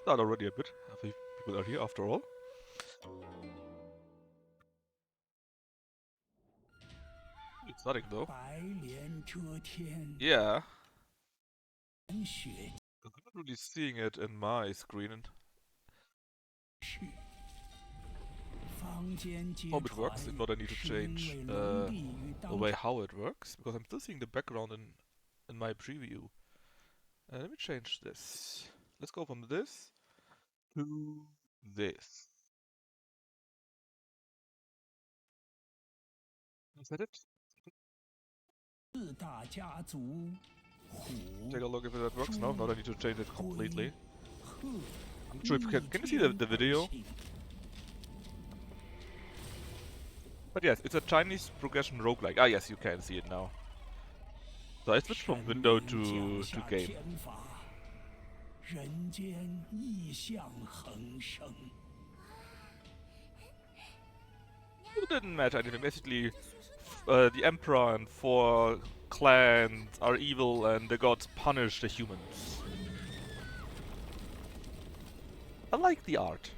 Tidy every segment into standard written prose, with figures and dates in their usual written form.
Not already a bit. I think people are here after all. It's nothing though. Yeah. I'm not really seeing it in my screen. Hope it works. If not, I need to change the way how it works, because I'm still seeing the background in my preview. Let me change this. Let's go from this to this. Is that it? Take a look if that works. No, not I need to change it completely. I'm not sure if can you see the video? But yes, it's a Chinese progression roguelike. Ah yes, you can see it now. So I switched from window to game. It didn't matter anything. Basically, the Emperor and 4 clans are evil and the gods punish the humans. I like the art.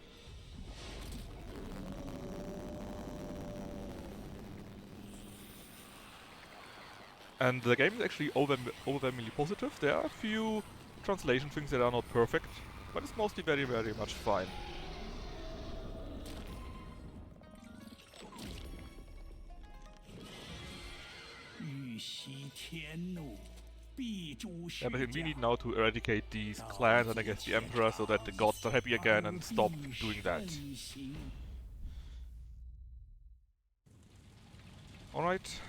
And the game is actually overwhelmingly positive. There are a few translation things that are not perfect, but it's mostly very, very much fine. Yeah, but we need now to eradicate these clans and I guess the Emperor so that the gods are happy again and stop doing that. Alright,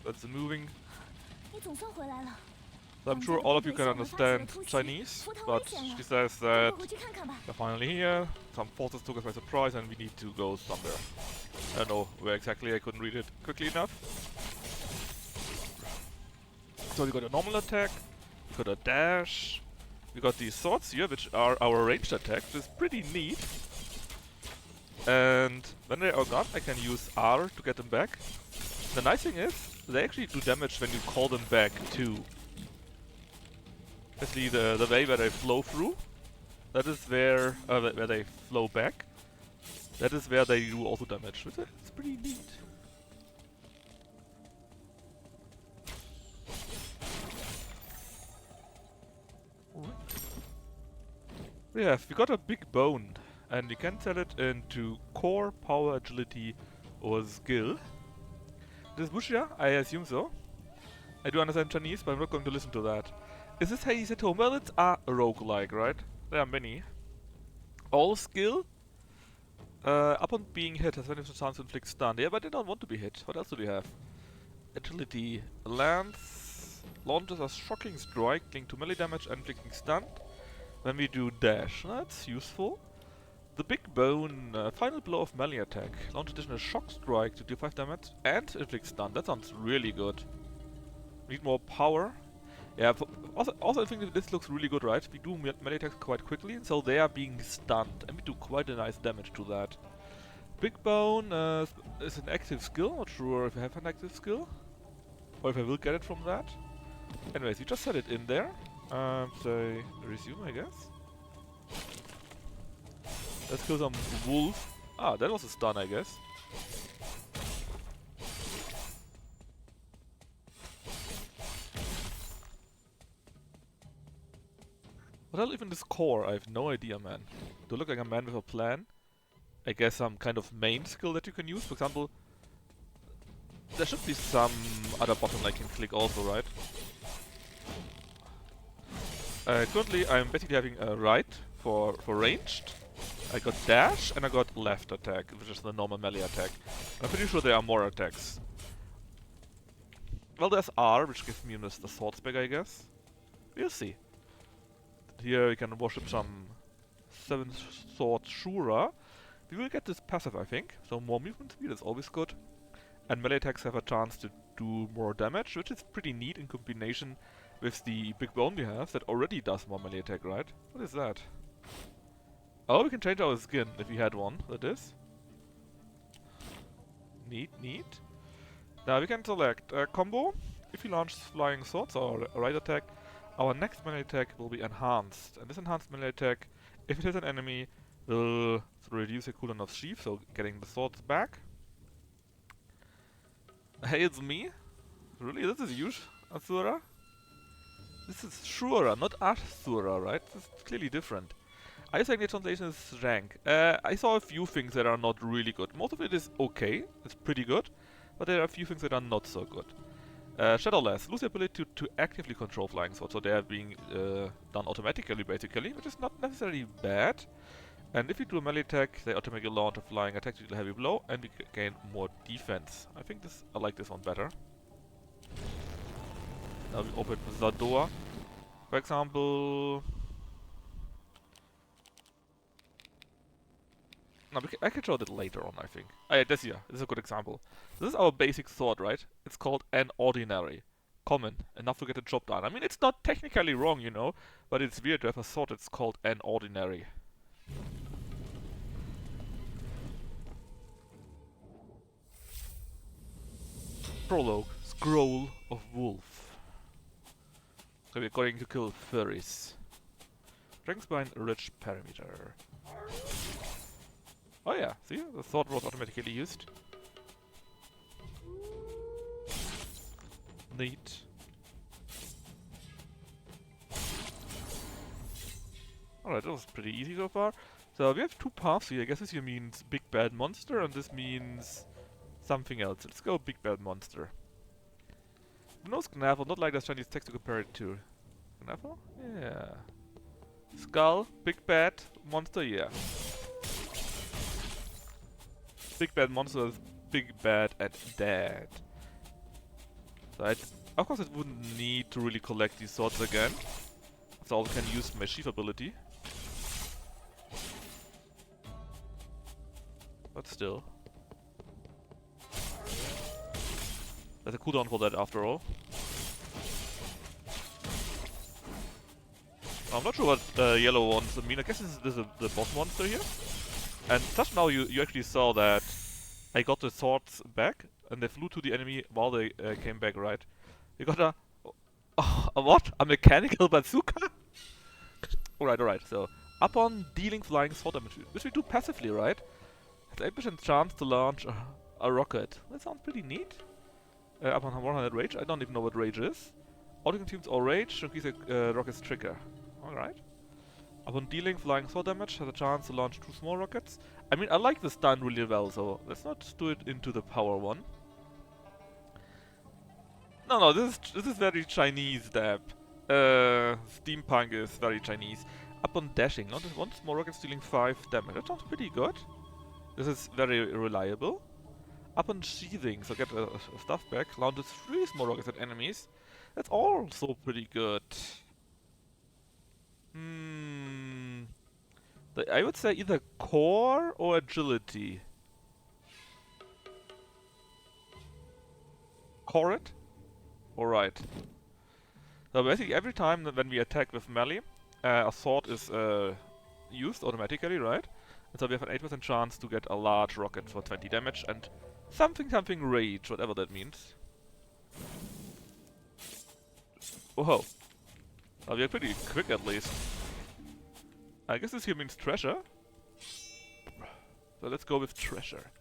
that's moving. So I'm sure all of you can understand Chinese, but she says that they're finally here, some forces took us by surprise and we need to go somewhere. I don't know where exactly, I couldn't read it quickly enough. So we got a normal attack, we got a dash, we got these swords here, which are our ranged attacks, which is pretty neat. And when they are gone, I can use R to get them back. The nice thing is, they actually do damage when you call them back too. Especially the way where they flow through, that is where they flow back. That is where they do also damage. It's pretty neat. We got a big bone, and we can sell it into core, power, agility, or skill. This is Wuxia? I assume so. I do understand Chinese, but I'm not going to listen to that. Is this Hades at home? Well, it's a roguelike, right? There are many. All skill. Upon being hit, has 20% chance to inflict stun. Yeah, but they don't want to be hit. What else do we have? Agility. Lance launches a shocking strike, linked to melee damage and inflicting stun. When we do dash, that's useful. The big bone, final blow of melee attack. Launch additional shock strike to deal 5 damage and inflict stun. That sounds really good. Need more power. Yeah, also I think that this looks really good, right? We do melee attacks quite quickly, so they are being stunned, and we do quite a nice damage to that. Big Bone is an active skill, not sure if I have an active skill, or if I will get it from that. Anyways, we just set it in there, say resume, I guess. Let's kill some wolf. Ah, that was a stun, I guess. What else even this core? I have no idea, man. Do I look like a man with a plan? I guess some kind of main skill that you can use. For example, there should be some other button I can click also, right? Currently, I'm basically having a right for ranged. I got dash and I got left attack, which is the normal melee attack. I'm pretty sure there are more attacks. Well, there's R, which gives me the swords back, I guess. We'll see. Here we can worship some 7 sword Shura. We will get this passive, I think. So more movement speed is always good. And melee attacks have a chance to do more damage, which is pretty neat in combination with the big bone we have that already does more melee attack, right? What is that? Oh, we can change our skin if we had one, that is. Neat, neat. Now we can select a combo. If we launch flying swords or right attack, our next melee attack will be enhanced. And this enhanced melee attack If it hits an enemy, will reduce the cooldown of Sheath, so getting the swords back. Hey, it's me? Really? This is you, Asura? This is Shura, not Asura, right? This is clearly different. I think the translation is rank. I saw a few things that are not really good. Most of it is okay, it's pretty good, but there are a few things that are not so good. Shadowless, lose the ability to actively control flying swords, so they are being done automatically basically, which is not necessarily bad. And if you do a melee attack, they automatically launch a flying attack to deal a heavy blow, and we gain more defense. I think I like this one better. Now we open the door. For example... No, I can show that later on, I think. Oh yeah, this is a good example. This is our basic sword, right? It's called an ordinary. Common, enough to get the job done. I mean, it's not technically wrong, you know, but it's weird to have a sword that's called an ordinary. Prologue, Scroll of Wolf. So we're going to kill furries. Dragonspine, rich parameter. Oh yeah, see? The sword was automatically used. Neat. Alright, that was pretty easy so far. So we have two paths here. I guess this here means big bad monster, and this means something else. Let's go big bad monster. No Snaffle, not like the Chinese text to compare it to. Snaffle? Yeah. Skull, big bad monster, yeah. Big bad monster is big bad and dead. So of course I wouldn't need to really collect these swords again. So I can use my Sheath ability. But still. There's a cooldown for that after all. I'm not sure what the yellow ones mean. I guess this is the boss monster here. And just now you actually saw that I got the swords back and they flew to the enemy while they came back, right? You got a what? A mechanical bazooka? Alright, so upon dealing flying sword damage, which we do passively, right? Has 8% chance to launch a rocket. That sounds pretty neat. Upon 100 rage, I don't even know what rage is. Auto consumes all rage, increase a rocket's trigger. Alright. Upon dealing flying sword damage, has a chance to launch 2 small rockets. I mean, I like the stun really well, so let's not do it into the power one. No, this is very Chinese dab. Steampunk is very Chinese. Upon dashing, launches 1 small rocket dealing 5 damage. That sounds pretty good. This is very reliable. Upon sheathing, so get stuff back, launches 3 small rockets at enemies. That's also pretty good. I would say either core or agility. Core it? Alright. So basically every time that when we attack with melee, a sword is used automatically, right? And so we have an 8% chance to get a large rocket for 20 damage and something rage, whatever that means. Whoa. Well, we are pretty quick at least. I guess this here means treasure. So let's go with treasure.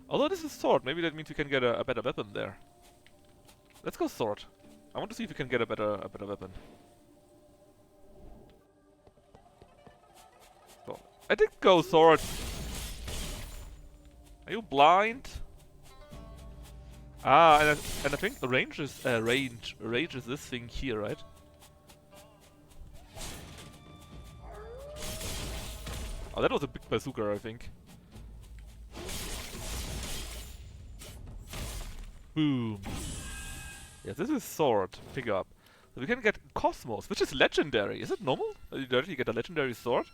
Although this is sword, maybe that means we can get a better weapon there. Let's go sword. I want to see if we can get a better weapon. So, I did go sword. Are you blind? Ah, and I think the range is range is this thing here, right? Oh, that was a big bazooka, I think. Boom. Yes, this is sword. Pick up. So we can get Cosmos, which is legendary. Is it normal that you directly get a legendary sword?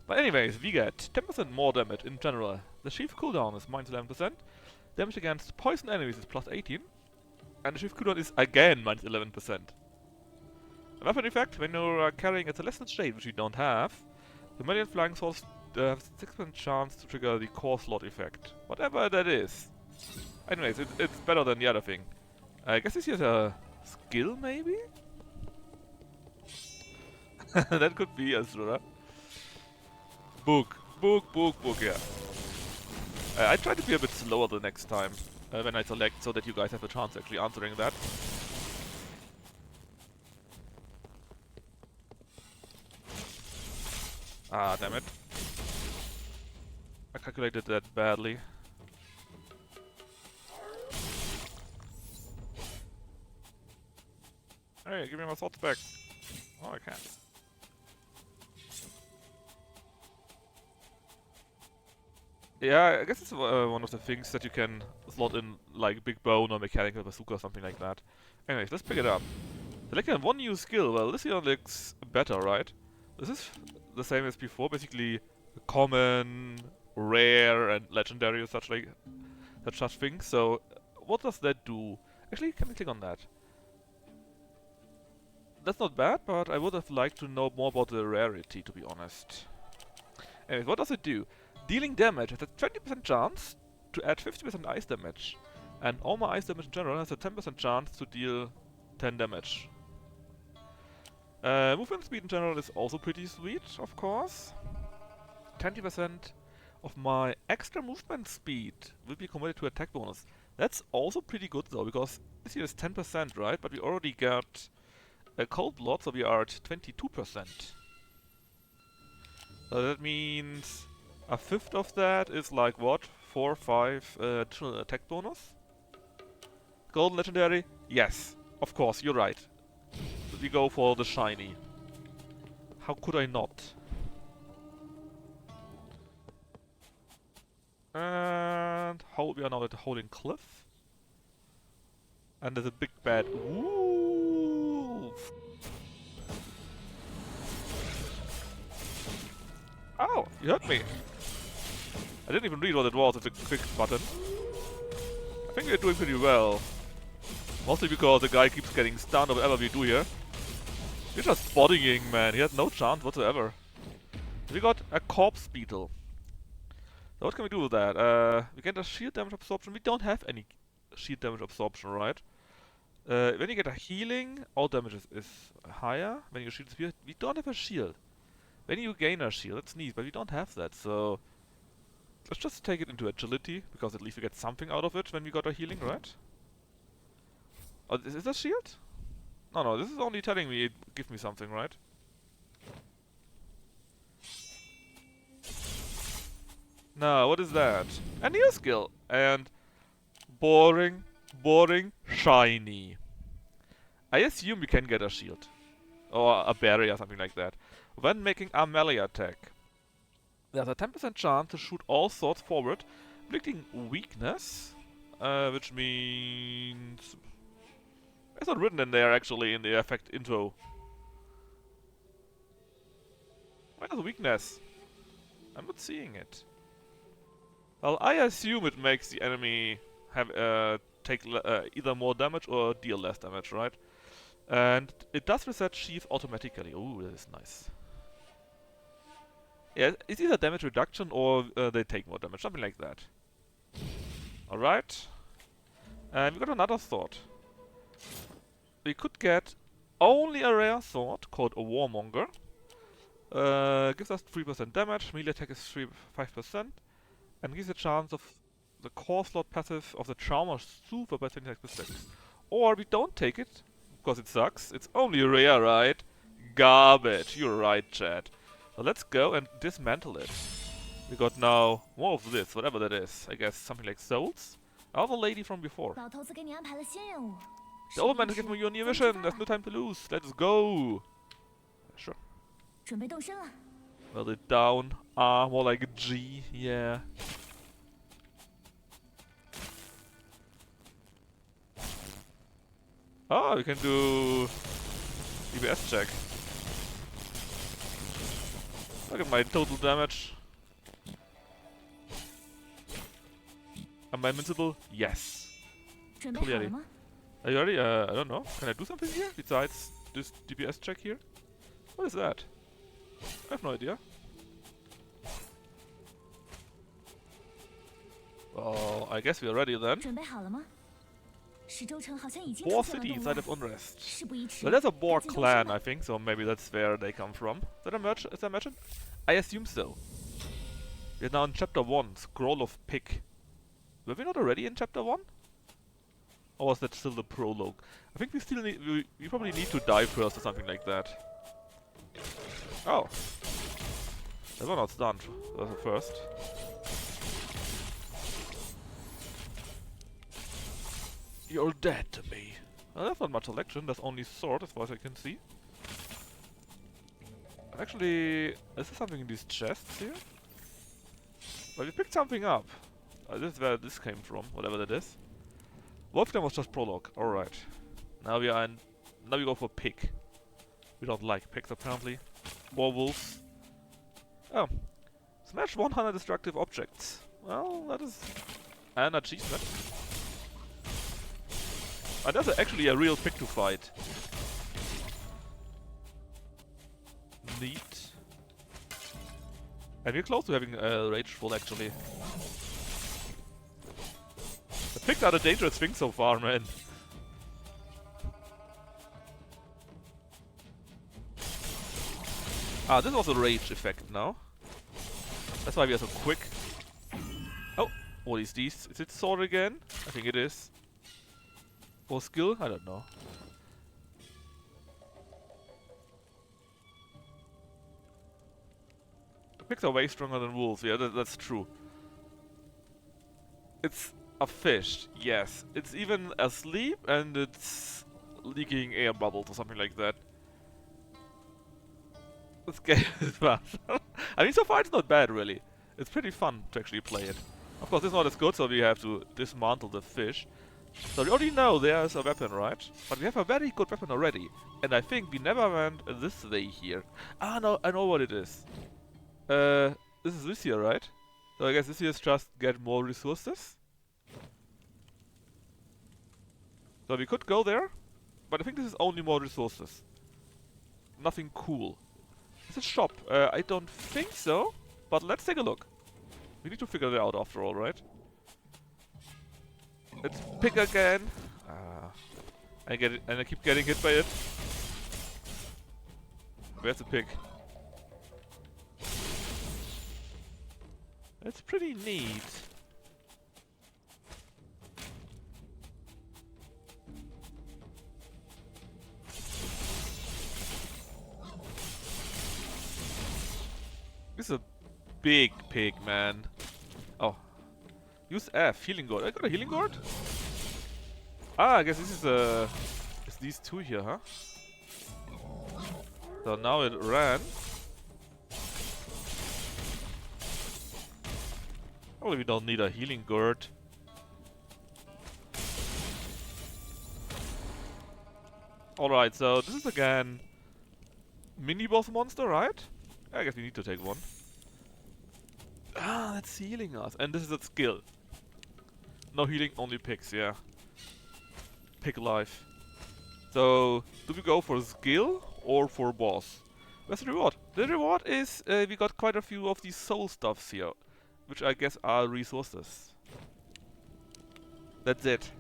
But anyways, we get 10% more damage in general. The Sheath cooldown is minus 11%. Damage against poison enemies is plus 18. And the Sheath cooldown is again minus 11%. A weapon effect, when you're carrying a Celestial Shade, which you don't have, the melee and flying swords have 6% chance to trigger the core slot effect. Whatever that is. Anyways, it's better than the other thing. I guess this here's a skill, maybe? That could be, Asura. Book, yeah. I try to be a bit slower the next time when I select, so that you guys have a chance actually answering that. Ah, damn it. I calculated that badly. Hey, give me my thoughts back. Oh, I can't. Yeah, I guess it's one of the things that you can slot in, like Big Bone or Mechanical Bazooka or something like that. Anyways, let's pick it up. Selecting one new skill. Well, this here looks better, right? This is the same as before, basically common, rare, and legendary or such things. So, what does that do? Actually, can we click on that? That's not bad, but I would have liked to know more about the rarity, to be honest. Anyways, what does it do? Dealing damage has a 20% chance to add 50% ice damage. And all my ice damage in general has a 10% chance to deal 10 damage. Movement speed in general is also pretty sweet, of course. 20% of my extra movement speed will be converted to attack bonus. That's also pretty good though, because this here is 10%, right? But we already got a cold blood, so we are at 22%. So that means a fifth of that is like what? 4 or 5 additional attack bonus? Golden legendary? Yes, of course, you're right. We go for the shiny. How could I not? And how we are now at the Holding Cliff. And there's a big bad wolf. Oh, you hurt me. I didn't even read what it was with the quick button. I think we're doing pretty well. Mostly because the guy keeps getting stunned or whatever we do here. We're just bodying, man. He has no chance whatsoever. We got a corpse beetle. So what can we do with that? We get a shield damage absorption. We don't have any shield damage absorption, right? When you get a healing, all damage is higher. When your shield is weird, we don't have a shield. When you gain a shield, it's neat, but we don't have that, so... Let's just take it into agility, because at least we get something out of it when we got a healing, right? Oh, is this a shield? No, this is only telling me it gives me something, right? No, what is that? A new skill! And... boring, shiny. I assume we can get a shield. Or a barrier, something like that. When making a melee attack, there's a 10% chance to shoot all swords forward, inflicting weakness, which means... It's not written in there, actually, in the effect intro. Where is weakness? I'm not seeing it. Well, I assume it makes the enemy have take either more damage or deal less damage, right? And it does reset sheath automatically. Ooh, that is nice. Yeah, it's either damage reduction or they take more damage, something like that. Alright. And we got another sword. We could get only a rare sword called a Warmonger. Gives us 3% damage, melee attack is 5%, and gives a chance of the core slot passive of the Trauma Super by 26%. Or we don't take it, because it sucks. It's only rare, right? Garbage, you're right, Chad. So let's go and dismantle it. We got now more of this, whatever that is. I guess something like souls? Oh, the lady from before. The old man has given you a new mission. There's no time to lose. Let's go. Sure. Well, it down. R, more like a G. Yeah. Oh, we can do DPS check. Look at my total damage. Am I invincible? Yes. Clearly. Are you ready? I don't know. Can I do something here besides this DPS check here? What is that? I have no idea. Well, I guess we are ready then. Boar City, site of unrest. Well, there's a Boar clan, I think, so maybe that's where they come from. Is that a merchant? I assume so. We're now in chapter 1, Scroll of Pick. Were we not already in chapter 1? Or was that still the prologue? I think we still need, we probably need to die first or something like that. Oh. That one was done. That was the first. You're dead to me. Well, that's not much selection, there's only sword as far as I can see. Actually, is there something in these chests here? Well, we picked something up. This is where this came from, whatever that is. Wolfgang was just prologue, alright. Now we are in... Now we go for pick. We don't like picks apparently. More wolves. Oh. Smash 100 destructive objects. Well, that is an achievement. And that's actually a real pick to fight. Neat. And we're close to having a rageful actually. The picks are the dangerous thing so far, man. Ah, this was a rage effect now. That's why we are so quick. Oh, what is this? Is it sword again? I think it is. For skill? I don't know. The picks are way stronger than wolves, yeah, that's true. It's a fish, yes. It's even asleep and it's leaking air bubbles or something like that. This game is fun. I mean, so far it's not bad, really. It's pretty fun to actually play it. Of course, it's not as good, so we have to dismantle the fish. So we already know there's a weapon, right? But we have a very good weapon already. And I think we never went this way here. Ah, no, I know what it is. This is this here, right? So I guess this here is just get more resources. So we could go there, but I think this is only more resources. Nothing cool. Is it shop? I don't think so, but let's take a look. We need to figure it out after all, right? Let's pick again. I get it, and I keep getting hit by it. Where's the pick? That's pretty neat. This is a big pig, man. Oh. Use F, healing gourd. I got a healing gourd? Ah, I guess this is it's these two here, huh? So now it ran. Probably we don't need a healing gourd. Alright, so this is again mini boss monster, right? I guess we need to take one. Ah, that's healing us. And this is a skill. No healing, only picks, yeah. Pick life. So, do we go for skill or for boss? Where's the reward? The reward is we got quite a few of these soul stuffs here. Which I guess are resources. That's it.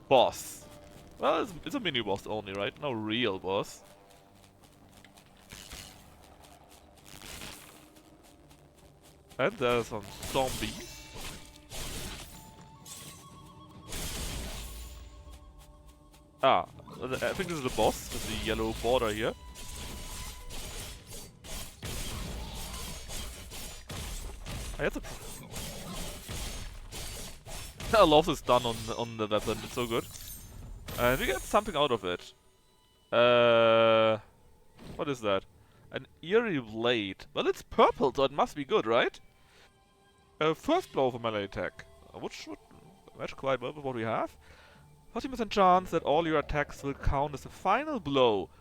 Boss. Well, it's a mini boss only, right? No real boss. And there are some zombies. Ah, I think this is the boss with the yellow border here. I had to. A loss is done on the weapon. It's so good, and we get something out of it. What is that? An eerie blade. Well, it's purple, so it must be good, right? First blow of a melee attack, which would match quite well with what we have. 40% chance that all your attacks will count as a final blow.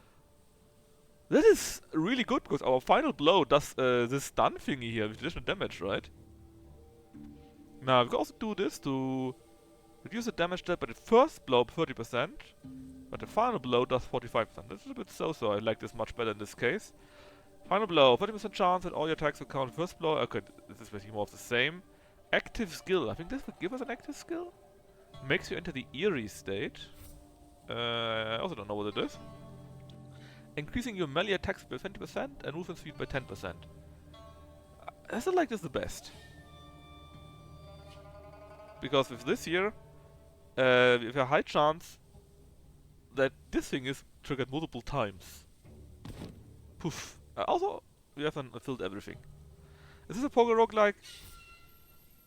That is really good, because our final blow does this stun thingy here with additional damage, right? Now, we can also do this to reduce the damage dealt by the first blow 30%, but the final blow does 45%. That's a bit so-so. I like this much better in this case. Final blow, 40% chance that all your attacks will count first blow. Okay, this is basically more of the same. Active skill. I think this would give us an active skill. Makes you enter the eerie state. I also don't know what it is. increasing your melee attacks by 20% and movement speed by 10%. I still like this the best. Because with this here, we have a high chance that this thing is triggered multiple times. Poof. Also, we haven't filled everything. Is this a poker roguelike?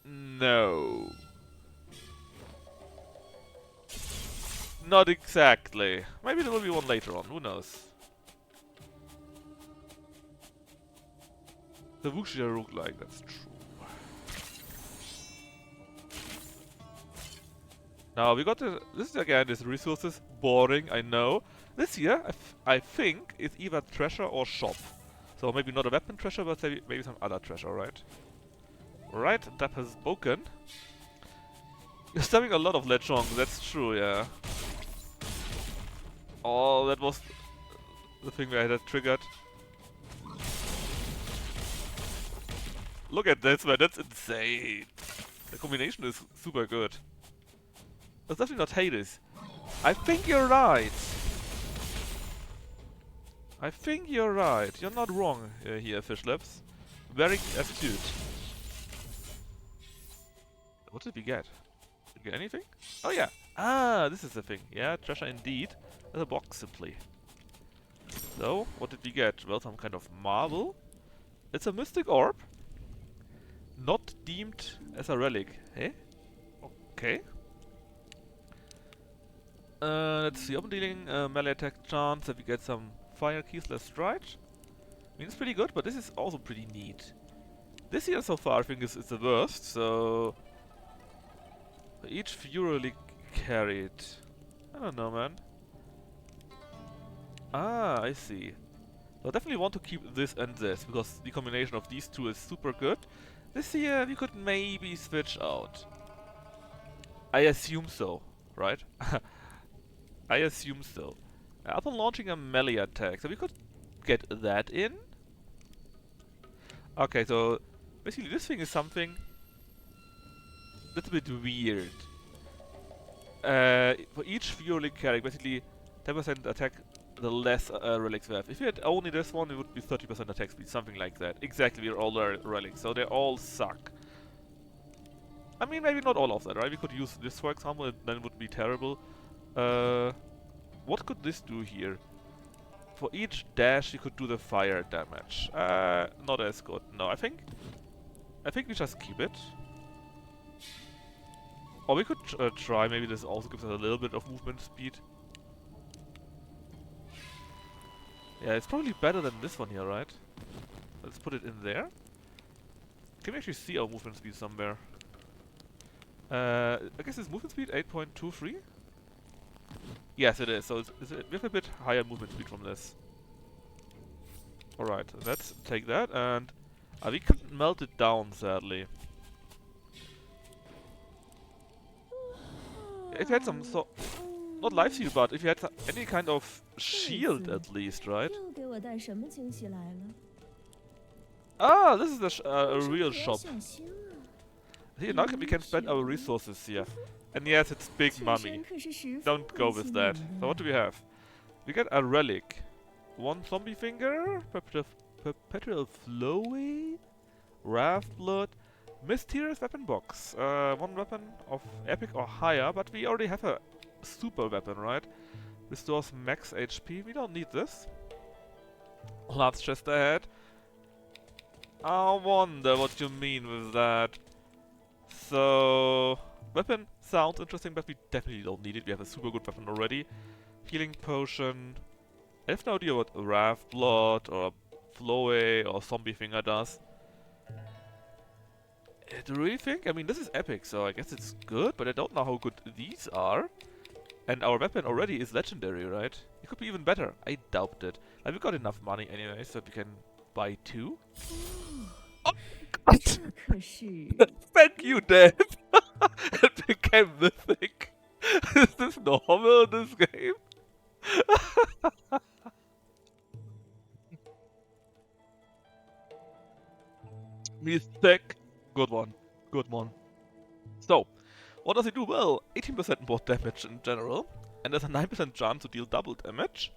No. Not exactly. Maybe there will be one later on, who knows. The Wuxia roguelike, that's true. Now we got this again is resources, boring, I know. This here, I think, is either treasure or shop. So maybe not a weapon treasure, but maybe some other treasure, right? Right, that has spoken. You're stabbing a lot of lechong, that's true, yeah. Oh, that was the thing where I had triggered. Look at this, man, that's insane. The combination is super good. That's definitely not Hades. I think you're right. I think you're right. You're not wrong here, Fish Lips. Very astute. What did we get? Did we get anything? Oh yeah. Ah, this is the thing. Yeah, treasure indeed. There's a box simply. So, what did we get? Well, some kind of marble. It's a mystic orb. Not deemed as a relic. Hey? Okay. Let's see. Open dealing melee attack chance that we get some fire keys less stride. I mean, it's pretty good, but this is also pretty neat. This here so far I think is the worst, so... Each furiously carried. I don't know, man. Ah, I see. So I definitely want to keep this and this, because the combination of these two is super good. This here we could maybe switch out. I assume so, right? I assume so. Upon launching a melee attack, so we could get that in. Okay, so basically this thing is something that's a bit weird. For each Fury carry, basically 10% attack the less relics we have. If we had only this one, it would be 30% attack speed, something like that. Exactly, we're all relics, so they all suck. I mean, maybe not all of that, right? We could use this, for example, and then it would be terrible. What could this do here? For each dash, you could do the fire damage. Not as good. No, I think we just keep it. Or we could try. Maybe this also gives us a little bit of movement speed. Yeah, it's probably better than this one here, right? Let's put it in there. Can we actually see our movement speed somewhere? I guess it's movement speed 8.23. Yes, it is. So we have a bit higher movement speed from this. Alright, let's take that, and we couldn't melt it down, sadly. If you had some not life steal, but if you had any kind of shield at least, right? Ah, this is a real shop. Here, now we can spend our resources here. And yes, it's big money. Don't go with that. So what do we have? We get a relic. One zombie finger, perpetual flowey, raft blood, mysterious weapon box. One weapon of epic or higher, but we already have a super weapon, right? Restores max HP. We don't need this. Large chest ahead. I wonder what you mean with that. So, weapon sounds interesting, but we definitely don't need it. We have a super good weapon already. Healing potion. I have no idea what Raft Blood or Flowey or Zombie Finger does. Do you really think? I mean, this is epic, so I guess it's good, but I don't know how good these are. And our weapon already is legendary, right? It could be even better. I doubt it. And we got enough money anyway, so we can buy two. Oh, God. Thank you, Dad. It became mythic. Is this normal in this game? Mythic. Good one. Good one. So, what does it do? Well, 18% more damage in general. And there's a 9% chance to deal double damage.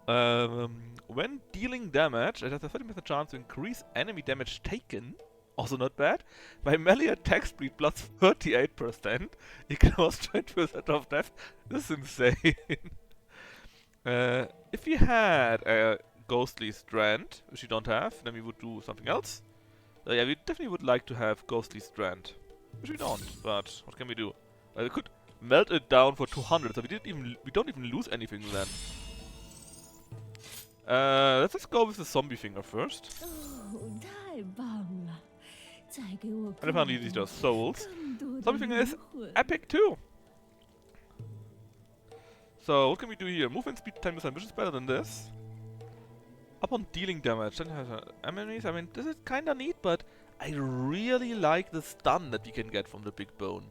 When dealing damage, it has a 30% chance to increase enemy damage taken. Also not bad. My melee attack speed plus 38%. Ignores 20% of death. This is insane. If we had a ghostly strand, which we don't have, then we would do something else. Yeah, we definitely would like to have ghostly strand, which we don't. But what can we do? We could melt it down for 200, so we don't even lose anything then. Let's just go with the zombie finger first. And apparently these are souls. Zombie finger is epic too. So what can we do here? Movement speed 10%, which is better than this. Upon dealing damage, then has enemies. I mean, this is kinda neat, but I really like the stun that we can get from the big bone.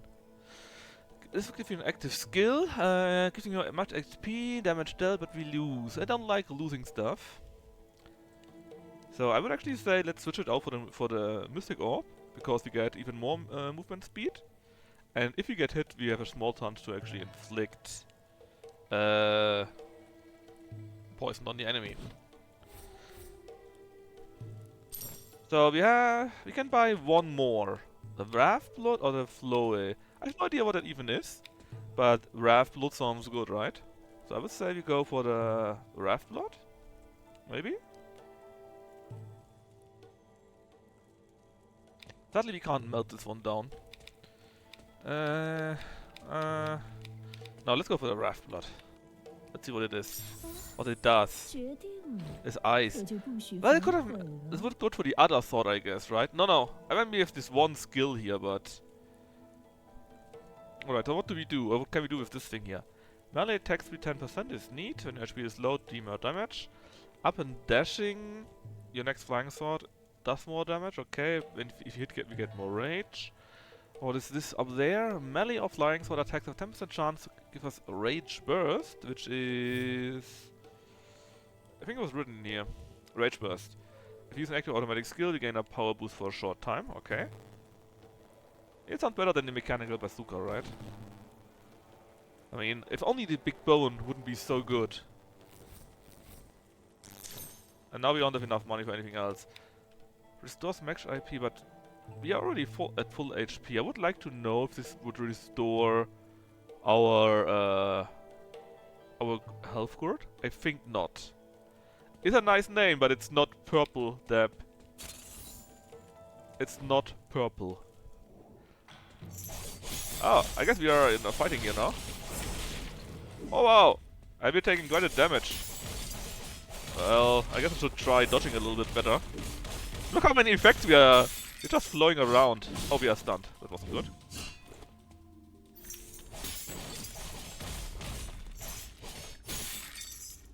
This will give you an active skill, giving you much XP, damage dealt, but we lose. I don't like losing stuff. So I would actually say let's switch it out for the Mystic Orb, because we get even more movement speed. And if we get hit, we have a small chance to actually inflict poison on the enemy. So we can buy one more. The Wrath Blood or the Floe? I have no idea what that even is, but Wrath Blood sounds good, right? So I would say we go for the Wrath Blood, maybe? Sadly we can't melt this one down. No, let's go for the Wrath Blood. Let's see what it is. What it does. It's ice. Well, it could have... This would go for the other sword, I guess, right? No. I mean, we have this one skill here, but... Alright, so what do we do? Or what can we do with this thing here? Melee attack speed 10% is neat. When your HP is low, deal more damage. Up and dashing, your next flying sword does more damage. Okay, if you hit, we get more rage. What is this up there? Melee or flying sword attacks have 10% chance to give us a rage burst, which is... I think it was written here. Rage burst. If you use an active automatic skill, you gain a power boost for a short time. Okay. It sounds better than the mechanical bazooka, right? I mean, if only the big bone wouldn't be so good. And now we don't have enough money for anything else. Restores max IP, but we are already at full HP. I would like to know if this would restore our health cord. I think not. It's a nice name, but it's not purple, Deb. It's not purple. Oh, I guess we are in a fighting here now. Oh wow! I've been taking quite a damage. Well, I guess I should try dodging a little bit better. Look how many effects we're just flowing around. Oh, we are stunned. That wasn't good.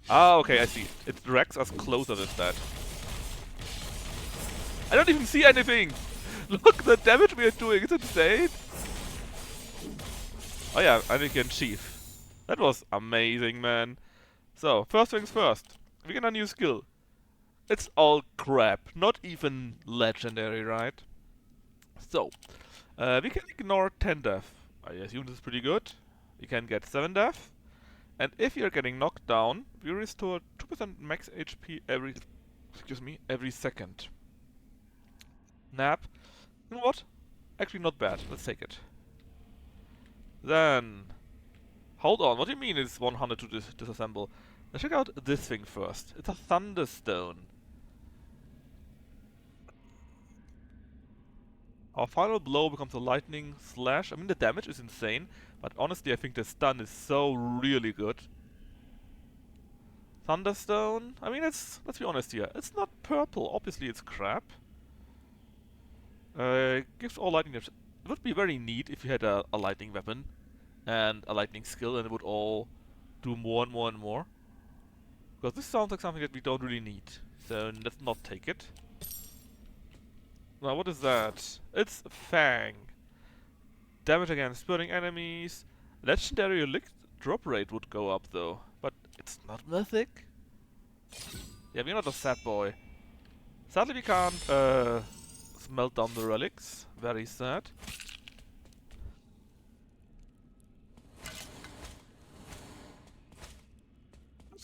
Ah, okay, I see. It drags us closer with that. I don't even see anything! Look, the damage we are doing, it's insane! Oh yeah, and we can chief. That was amazing, man. So, first things first. We get a new skill. It's all crap, not even legendary, right? So, we can ignore 10 death. I assume this is pretty good. We can get 7 death. And if you're getting knocked down, we restore 2% max HP every second. Nap. You know what? Actually not bad. Let's take it. Then... Hold on, what do you mean it's 100 to disassemble? Let's check out this thing first. It's a Thunderstone. Our final blow becomes a lightning slash. I mean, the damage is insane, but honestly I think the stun is so really good. Thunderstone? I mean, let's be honest here. It's not purple. Obviously it's crap. Gives all lightning damage. It would be very neat if you had a lightning weapon and a lightning skill and it would all do more and more and more. Because this sounds like something that we don't really need. So let's not take it. Now what is that? It's Fang. Damage against spurting enemies. Legendary elixir drop rate would go up though. But it's not mythic. Yeah, we're not a sad boy. Sadly we can't smelt down the relics. Very sad.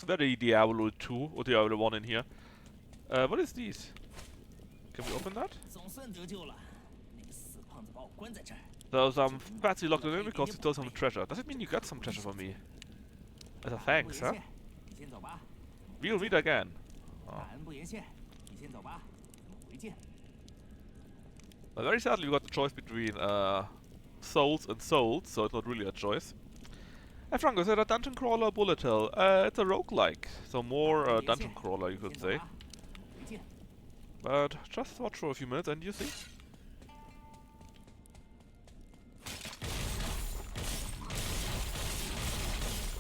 very Diablo 2 or Diablo 1 in here. What is these? Can we open that? So some fancy locked in because you stole some treasure. Does it mean you got some treasure for me? As a thanks, huh? We'll meet again. Oh. Well, very sadly we got the choice between souls and souls, so it's not really a choice. And Franco, is it a dungeon crawler or bullet hell? It's a roguelike, so more dungeon crawler you could say. But just watch for a few minutes and you see.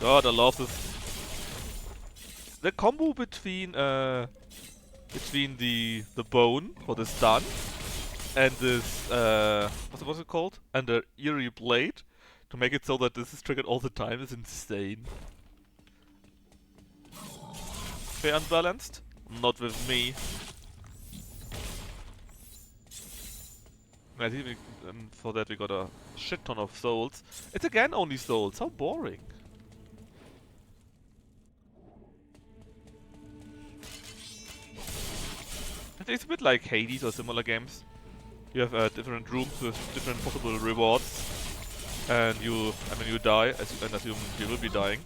God, I love this. The combo between the bone for the stun and this what's it called? And the eerie blade to make it so that this is triggered all the time is insane. Very unbalanced? Not with me. I think for that we got a shit ton of souls. It's again only souls. How boring. It's a bit like Hades or similar games. You have different rooms with different possible rewards, and when you die, and assume you will be dying,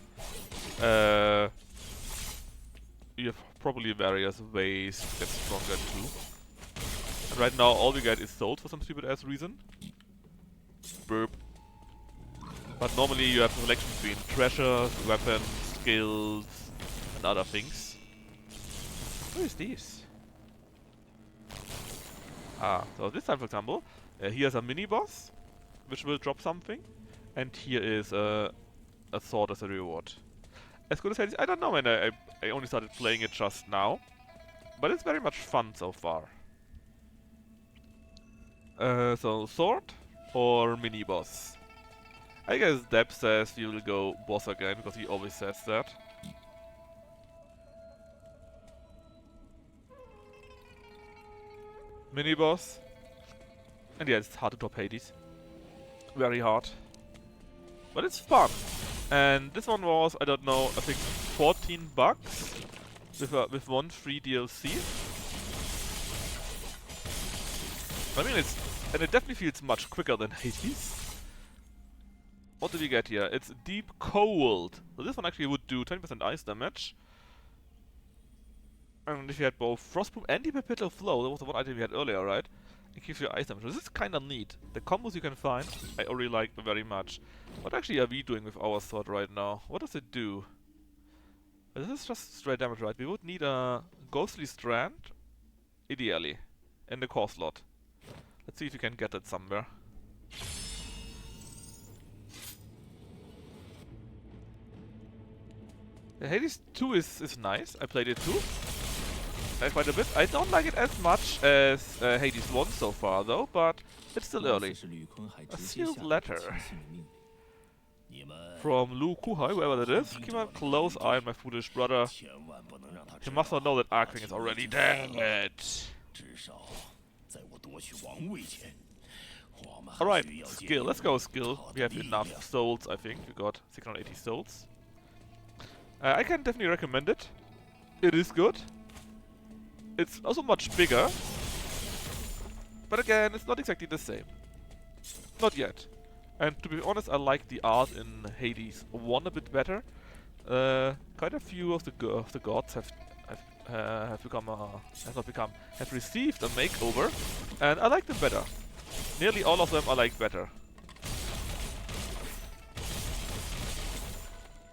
you have probably various ways to get stronger too. And right now, all we get is souls for some stupid ass reason. Burp. But normally you have a selection between treasures, weapons, skills, and other things. What is this? So this time, for example, here's a mini-boss, which will drop something, and here is a sword as a reward. As good as Hades, I don't know, and I only started playing it just now, but it's very much fun so far. So sword or mini-boss? I guess Deb says he will go boss again, because he always says that. Mini-boss. And yeah, it's hard to top Hades. Very hard. But it's fun. And this one was, I don't know, I think 14 bucks with one free DLC. I mean, it definitely feels much quicker than Hades. What do we get here? It's Deep Cold. So this one actually would do 20% ice damage. And if you had both Frostproof and Deep Perpetual Flow, that was the one item we had earlier, right? It gives you ice damage. This is kinda neat. The combos you can find, I already like very much. What actually are we doing with our sword right now? What does it do? This is just straight damage, right? We would need a Ghostly Strand, ideally, in the core slot. Let's see if we can get it somewhere. The Hades 2 is nice. I played it too. Quite a bit. I don't like it as much as Hades 1 so far though, but it's still early. A sealed letter. From Lu Kuhai, whoever that is. Keep a close eye on my foolish brother. You must not know that Arkwing is already dead. Alright, skill. Let's go skill. We have enough souls, I think. We got 680 souls. I can definitely recommend it. It is good. It's also much bigger. But again, it's not exactly the same. Not yet. And to be honest, I like the art in Hades 1 a bit better. Quite a few of the gods have received a makeover, and I like them better. Nearly all of them I like better.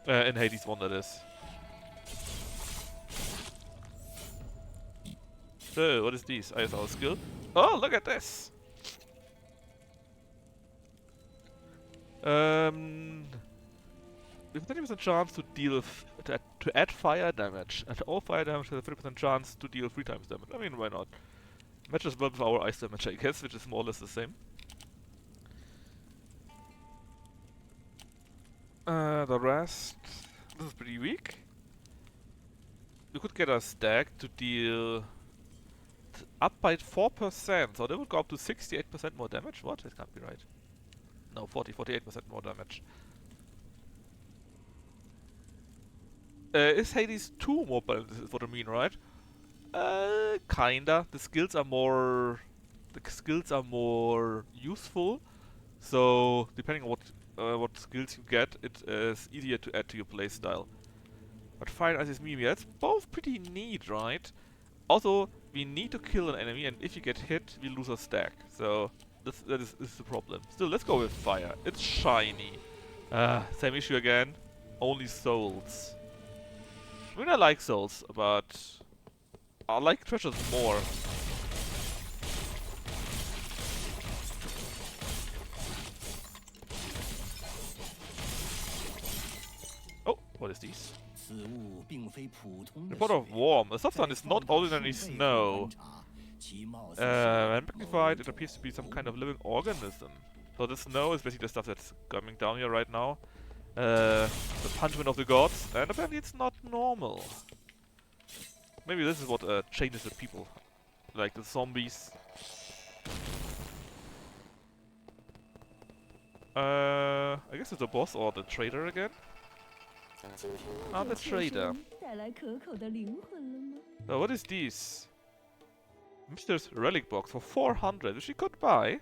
In Hades 1, that is. So, what is this? ISR skill. Oh, look at this! We have 30% chance to deal to add fire damage, and all fire damage has a 30% chance to deal 3 times damage. I mean, why not? Matches well with our ice damage, I guess, which is more or less the same. The rest, this is pretty weak. You could get a stack to deal up by 4%, so that would go up to 68% more damage. What? That can't be right. No, 48% more damage. is Hades 2 more balanced, is what I mean, right? Kinda. The skills are more... The skills are more useful. So, depending on what skills you get, it is easier to add to your playstyle. But Fire Ice is Mimir, that's both pretty neat, right? Also, we need to kill an enemy, and if you get hit, we lose a stack. So, that is the problem. Still, let's go with Fire. It's shiny. Same issue again. Only souls. I mean, I like souls, but I like treasures more. Oh, what is this? Report of Warm. A substance is not ordinary snow. When magnified, it appears to be some kind of living organism. So the snow is basically the stuff that's coming down here right now. The punishment of the gods, and apparently it's not normal. Maybe this is what changes the people. Like the zombies. I guess it's the boss or the trader again. Ah, the trader. So what is this? Mister's relic box for 400, which we could buy.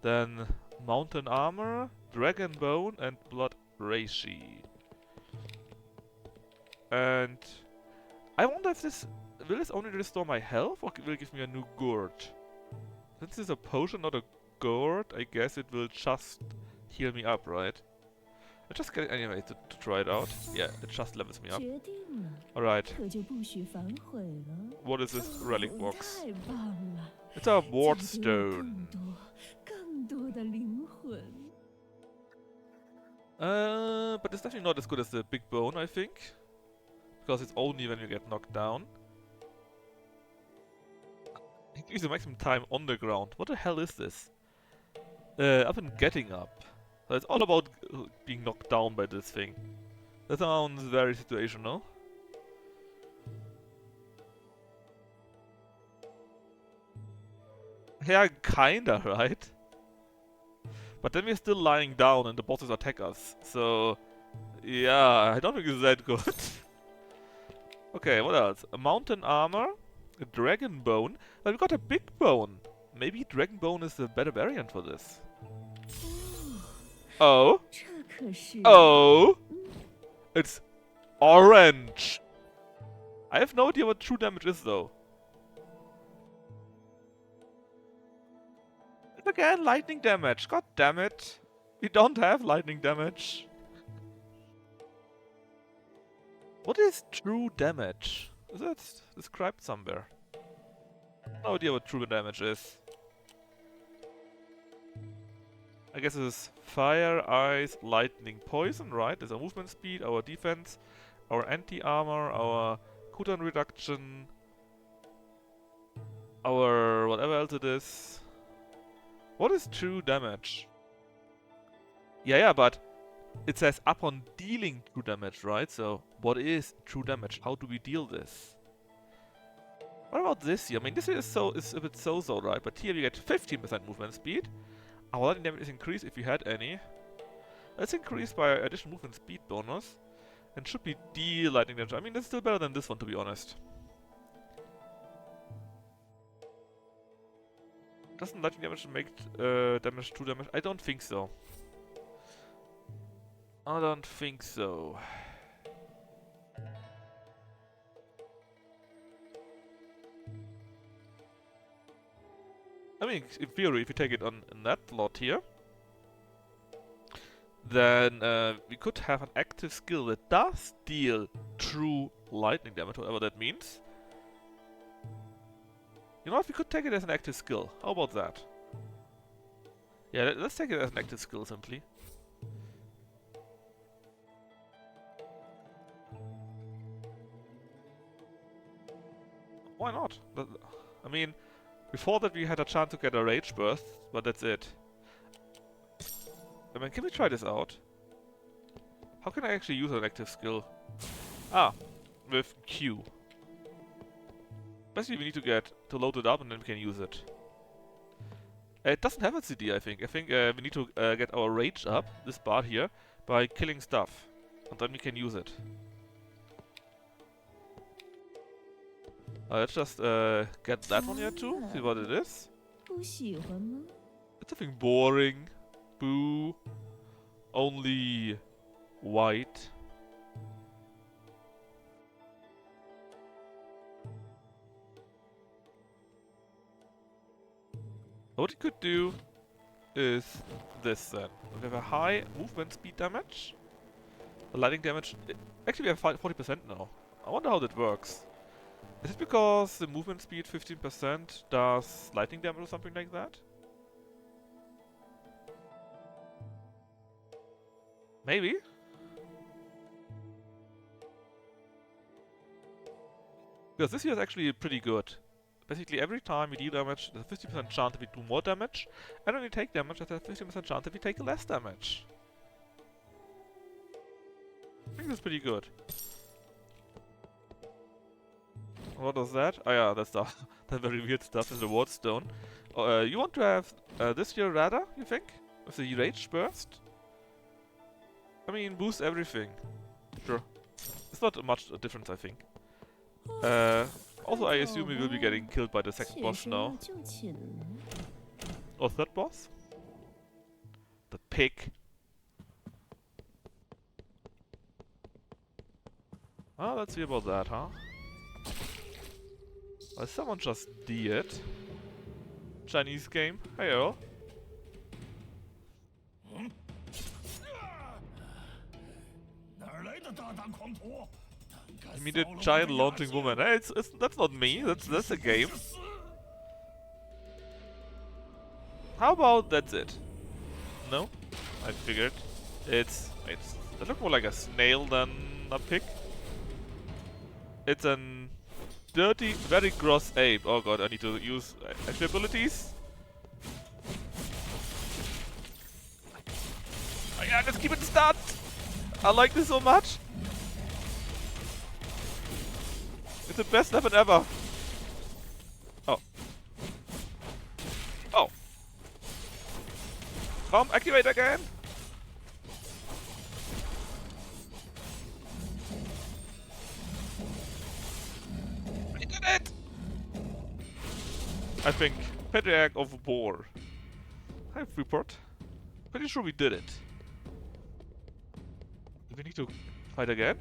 Then mountain armor, dragon bone, and blood reishi. And I wonder if this will this only restore my health or will it give me a new gourd? Since it's a potion, not a gourd, I guess it will just heal me up, right? I just get it anyway to try it out. Yeah, it just levels me up. Alright. What is this relic box? It's a ward stone. But it's definitely not as good as the big bone, I think. Because it's only when you get knocked down. Increase the maximum time on the ground. What the hell is this? Up and getting up. So it's all about being knocked down by this thing. That sounds very situational. Yeah, kinda, right? But then we're still lying down and the bosses attack us. So, yeah, I don't think it's that good. Okay, what else? A mountain armor, a dragon bone, but we got a big bone. Maybe dragon bone is the better variant for this. Oh. Oh. It's orange. I have no idea what true damage is though. And again, lightning damage. God damn it. We don't have lightning damage. What is true damage? Is that described somewhere? No idea what true damage is. I guess it's fire, ice, lightning, poison, right? There's our movement speed, our defense, our anti-armor, our cooldown reduction, our whatever else it is. What is true damage? Yeah, but it says upon dealing true damage, right? So what is true damage? How do we deal this? What about this here? I mean, this is a bit so-so, right? But here we get 15% movement speed. Our lightning damage is increased if we had any. That's increased by additional movement speed bonus. And should be deal lightning damage. I mean, that's still better than this one, to be honest. Doesn't lightning damage make damage to damage? I don't think so. I don't think so. I mean, in theory, if you take it on that lot here, then we could have an active skill that does deal true lightning damage, whatever that means. You know what, we could take it as an active skill. How about that? Yeah, let's take it as an active skill, simply. Why not? I mean, before that we had a chance to get a rage burst, but that's it. I mean, can we try this out? How can I actually use an active skill? Ah, with Q. Basically we need to load it up and then we can use it. It doesn't have a CD, I think. I think we need to get our rage up, this bar here, by killing stuff. And then we can use it. Let's just get that one here too. See what it is. 不喜欢吗？ It's something boring. Boo. Only white. What you could do is this then. We have a high movement speed damage. The lightning damage. Actually, we have 40% now. I wonder how that works. Is it because the movement speed 15% does lightning damage or something like that? Maybe. Because this here is actually pretty good. Basically, every time we deal damage, there's a 50% chance that we do more damage, and when we take damage, there's a 50% chance that we take less damage. I think that's pretty good. What is that? Oh yeah, that's stuff. That very weird stuff is the ward stone. You want to have this here rather, you think? With the rage burst? I mean, boost everything. Sure. It's not much difference, I think. Also, I assume we will be getting killed by the second boss now. 就寝了。 Or third boss? The pig. Oh, let's see about that, huh? Well, someone just did. Chinese game. Hey, Earl. You mean the giant launching woman? Hey, that's not me. That's a game. How about that's it? No, I figured it's that look more like a snail than a pig. It's an dirty, very gross ape. Oh god, I need to use extra abilities. Oh yeah, just keep it stunned. I like this so much. It's the best weapon ever. Oh. Oh. Come, activate again. We did it! I think. Patriarch of Boar. Hi, Freeport. Pretty sure we did it. Do we need to fight again?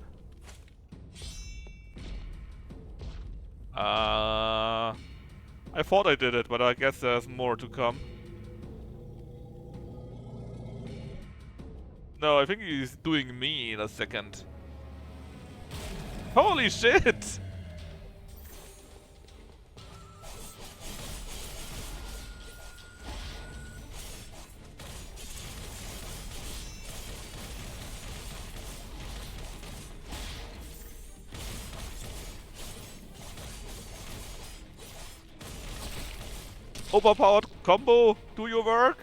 I thought I did it, but I guess there's more to come. No, I think he's doing me in a second. Holy shit! Overpowered combo, do your work!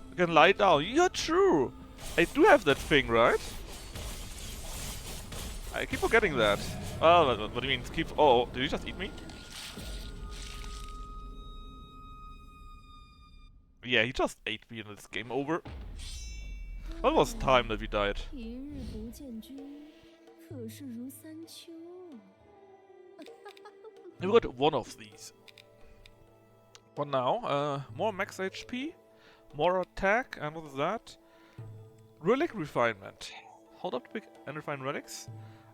You can lie down. You're true! I do have that thing, right? I keep forgetting that. Oh, what do you mean keep... Oh, did you just eat me? Yeah, he just ate me and it's game over. Well, it was time that we died. 一日不见君，可是如三秋。 We got one of these. What now? More max HP, more attack, and what is that? Relic refinement. Hold up to pick and refine relics.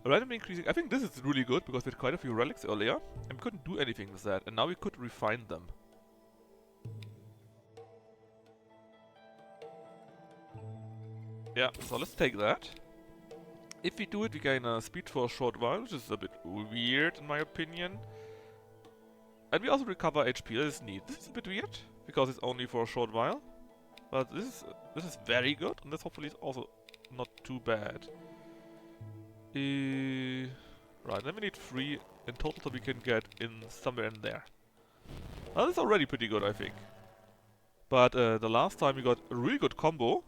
Randomly increasing. I think this is really good because we had quite a few relics earlier and we couldn't do anything with that, and now we could refine them. Yeah, so let's take that. If we do it, we gain speed for a short while, which is a bit weird in my opinion. And we also recover HP, that is neat. This is a bit weird, because it's only for a short while. But this is very good, and this hopefully is also not too bad. Right, then we need 3 in total so we can get in somewhere in there. Now this is already pretty good, I think. But the last time we got a really good combo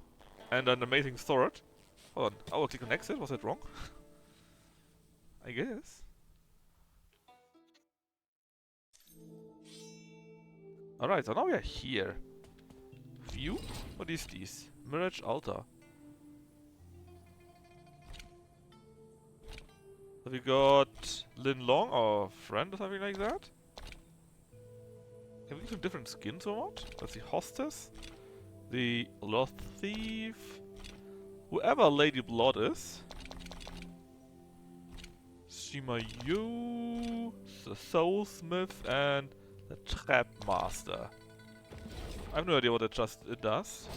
and an amazing sword. Hold on, I will click on exit, was that wrong? I guess. Alright, so now we are here. View? What is this? Mirage Altar. So we got Lin Long, our friend or something like that. Can we give him different skins or what? Let's see, Hostess. The Lost Thief. Whoever Lady Blood is. Shima Yu, the Soulsmith, and the Trap Master. I have no idea what it does.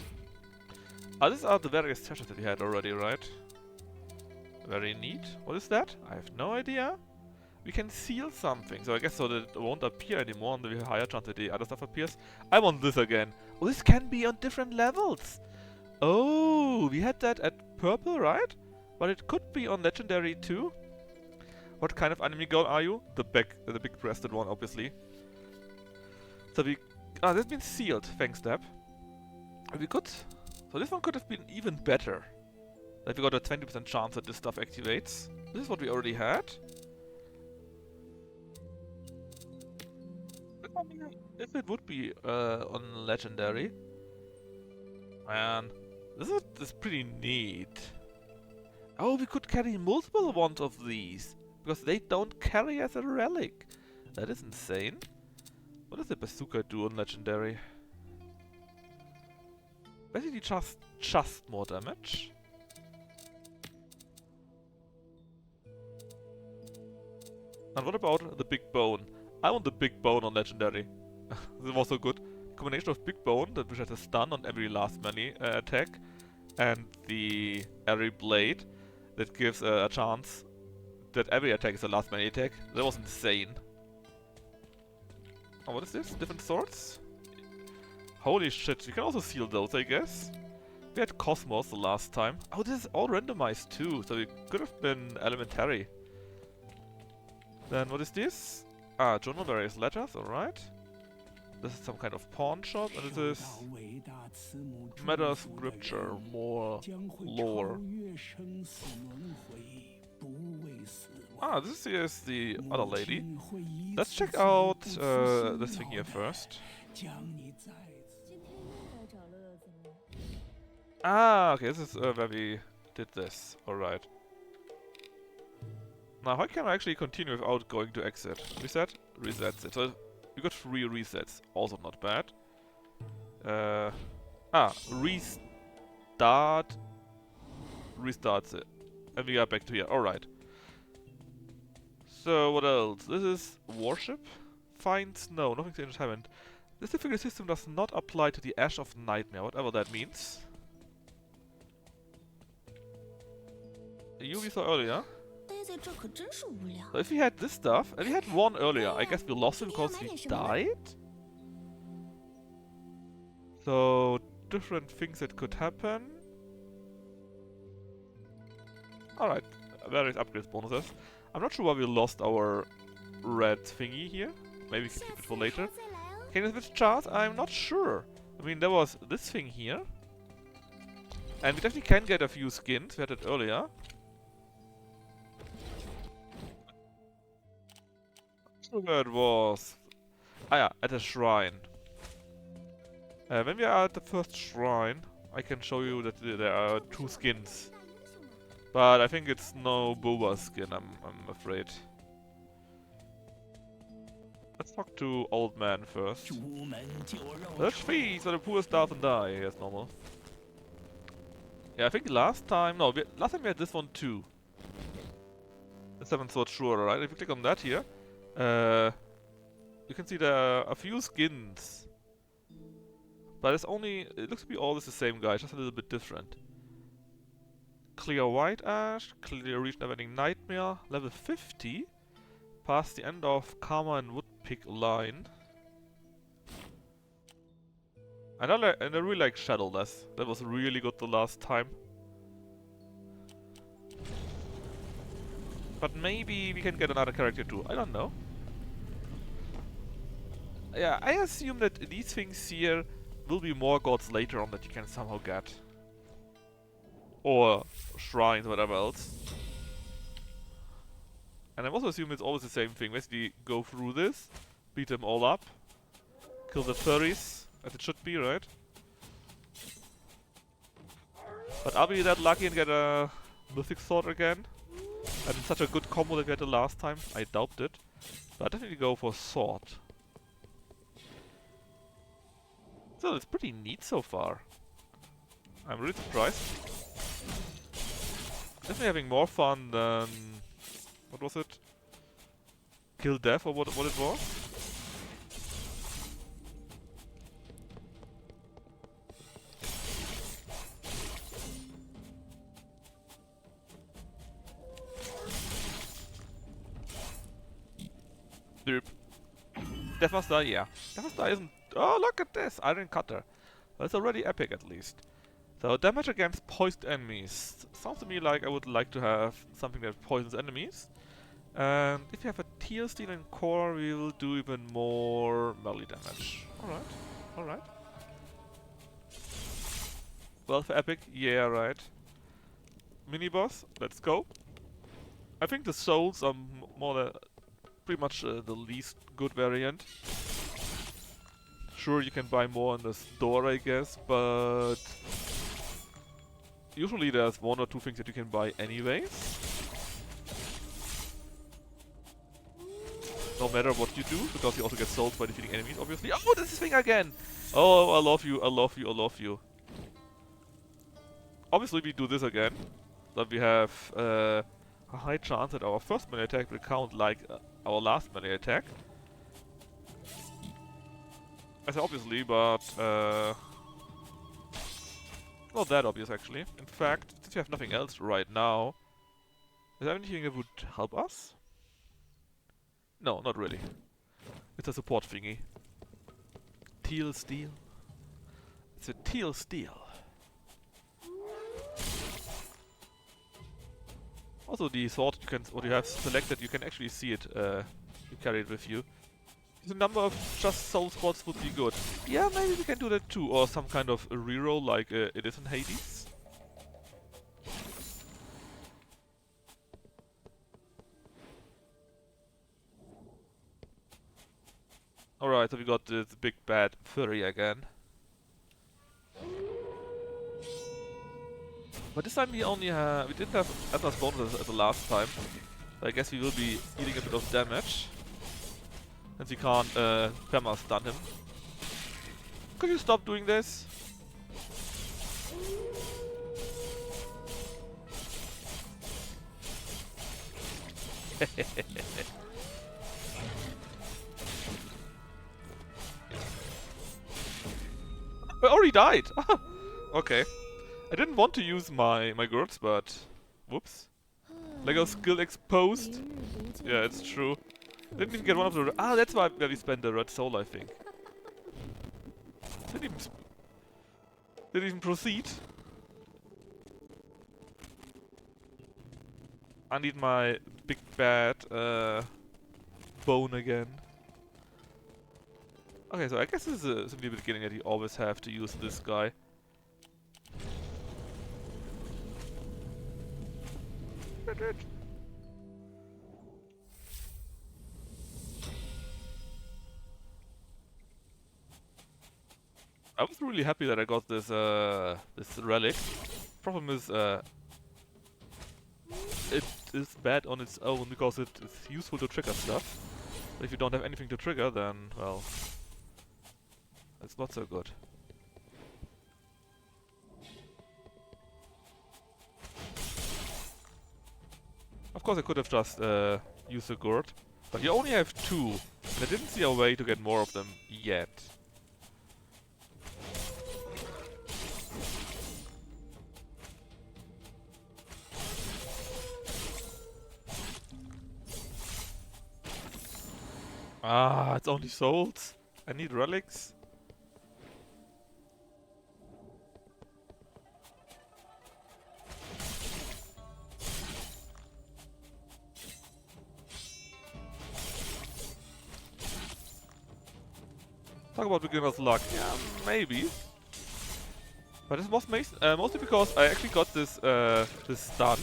These are the various sessions that we had already, right? Very neat. What is that? I have no idea. We can seal something, so I guess so that it won't appear anymore, and there'll be a higher chance that the other stuff appears. I want this again. Oh, this can be on different levels. Oh, we had that at purple, right? But it could be on legendary too. What kind of enemy girl are you? The big-breasted one, obviously. So we... that's been sealed, thanks, Deb. We could... So this one could have been even better. Like we got a 20% chance that this stuff activates. This is what we already had. If it would be on legendary. Man, this is pretty neat. Oh, we could carry multiple ones of these. Because they don't carry as a relic. That is insane. What does the bazooka do on legendary? Basically just more damage. And what about the big bone? I want the big bone on legendary. This was so good. Combination of big bone, that which has a stun on every last melee attack, and the airy blade that gives a chance that every attack is a last melee attack. That was insane. Oh, what is this? Different swords? Holy shit, you can also seal those, I guess. We had Cosmos the last time. Oh, this is all randomized too, so it could have been elementary. Then what is this? Ah, journal various letters, alright. This is some kind of pawn shop, and this is meta scripture, more lore. Ah, this is the other lady. Let's check out this thing here first. Ah, okay, this is where we did this. Alright. Now, how can I actually continue without going to exit? Reset? Resets it. So we got 3 resets. Also not bad. Restart. Restarts it. And we are back to here. Alright. So, what else? This is Warship. Find snow. Nothing strange happened. This difficult system does not apply to the Ash of Nightmare, whatever that means. You we saw earlier. So if we had this stuff, and we had one earlier, I guess we lost it because he died? So, different things that could happen. Alright, various upgrades bonuses. I'm not sure why we lost our red thingy here. Maybe we can keep it for later. Can you switch charts? I'm not sure. I mean, there was this thing here. And we definitely can get a few skins. We had it earlier. Where it was. Ah yeah, at a shrine. When we are at the first shrine, I can show you that there are 2 skins. But I think it's no Boba skin, I'm afraid. Let's talk to Old Man first. Let's feast so the poor starve and die, as normal. Yeah, I think last time we had this one too. The 7th sword sure, right? If you click on that here, you can see there are a few skins. But it looks to be always the same guy, just a little bit different. Clear White Ash, Clear Region Never-Ending Nightmare, level 50. Past the end of Karma and Woodpick line. And I really like Shadowless. That was really good the last time. But maybe we can get another character too. I don't know. Yeah, I assume that these things here will be more gods later on that you can somehow get. Or shrines, whatever else. And I also assume it's always the same thing. Basically, go through this, beat them all up, Kill the furries, as it should be, right? But are we that lucky and get a mythic sword again? And such a good combo that we had the last time? I doubt it. But I definitely go for sword. So it's pretty neat so far. I'm really surprised. Definitely having more fun than... what was it? Kill Death or what it was? Derp. Death must die, yeah. Death must die isn't... oh, look at this! Iron Cutter. That's already epic at least. So, damage against poisoned enemies. Sounds to me like I would like to have something that poisons enemies. And if you have a teal steel and core, we will do even more melee damage. Alright, alright. Well, for epic, yeah, right. Mini boss, let's go. I think the souls are pretty much the least good variant. Sure, you can buy more in the store, I guess, but usually there's one or two things that you can buy anyways. No matter what you do, because you also get souls by defeating enemies, obviously. Oh, this thing again! Oh, I love you, I love you, I love you. Obviously, we do this again. That we have a high chance that our first melee attack will count like our last melee attack. I say obviously, but not that obvious actually. In fact, since we have nothing else right now, is there anything that would help us? No, not really. It's a support thingy. Teal steel. It's a teal steel. Also, the sword what you have selected, you can actually see it. You carry it with you. The number of just soul spots would be good. Yeah, maybe we can do that too, or some kind of a reroll like it is in Hades. Alright, so we got this big bad furry again. But this time we didn't have as much bonuses as the last time. So I guess we will be dealing a bit of damage. Since we can't perma stun him. Could you stop doing this? I already died! Okay. I didn't want to use my girds, but... whoops. Lego skill exposed. Yeah, it's true. Didn't even get one of the... ah, that's where we spent the red soul, I think. Didn't even proceed. I need my big bad bone again. Okay, so I guess this is simply the beginning that you always have to use this guy. I was really happy that I got this this relic. Problem is it is bad on its own because it is useful to trigger stuff. But if you don't have anything to trigger, then well, it's not so good. Of course I could have just used a gourd, but you only have two, and I didn't see a way to get more of them yet. Ah, it's only souls. I need relics. Talk about beginner's luck. Yeah, maybe. But this was mostly because I actually got this this stun.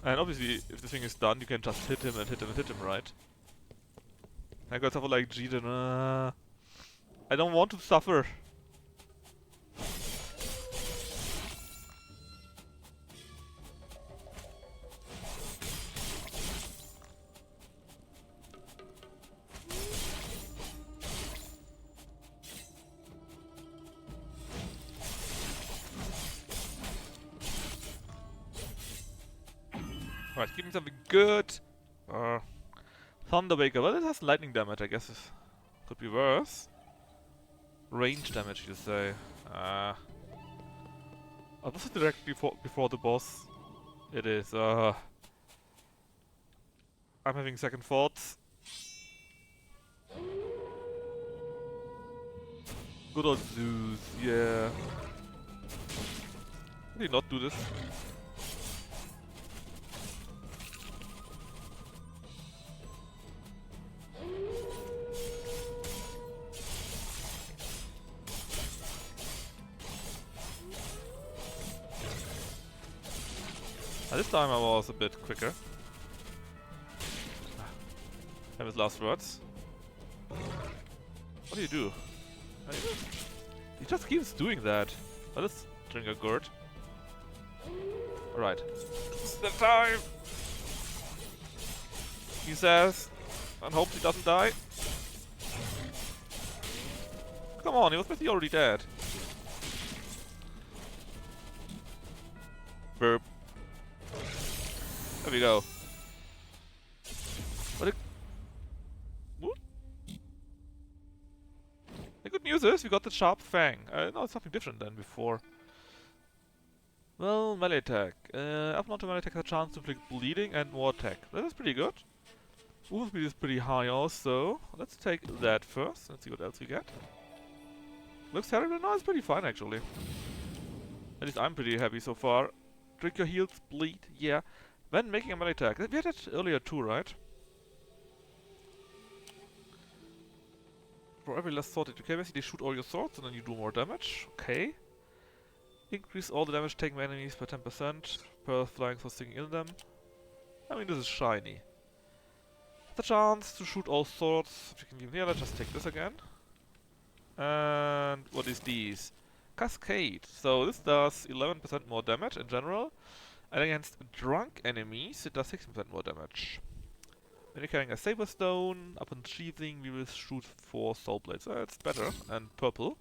And obviously, if the thing is done, you can just hit him and hit him and hit him, right? I got stuff like G then, I don't want to suffer. Alright, give me something good. Thunderbaker. Well, it has lightning damage, I guess. It could be worse. Range damage, you say. Oh, was it directly before the boss? It is. I'm having second thoughts. Good old Zeus, yeah. Did he not do this? This time I was a bit quicker. Have his last words. What do you do? He just keeps doing that. Let us drink a gourd. Alright. It's the time! He says, and hopes he doesn't die. Come on, he was basically already dead. Burp. There we go. What the good news is we got the sharp fang. No, it's something different than before. Well, melee attack. Up onto melee attack has a chance to inflict bleeding and more attack. That is pretty good. Movement speed is pretty high also. Let's take that first. Let's see what else we get. Looks terrible? No, it's pretty fine actually. At least I'm pretty happy so far. Drink your heals, bleed, yeah. When making a melee attack. We had that earlier too, right? For every last sword that you can, basically shoot all your swords and then you do more damage. Okay. Increase all the damage taken by enemies by 10% per flying sword sticking in them. I mean, this is shiny. The chance to shoot all swords. If you can give me, let's just take this again. And what is these? Cascade. So this does 11% more damage in general. And against drunk enemies, it does 16% more damage. When you're carrying a saber stone, upon sheathing, we will shoot 4 soul blades. It's better. And purple.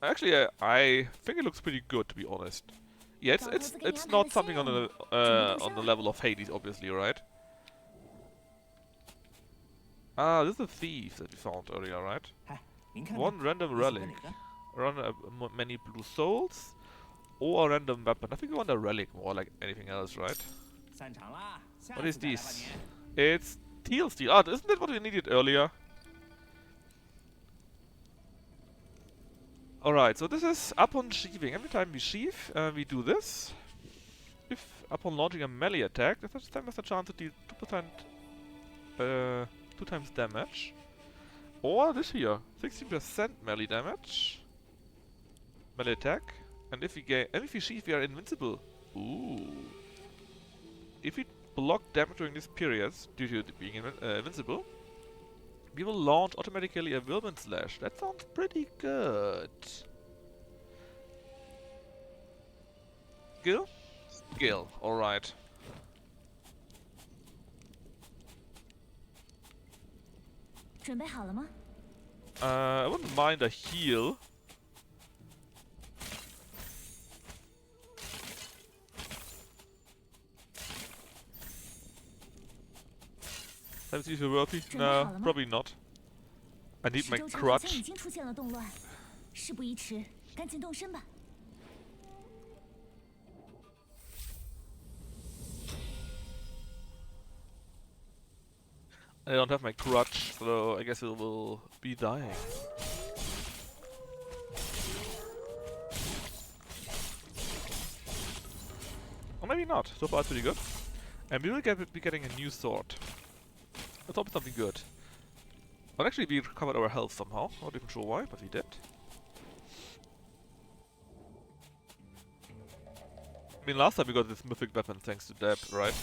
Actually, I think it looks pretty good, to be honest. Yeah, it's not something on the level of Hades, obviously, right? Ah, this is a thief that we found earlier, right? One random relic. Many blue souls. Or a random weapon. I think we want a relic more like anything else, right? What is this? It's teal steel. Ah, isn't that what we needed earlier? Alright, so this is upon sheathing. Every time we sheath, we do this. If upon launching a melee attack, the first time has a chance to deal 2%, 2 times damage. Or this here, 60% melee damage. Melee attack. And if we sheath, we are invincible. Ooh. If we block damage during this period, due to being invincible, we will launch automatically a Whirlwind Slash. That sounds pretty good. Gil? Gil, alright. I wouldn't mind a heal. Time to use your worthy? No, probably not. I need my crutch. I don't have my crutch, so I guess it will be dying. Or maybe not. So far it's pretty good. And we will be getting a new sword. Let's hope it's something good. Well, actually we recovered our health somehow. Not even sure why, but we did. I mean, last time we got this mythic weapon thanks to Deb, right?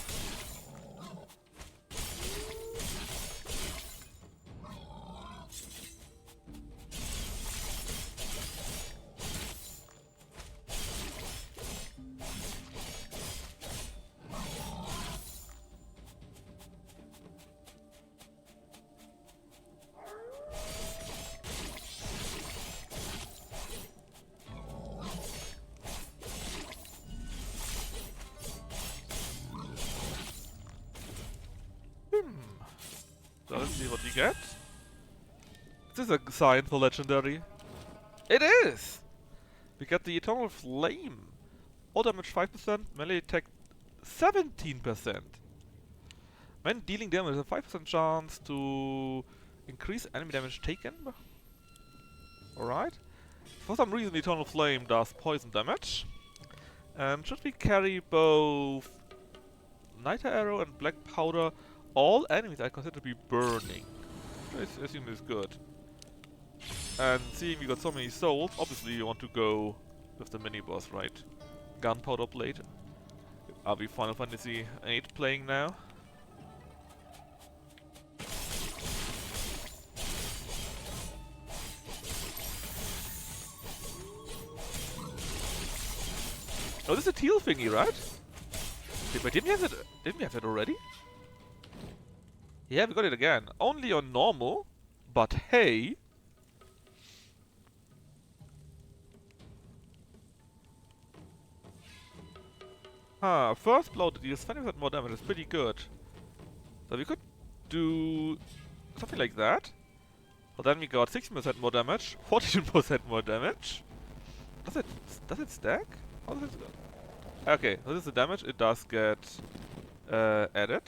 So let's see what we get. Is this a sign for legendary? It is! We get the Eternal Flame. All damage 5%, melee attack 17%. When dealing damage, a 5% chance to increase enemy damage taken. Alright. For some reason, Eternal Flame does poison damage. And should we carry both Niter Arrow and Black Powder? All enemies I consider to be burning. Which I assume is good. And seeing we got so many souls, obviously you want to go with the mini-boss, right? Gunpowder Blade. Are we Final Fantasy VIII playing now? Oh, this is a teal thingy, right? Wait, didn't we have it already? Yeah, we got it again. Only on normal, but hey. First blow deals 20% more damage, is pretty good. So we could do something like that. But then we got 16% more damage, 14% more damage. Does it stack? How does it go? Okay, so this is the damage. It does get added.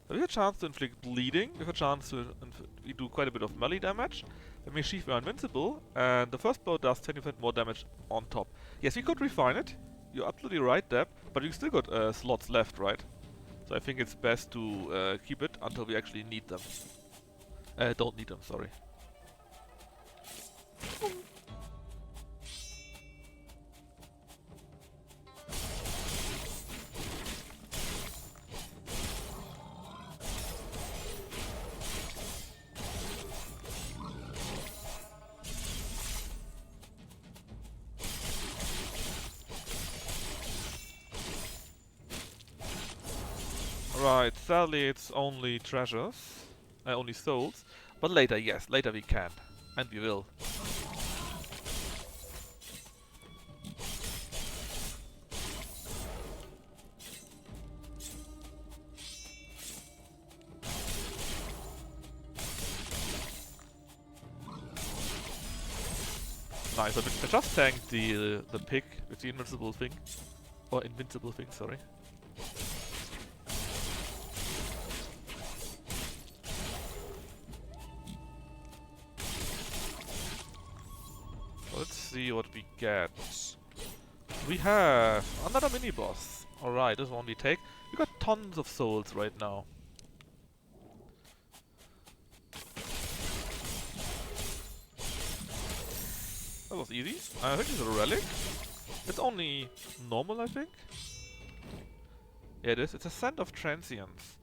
So we have a chance to inflict bleeding. We have a chance to we do quite a bit of melee damage. Then we achieve we are invincible, and the first blow does 20% more damage on top. Yes, we could refine it. You're absolutely right, Deb. But we still got slots left, right? So I think it's best to keep it until we actually need them. Don't need them, sorry. Right, sadly it's only treasures, only souls, but later, yes, later we can, and we will. Nice, I just tanked the pig with the invincible thing, or invincible thing, sorry. Let's see what we get. We have another mini-boss. Alright, this one we take. We got tons of souls right now. That was easy. I think it's a relic. It's only normal, I think. Yeah, it is. It's a Scent of Transience.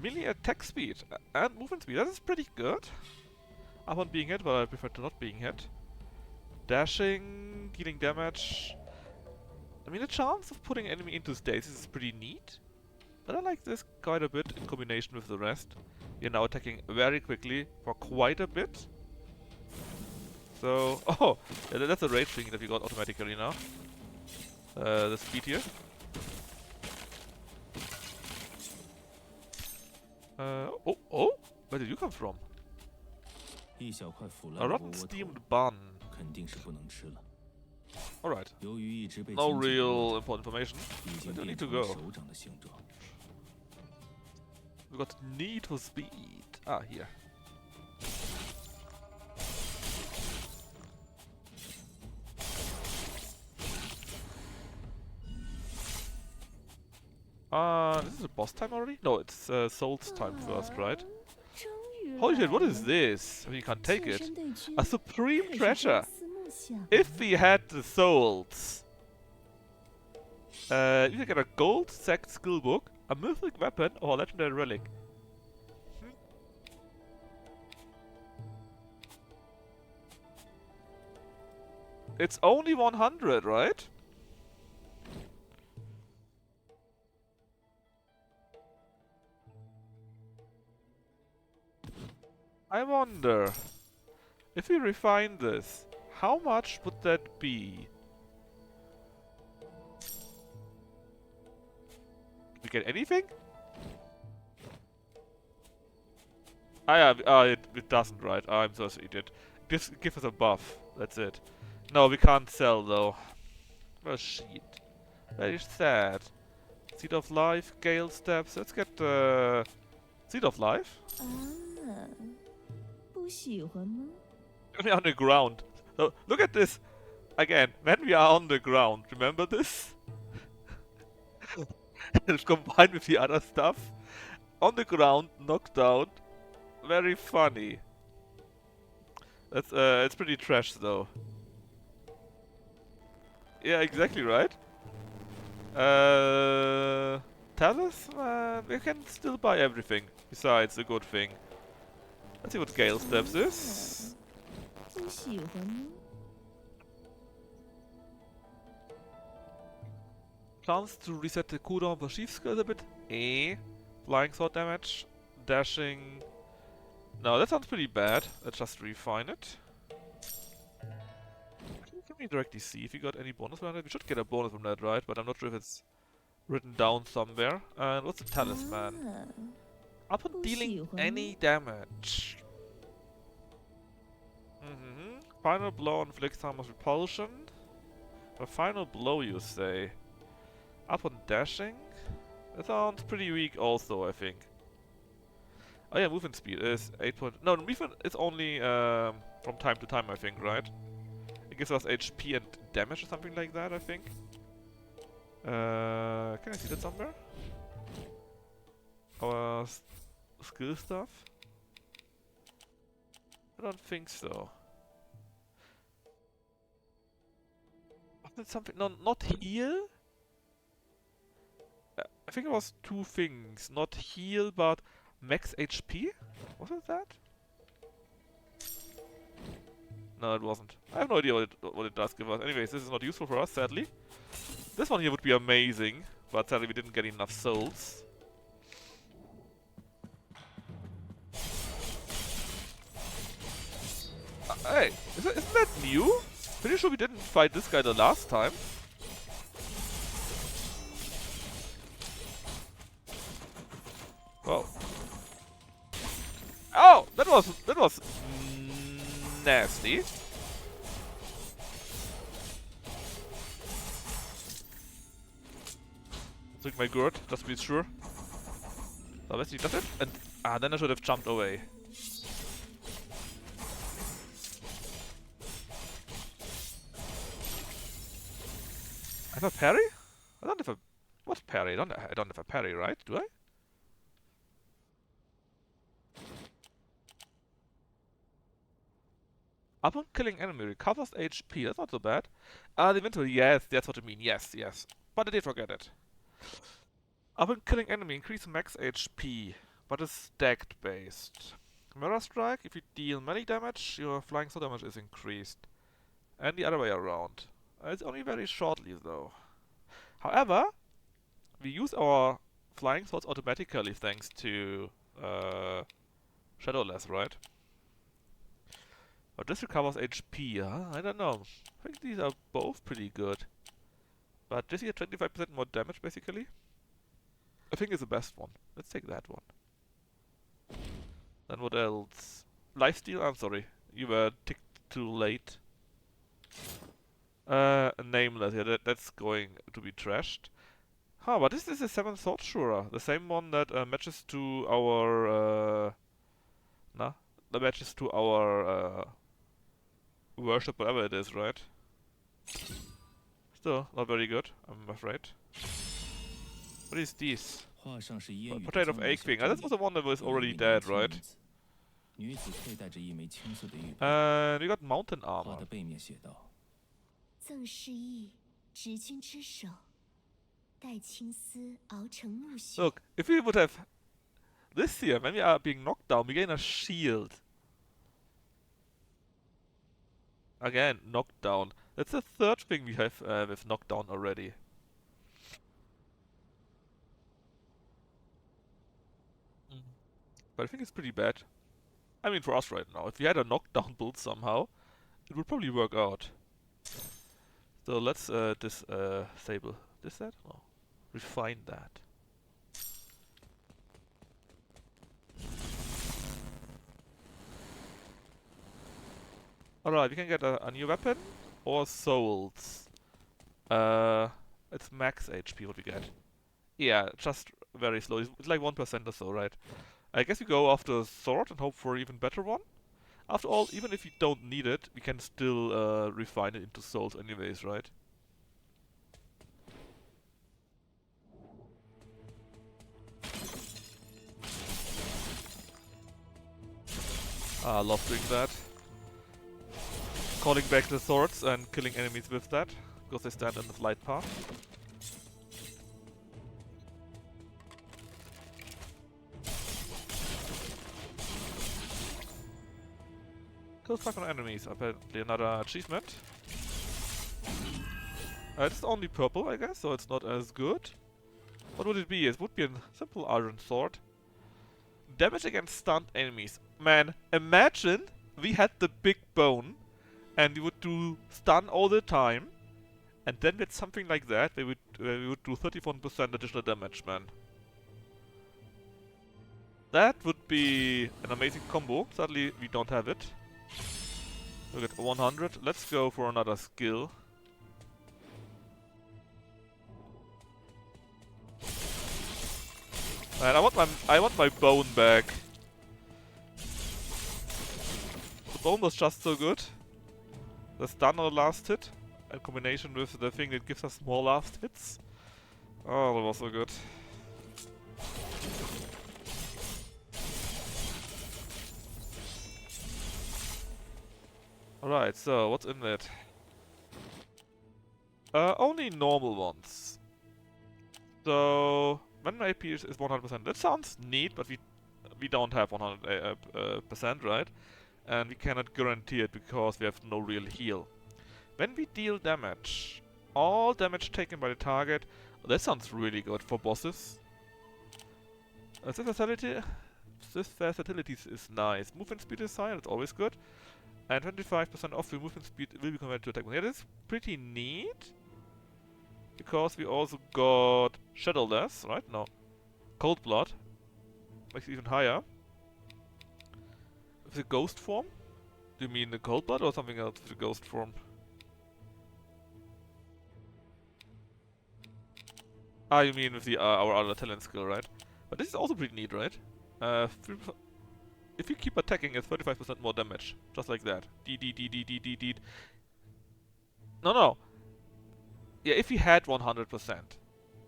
Melee attack speed and movement speed. That is pretty good. Upon being hit, but I prefer to not being hit. Dashing, dealing damage. I mean, the chance of putting enemy into stasis is pretty neat. But I like this quite a bit in combination with the rest. We are now attacking very quickly for quite a bit. So, oh, yeah, that's a rage thing that we got automatically now. The speed here. Oh, where did you come from? A rotten steamed bun. Alright. No real important information. I don't need to go. We got need for speed. Ah, here. This is a boss time already? No, it's Souls time first, right? Holy shit, what is this? I mean, you can't take it. A supreme treasure! If we had the souls, you can get a gold sacked skill book, a mythic weapon, or a legendary relic. It's only 100, right? I wonder, if we refine this, how much would that be? Did we get anything? yeah, it doesn't, right? I'm so idiot. Give us a buff. That's it. No, we can't sell though. Well, shit. Very sad. Seed of Life, Gale Steps. Let's get Seed of Life. 啊，不喜欢吗？ We're on the ground. So look at this. Again, when we are on the ground, remember this? It's combined with the other stuff. On the ground, knocked out. Very funny. That's it's pretty trash though. Yeah, exactly right. Talisman, we can still buy everything besides a good thing. Let's see what Gale Steps is. 不喜欢吗？ Chance to reset the cooldown for Sheath skills a bit. Flying sword damage. Dashing. No, that sounds pretty bad. Let's just refine it. Can we directly see if we got any bonus from that? We should get a bonus from that, right? But I'm not sure if it's written down somewhere. And what's the talisman? 啊， Upon dealing any damage. Final blow inflicts harmless repulsion. A final blow, you say? Upon dashing? That sounds pretty weak also, I think. Oh yeah, movement speed is 8 point... No, movement is only from time to time, I think, right? It gives us HP and damage or something like that, I think. Can I see that somewhere? Our skill stuff? I don't think so. Was it something? No, not heal? I think it was two things. Not heal, but max HP? Was it that? No, it wasn't. I have no idea what it does give us. Anyways, this is not useful for us, sadly. This one here would be amazing, but sadly we didn't get enough souls. Hey, isn't that new? Pretty sure we didn't fight this guy the last time. Whoa. Oh, that was nasty. Drink my gourd, just to be sure. So let's see, does it? And then I should have jumped away. I have a parry? I don't have a... What parry? I don't have a parry, right? Do I? Upon killing enemy, recovers HP. That's not so bad. The inventory, yes, that's what I mean. Yes, yes. But I did forget it. Upon killing enemy, increase max HP, but is stacked based. Mirror Strike, if you deal melee damage, your flying sword damage is increased. And the other way around. It's only very shortly though. However, we use our flying swords automatically thanks to Shadowless, right? But this recovers HP, huh? I don't know. I think these are both pretty good. But this here 25% more damage basically. I think is the best one. Let's take that one. Then what else? Lifesteal? I'm sorry. You were ticked too late. Nameless, yeah, that's going to be trashed. Huh, but this is a 7 Sword Shura. The same one that matches to our... that matches to our worship, whatever it is, right? Still, not very good, I'm afraid. What is this? Portrait of Akeking. That was the one that was already dead, right? And we got mountain armor. 赠诗意，执君之手，待青丝熬成暮雪。 Look, if we would have this here, when we are being knocked down, we gain a shield. Again, knocked down. That's the third thing we have with knockdown already. But I think it's pretty bad. I mean, for us right now. If we had a knockdown build somehow, it would probably work out. So let's disable this set? No. Refine that. Alright, we can get a new weapon or souls. Uh, it's max HP what we get. Yeah, just very slow. It's like 1% or so, right? I guess we go after a sword and hope for an even better one. After all, even if we don't need it, we can still refine it into souls anyways, right? I love doing that. Calling back the swords and killing enemies with that, because they stand in the flight path. Kill 500 enemies, apparently another achievement. It's only purple, I guess, so it's not as good. What would it be? It would be a simple iron sword. Damage against stunned enemies. Man, imagine we had the big bone and we would do stun all the time, and then with something like that, we would do 31% additional damage, man. That would be an amazing combo. Sadly, we don't have it. Look at 100. Let's go for another skill. And I want my bone back. The bone was just so good. The stun on the last hit, in combination with the thing that gives us more last hits. Oh, that was so good. Alright, so what's in it? Only normal ones. So, when AP is 100%. That sounds neat, but we don't have 100%, right? And we cannot guarantee it because we have no real heal. When we deal damage, all damage taken by the target. That sounds really good for bosses. This versatility is nice. Movement speed is high, that's always good. And 25% off your movement speed will be converted to attack. Yeah, this is pretty neat. Because we also got Shadowless, right? No. Cold Blood. Makes it even higher. With the ghost form? Do you mean the Cold Blood or something else with the ghost form? Ah, you mean with the our other talent skill, right? But this is also pretty neat, right? If you keep attacking, it's 35% more damage. Just like that. D. No, no. Yeah, if you had 100%.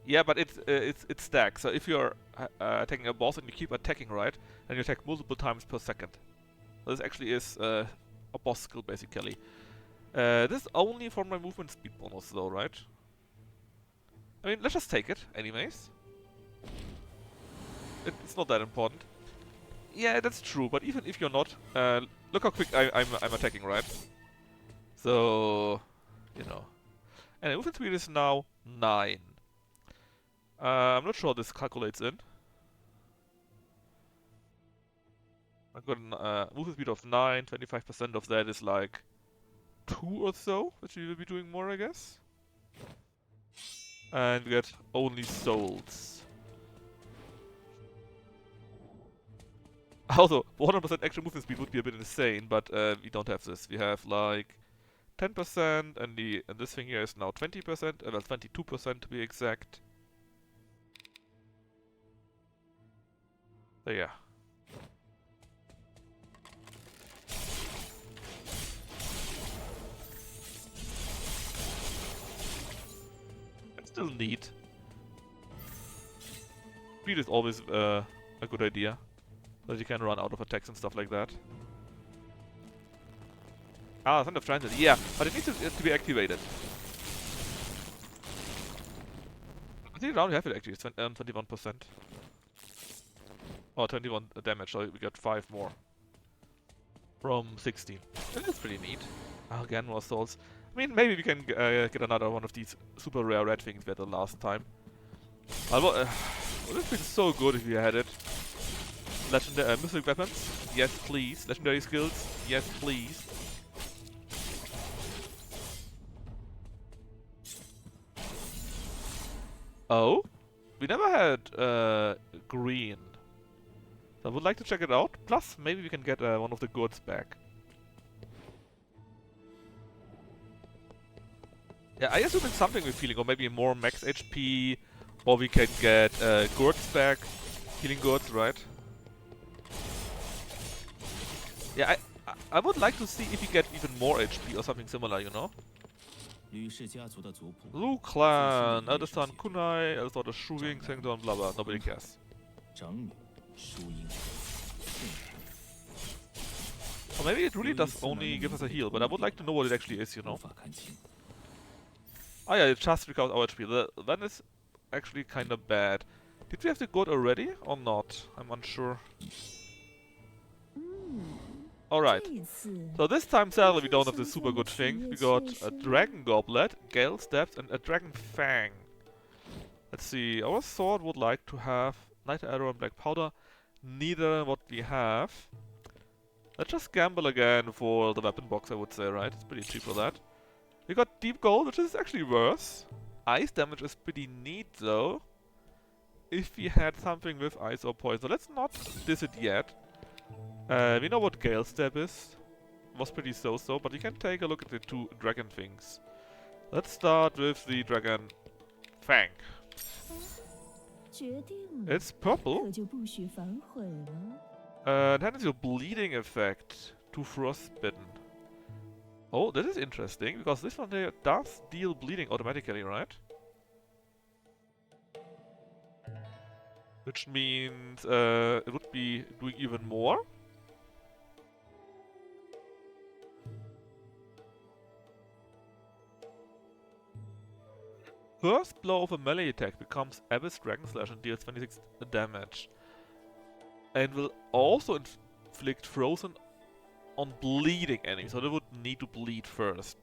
Yeah, but it stacks. So if you're attacking a boss and you keep attacking, right, then you attack multiple times per second. This actually is a boss skill, basically. This is only for my movement speed bonus, though, right? I mean, let's just take it, anyways. It's not that important. Yeah, that's true. But even if you're not, look how quick I'm attacking, right? So, you know. And the movement speed is now 9. I'm not sure how this calculates in. I've got a movement speed of 9, 25% of that is like 2 or so, which we will be doing more, I guess. And we get only souls. Also, 100% extra movement speed would be a bit insane, but we don't have this. We have like 10%, and this thing here is now 20%, well 22% to be exact. So yeah. It's still neat. Speed is always a good idea. So that you can run out of attacks and stuff like that. Ah, Thunder Transit, yeah, but it needs to be activated. I think now we have it actually, it's 21%. Or 21 damage, so we got 5 more. From 16. That's pretty neat. Again, more souls. I mean, maybe we can get another one of these super rare red things we had the last time. Would have been so good if we had it. Legendary mythic weapons? Yes, please. Legendary skills? Yes, please. Oh? We never had green. So I would like to check it out. Plus, maybe we can get one of the goods back. Yeah, I assume it's something with healing, or maybe more max HP, or we can get gourds back. Healing gourds, right? Yeah, I would like to see if we get even more HP or something similar, you know? 吕氏家族的族谱 Lu Clan, eldest son Kunai, eldest daughter Shuing, second daughter blah blah, nobody cares. 长女淑英，顺承 Or maybe it really does only give us a heal, but I would like to know what it actually is, you 无 know? 法看清。 Oh yeah, it just recovers our HP. That is actually kinda bad. Did we have the gourd already or not? I'm unsure. Alright. 这次 So this time sadly we don't have the super good thing. We got a dragon goblet, gale steps, and a dragon fang. Let's see, our sword would like to have night arrow and black powder. Neither what we have. Let's just gamble again for the weapon box, I would say, right? It's pretty cheap for that. We got deep gold, which is actually worse. Ice damage is pretty neat though. If we had something with ice or poison. Let's not diss it yet. We know what Gale Step is. Was pretty so-so, but we can take a look at the two dragon things. Let's start with the dragon Fang. 决定了， It's purple. 可就不许反悔了。 That is your bleeding effect to frostbitten. Oh, this is interesting, because this one there does deal bleeding automatically, right? Which means it would be doing even more. First blow of a melee attack becomes Abyss Dragon Slash and deals 26 damage. And will also inflict frozen on bleeding enemies, so they would need to bleed first.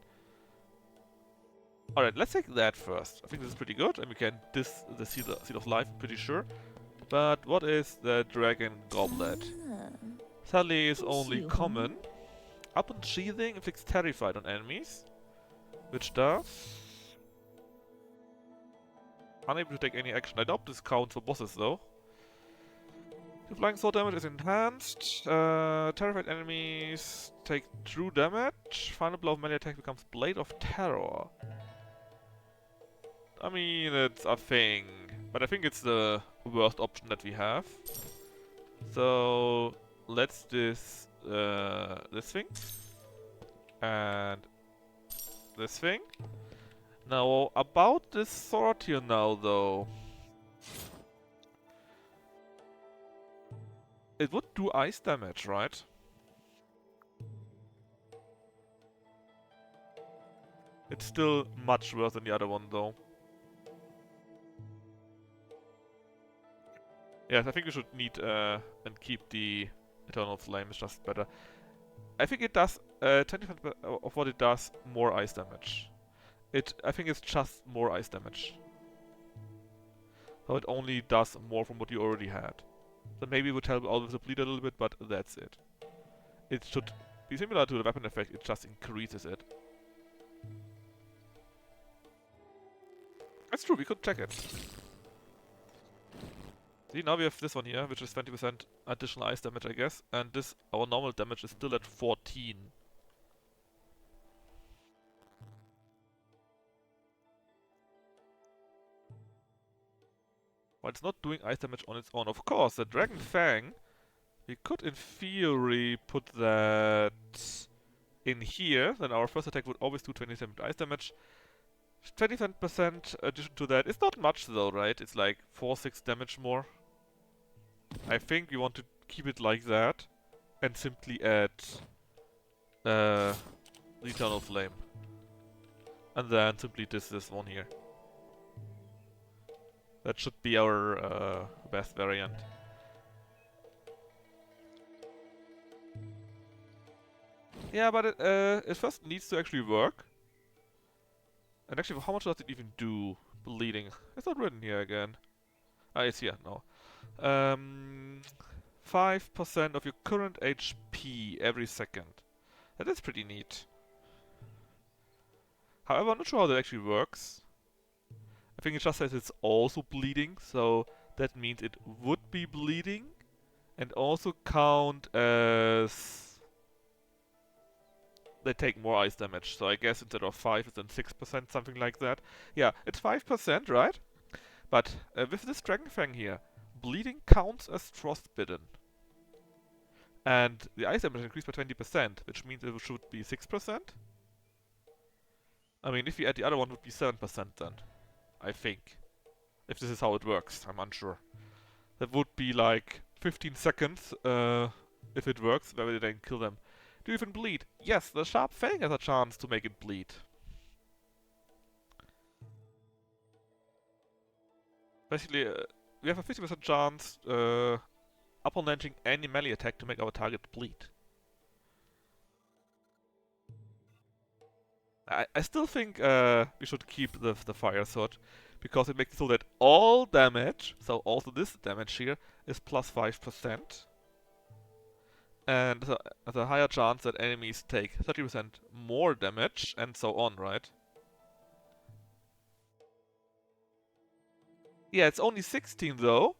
Alright, let's take that first. I think this is pretty good, and we can the Seed of Life, I'm pretty sure. But what is the Dragon Goblet? 啊 Sadly, it's only common. Upon sheathing, inflicts Terrified on enemies. Which does... Unable to take any action. I doubt this counts for bosses though. The flying sword damage is enhanced. Terrified enemies take true damage. Final blow of melee attack becomes Blade of Terror. I mean, it's a thing. But I think it's the worst option that we have. So let's this thing. And this thing. Now, about this sword here now, though. It would do ice damage, right? It's still much worse than the other one, though. Yes, I think we should need and keep the Eternal Flame, it's just better. I think it does 20% of what it does more ice damage. I think it's just more ice damage. So it only does more from what you already had. So maybe it would help out with the bleed a little bit, but that's it. It should be similar to the weapon effect, it just increases it. That's true, we could check it. See, now we have this one here, which is 20% additional ice damage, I guess. And this, our normal damage is still at 14. But it's not doing ice damage on its own. Of course, the Dragon Fang, we could in theory put that in here, then our first attack would always do 27 ice damage. 20% addition to that is not much though, right? It's like 4-6 damage more. I think we want to keep it like that and simply add the Eternal Flame. And then simply this one here. That should be our best variant. Yeah, but it first needs to actually work. And actually, how much does it even do? Bleeding. It's not written here again. Ah, it's here, no. 5% of your current HP every second. That is pretty neat. However, I'm not sure how that actually works. I think it just says it's also bleeding, so that means it would be bleeding and also count as they take more ice damage. So I guess instead of 5, it's then 6%, something like that. Yeah, it's 5%, right? But with this Dragon Fang here, bleeding counts as frostbitten. And the ice damage increased by 20%, which means it should be 6%. I mean, if you add the other one, it would be 7% then. I think. If this is how it works, I'm unsure. That would be like 15 seconds, if it works, where they then kill them. Do you even bleed? Yes, the Sharp Fang has a chance to make it bleed. Basically, we have a 50% chance upon launching any melee attack to make our target bleed. I still think we should keep the Fire Sword, because it makes it so that all damage, so also this damage here, is plus 5%. And there's a higher chance that enemies take 30% more damage, and so on, right? Yeah, it's only 16 though.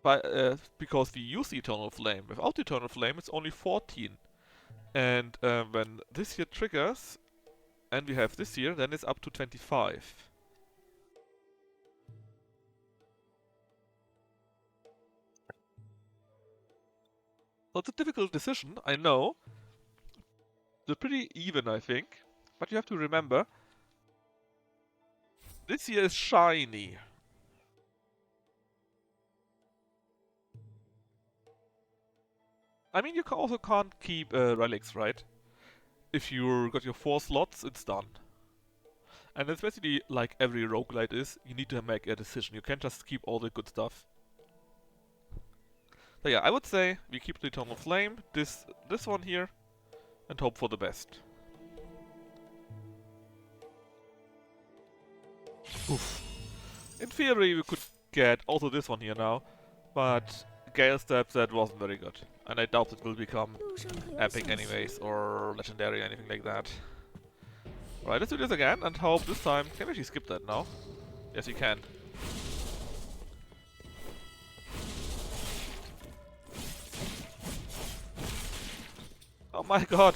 Because we use the Eternal Flame. Without the Eternal Flame, it's only 14. And when this here triggers, and we have this here, then it's up to 25. So it's a difficult decision, I know. They're pretty even, I think. But you have to remember, this here is shiny. I mean, you also can't keep relics, right? If you got your 4 slots, it's done. And it's basically like every roguelite is, you need to make a decision. You can't just keep all the good stuff. So yeah, I would say we keep the Eternal Flame, this one here, and hope for the best. Oof. In theory, we could get also this one here now, but Gale Steps, that wasn't very good. And I doubt it will become epic anyways, or legendary, anything like that. Right, let's do this again, and hope this time... Can we actually skip that now? Yes, we can. Oh my god!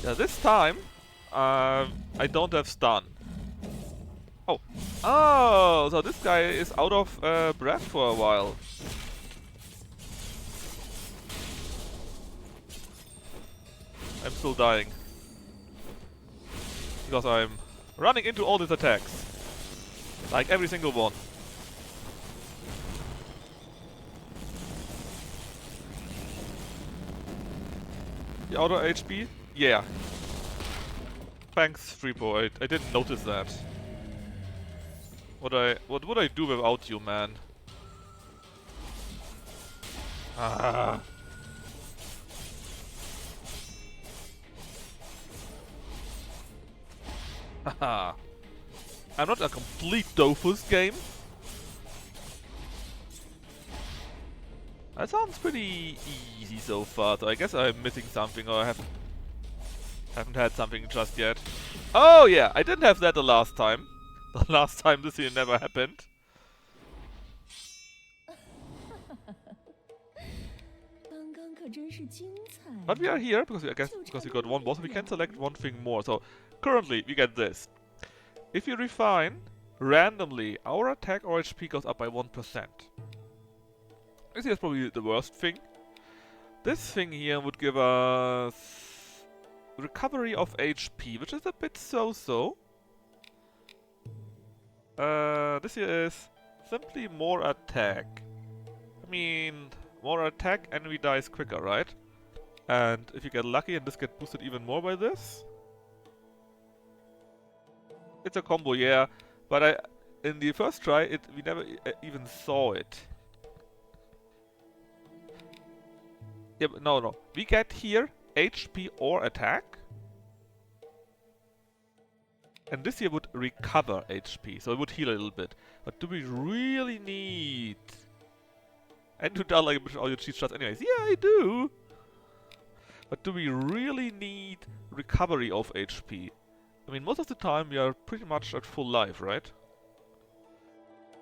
Yeah, this time, I don't have stun. Oh. Oh, so this guy is out of breath for a while. I'm still dying. Because I'm running into all these attacks. Like every single one. The auto HP? Yeah. Thanks, Freepo. I didn't notice that. What would I do without you, man? Ah. Haha. I'm not a complete Dofus game. That sounds pretty easy so far, so I guess I'm missing something, or I haven't had something just yet. Oh yeah, I didn't have that the last time. The last time this here never happened. But we are here because because we got one boss, we can select one thing more. So currently we get this. If you refine randomly, our attack or HP goes up by 1%. This is probably the worst thing. This thing here would give us recovery of HP, which is a bit so-so. This here is simply more attack. I mean, more attack, enemy dies quicker, right? And if you get lucky and this gets boosted even more by this. It's a combo, yeah, but in the first try, we never even saw it. Yeah, but no. We get here HP or attack. And this here would recover HP, so it would heal a little bit. But do we really need... And to down like all your cheat shots anyways. Yeah, I do! But do we really need recovery of HP? I mean, most of the time we are pretty much at full life, right?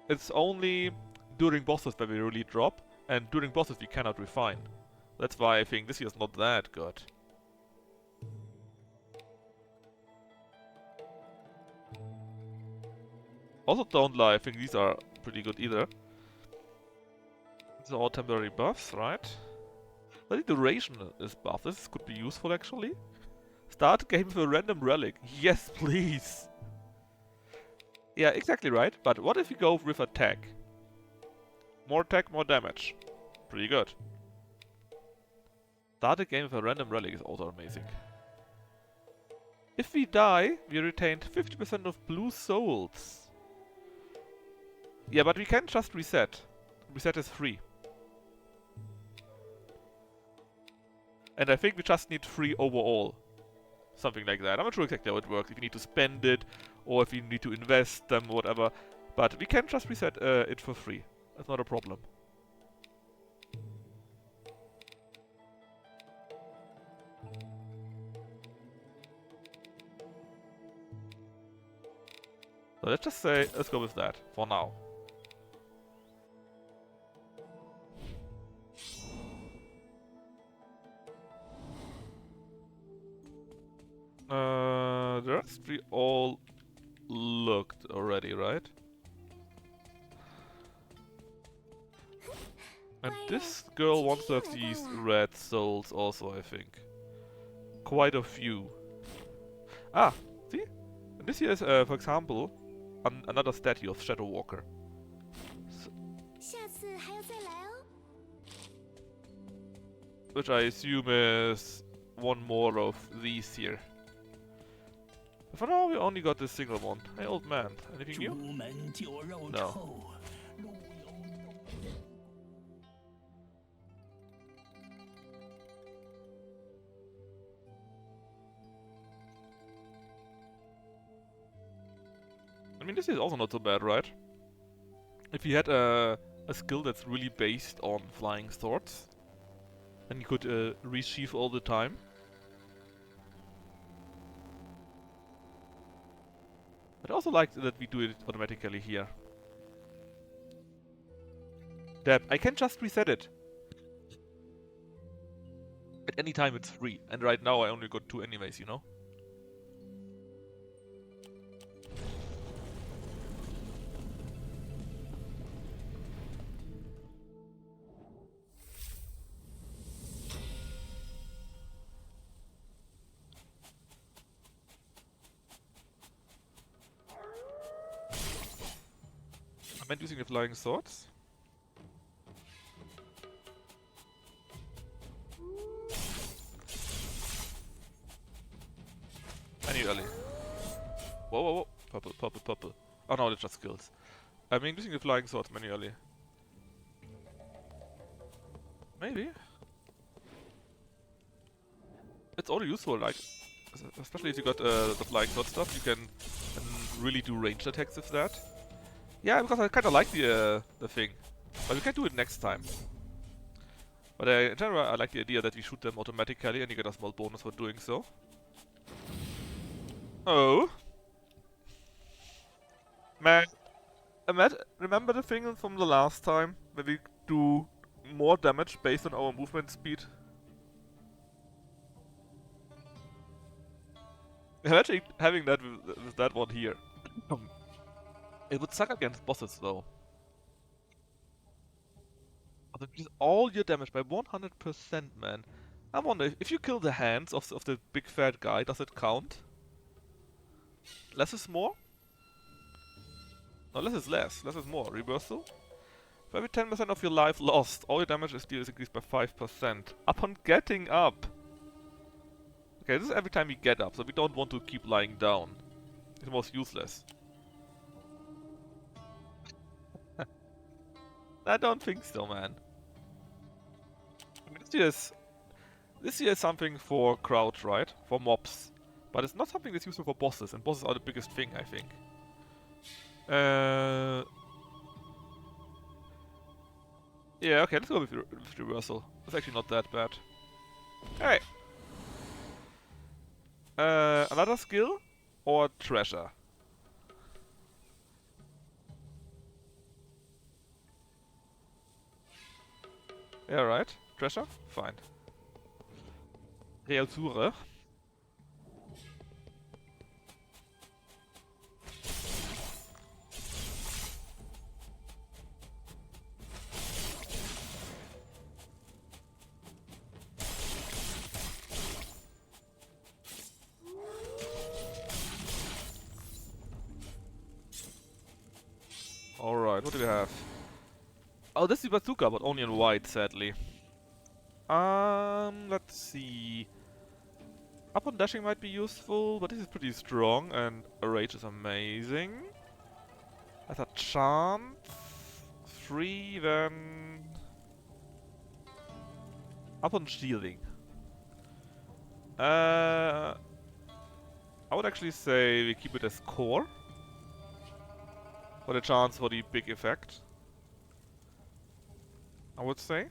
It's only during bosses where we really drop, and during bosses we cannot refine. That's why I think this year is not that good. Also, don't lie, I think these are pretty good either. These are all temporary buffs, right? But the duration is buffed. This could be useful actually. Start game with a random relic. Yes, please! Yeah, exactly right. But what if we go with attack? More attack, more damage. Pretty good. Start a game with a random relic is also amazing. If we die, we retained 50% of blue souls. Yeah, but we can just reset. Reset is free. And I think we just need 3 overall. Something like that. I'm not sure exactly how it works. If you need to spend it, or if you need to invest them, or whatever. But we can just reset it for free. That's not a problem. So let's just say, let's go with that, for now. The rest we all looked already, right? And this girl wants to have these red souls also, I think. Quite a few. Ah, see? And this here is, for example, another statue of Shadow Walker. Which I assume is one more of these here. But for now we only got this single one. Hey old man, anything new? No. I mean, this is also not so bad, right? If you had a skill that's really based on flying swords, and you could resheath all the time. But I also like that we do it automatically here. That I can just reset it. At any time it's free, and right now I only got 2 anyways, you know? I meant using the flying swords. Manually. Whoa, whoa, whoa. Purple, purple, purple. Oh no, it's just skills. I mean, using the flying swords manually. Maybe. It's only useful, like, especially if you got the flying sword stuff, you can really do ranged attacks with that. Yeah, because I kind of like the thing, but we can do it next time. But in general, I like the idea that we shoot them automatically and you get a small bonus for doing so. Oh. Man, remember the thing from the last time, where we do more damage based on our movement speed? Imagine having that with that one here. It would suck against bosses though. But it increases all your damage by 100%, man. I wonder, if you kill the hands of the big fat guy, does it count? Less is more? No, less is less. Less is more. Reversal? For every 10% of your life lost, all your damage is increased by 5%. Upon getting up! Okay, this is every time we get up, so we don't want to keep lying down. It's most useless. I don't think so, man. I mean, this here is something for crouch, right? For mobs. But it's not something that's useful for bosses, and bosses are the biggest thing, I think. Yeah, okay, let's go with reversal. It's actually not that bad. Alright. Another skill or treasure? Yeah, right. Treasure? Fine. Reazure. Alright, what do we have? Oh, this is bazooka, but only in white, sadly. Let's see. Up on dashing might be useful, but this is pretty strong, and a rage is amazing. As a chance. 3, then... Up on shielding. I would actually say we keep it as core. For the chance for the big effect. I would say.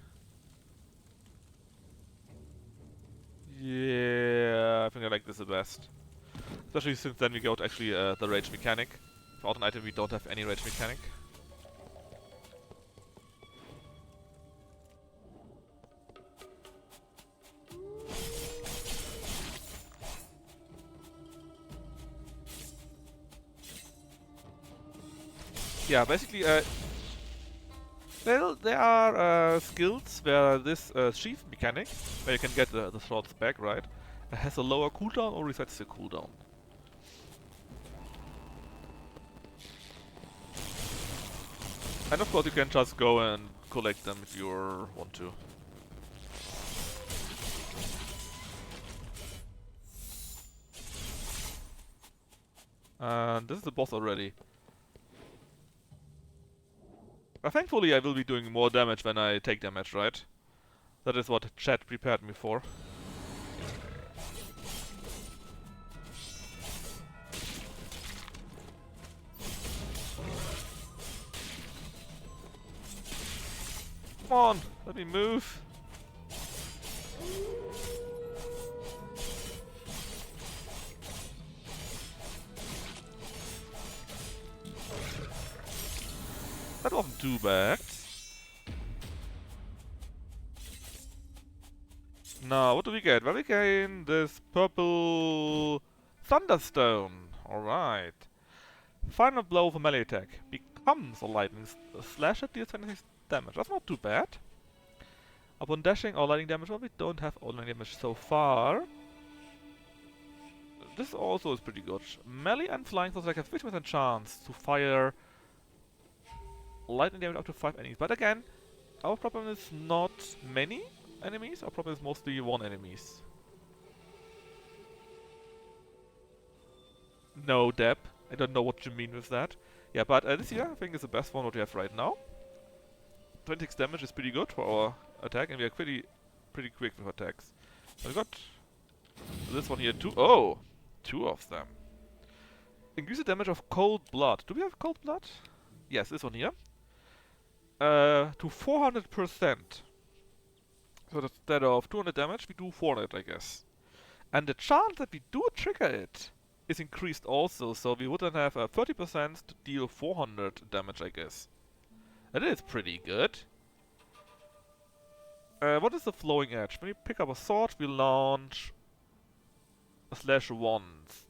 Yeah, I think I like this the best. Especially since then we got actually the rage mechanic. Without an item we don't have any rage mechanic. Yeah, basically, well, there are skills where this sheath mechanic, where you can get the swords back, right, has a lower cooldown or resets the cooldown. And of course you can just go and collect them if you want to. And this is the boss already. Thankfully I will be doing more damage when I take damage, right? That is what chat prepared me for. Come on, let me move. That wasn't too bad. Now, what do we get? Well, we gain this purple Thunderstone. Alright. Final blow of a melee attack. Becomes a lightning slash that deals 26 damage. That's not too bad. Upon dashing or lightning damage, well, we don't have all lightning damage so far. This also is pretty good. Melee and flying so like a 50% chance to fire lightning damage up to 5 enemies. But again, our problem is not many enemies, our problem is mostly one enemies. No, Deb. I don't know what you mean with that. Yeah, but this here I think is the best one what we have right now. 26 damage is pretty good for our attack, and we are pretty quick with attacks. So we got this one here too. Oh! 2 of them. Increase the damage of cold blood. Do we have cold blood? Yes, this one here. To 400%. So instead of 200 damage, we do 400, I guess. And the chance that we do trigger it is increased also, so we would then have 30% to deal 400 damage, I guess. That is pretty good. What is the flowing edge? When we pick up a sword, we launch a slash wands.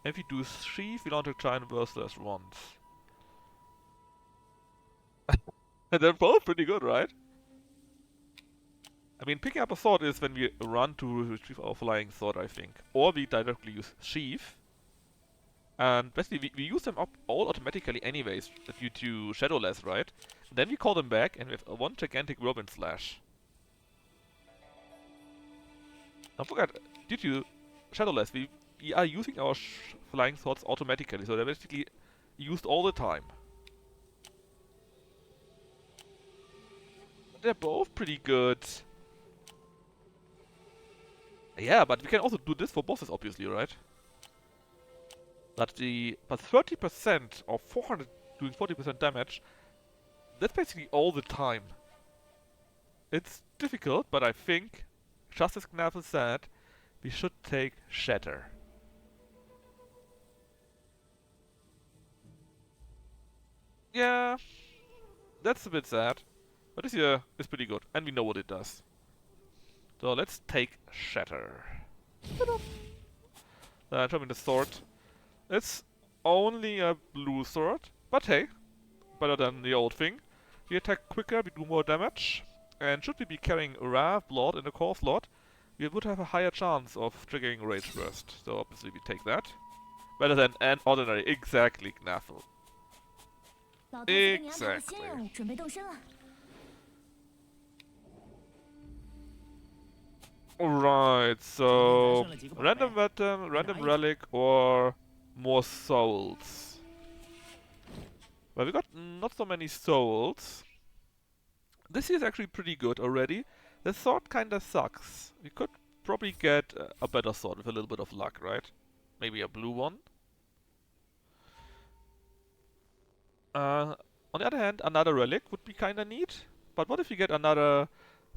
And if we do sheath, we launch a giant burst slash wands. And they're both pretty good, right? I mean, picking up a sword is when we run to retrieve our flying sword, I think. Or we directly use sheath. And basically, we use them up all automatically anyways, due to Shadowless, right? Then we call them back, and we have one gigantic Robin Slash. Don't forget, due to Shadowless, we are using our flying swords automatically, so they're basically used all the time. They're both pretty good. Yeah, but we can also do this for bosses, obviously, right? But 30% of 400 doing 40% damage, that's basically all the time. It's difficult, but I think, just as Knavel said, we should take Shatter. Yeah, that's a bit sad. But this here is pretty good, and we know what it does. So let's take Shatter. Show me the sword. It's only a blue sword, but hey, better than the old thing. We attack quicker, we do more damage, and should we be carrying Wrath Blood in the core slot, we would have a higher chance of triggering Rage Burst. So obviously we take that. Better than an ordinary, exactly, Knaffle. 老头子给你安排了新任务，准备动身了。 Alright, so random weapon, random relic, or more souls. Well, we got not so many souls. This is actually pretty good already. The sword kinda sucks. We could probably get a better sword with a little bit of luck, right? Maybe a blue one. On the other hand, another relic would be kinda neat. But what if we get another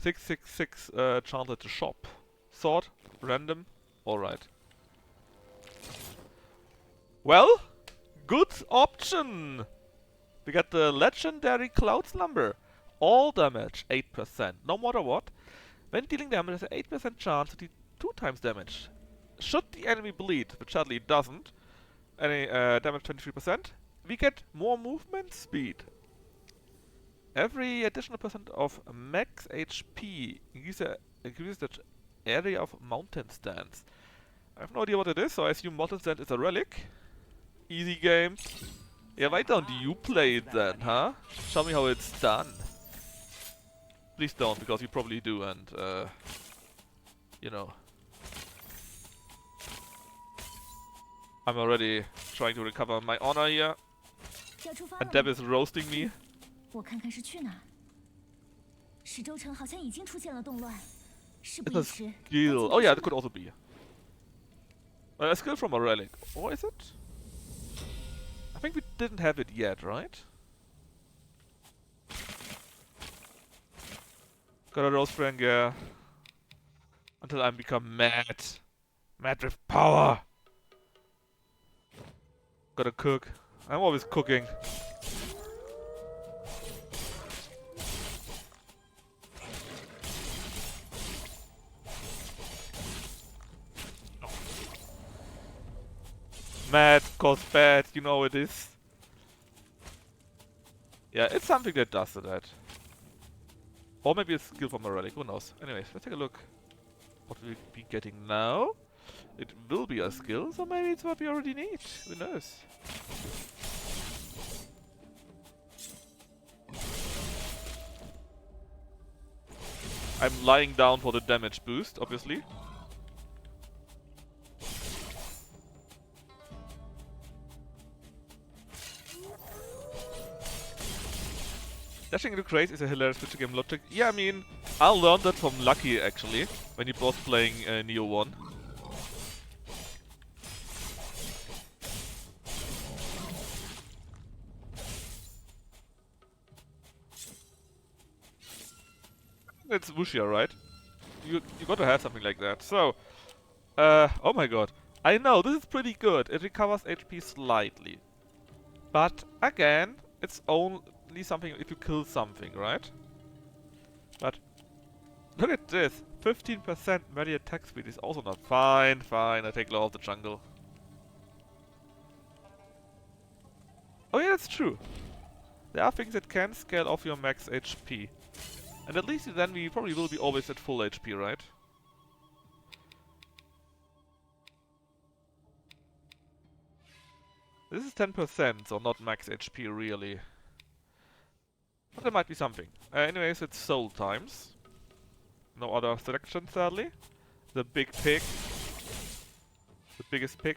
666 chance at the shop? Sword, random, alright. Well, good option! We got the legendary Cloud Slumber. All damage, 8%, no matter what. When dealing damage, there's an 8% chance to do 2 times damage. Should the enemy bleed, which sadly it doesn't, any damage 23%, we get more movement speed. Every additional percent of max HP increases the area of mountain stance. I have no idea what it is, so I assume mountain stance is a relic. Easy game. Yeah, why don't you play it then, huh? Show me how it's done. Please don't, because you probably do, and you know. I'm already trying to recover my honor here. And Deb is roasting me. 我看看是去哪儿。石州城好像已经出现了动乱，事不 It's a 宜迟。 skill. Oh yeah, that could also be. A skill from a relic. Or is it? I think we didn't have it yet, right? Gotta roast Frank, yeah. Until I become mad. Mad with power. Gotta cook. I'm always cooking. Mad cause bad, you know it is. Yeah, it's something that does that. Or maybe a skill from a relic, who knows. Anyways, let's take a look what we'll be getting now. It will be a skill, so maybe it's what we already need. Who knows? I'm lying down for the damage boost, obviously. Dashing into crates is a hilarious video game logic. Yeah, I mean, I learned that from Lucky actually, when he was playing Neo 1. It's Wuxia, right? You gotta have something like that. So, oh my god. I know, this is pretty good. It recovers HP slightly. But, again, it's only something if you kill something, right? But, look at this. 15% melee attack speed is also not fine. Fine, I take Law of the Jungle. Oh yeah, that's true. There are things that can scale off your max HP. And at least then we probably will be always at full HP, right? This is 10%, so not max HP really. But there might be something. Anyways, it's soul times. No other selection, sadly. The big pig. The biggest pig.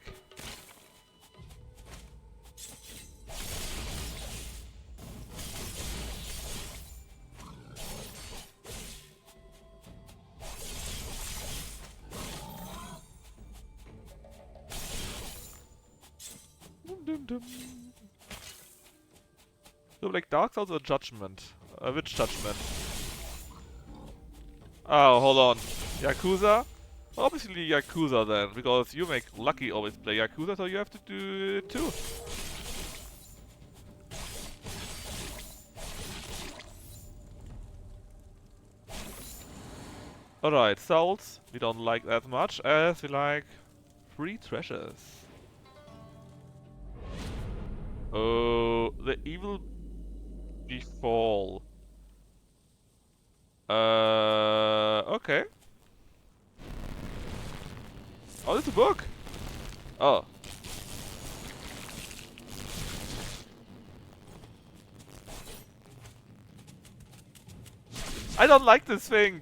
So, like, Dark Souls or Judgment? Which Judgment? Oh, hold on. Yakuza? Obviously Yakuza then, because you make Lucky always play Yakuza, so you have to do it too. Alright, souls. We don't like that much, as we like free treasures. Oh, the evil befall. Okay. Oh, it's a book. Oh. I don't like this thing.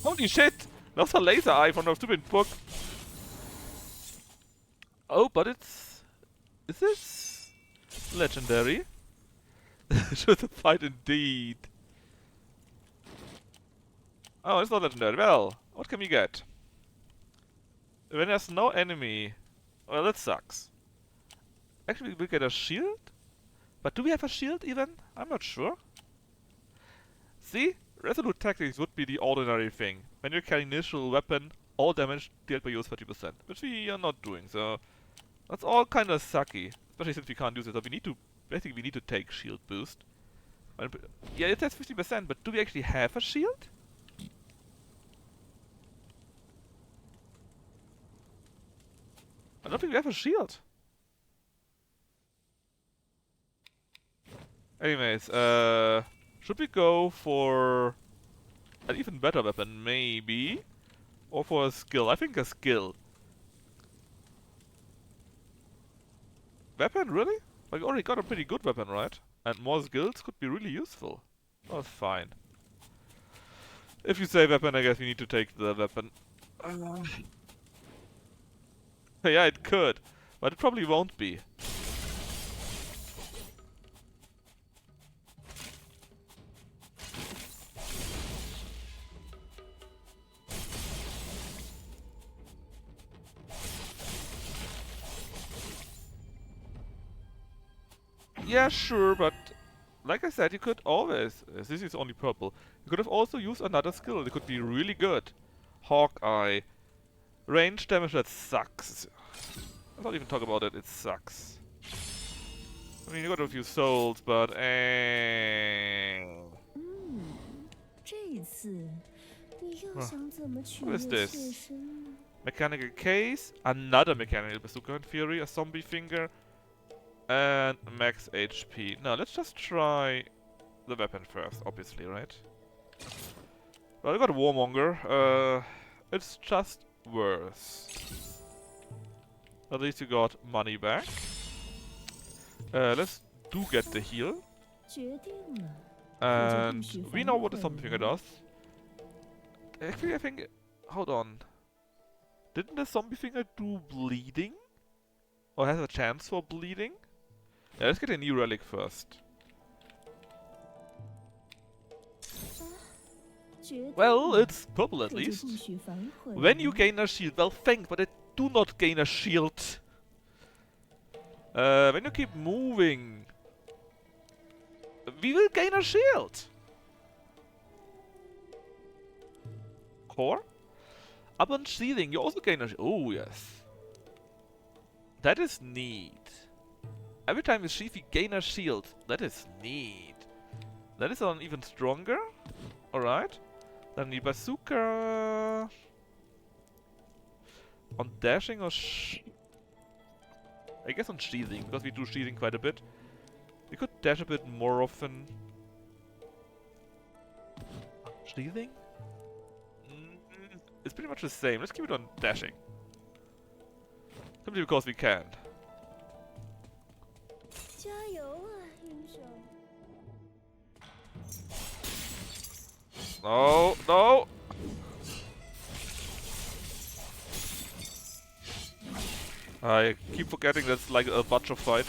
Holy shit! That's a laser eye from a stupid book. Oh, but it's... Is this... legendary? Should the fight indeed. Oh, it's not legendary. Well, what can we get? When there's no enemy... Well, that sucks. Actually, we get a shield? But do we have a shield even? I'm not sure. See? Resolute tactics would be the ordinary thing. When you carry initial weapon, all damage dealt by you is 30%. Which we are not doing, so... That's all kinda sucky. Especially since we can't use it, so we need to... Basically, we need to take shield boost. Yeah, it says 50%, but do we actually have a shield? I don't think we have a shield. Anyways, should we go for an even better weapon, maybe? Or for a skill? I think a skill. Weapon, really? Like, we already got a pretty good weapon, right? And more skills could be really useful. Oh, fine. If you say weapon, I guess we need to take the weapon. Yeah, it could. But it probably won't be. Yeah, sure, but like I said, you could always... This is only purple. You could have also used another skill. It could be really good. Hawkeye. Range damage, that sucks. Let's not even talk about it, it sucks. I mean, you got a few souls, but what is this? Mechanical case, another mechanical bazooka in theory, a zombie finger, and max HP. Now, let's just try the weapon first, obviously, right? Well, I got a warmonger. It's just worse. At least you got money back. Let's do get the heal. And we know what the zombie finger does. Actually, I think... Hold on. Didn't the zombie finger do bleeding? Or has a chance for bleeding? Yeah, let's get a new relic first. Well, it's purple at least. When you gain a shield, well, thanks, but I do not gain a shield. When you keep moving, we will gain a shield. Core? Upon sheathing, you also gain a shield. Oh, yes. That is neat. Every time you sheath, you gain a shield. That is neat. That is on even stronger. Alright. Then the bazooka... On dashing or I guess on sheathing, because we do sheathing quite a bit. We could dash a bit more often. Sheathing? It's pretty much the same. Let's keep it on dashing. Simply because we can. No, no! I keep forgetting that's like a butcher fight.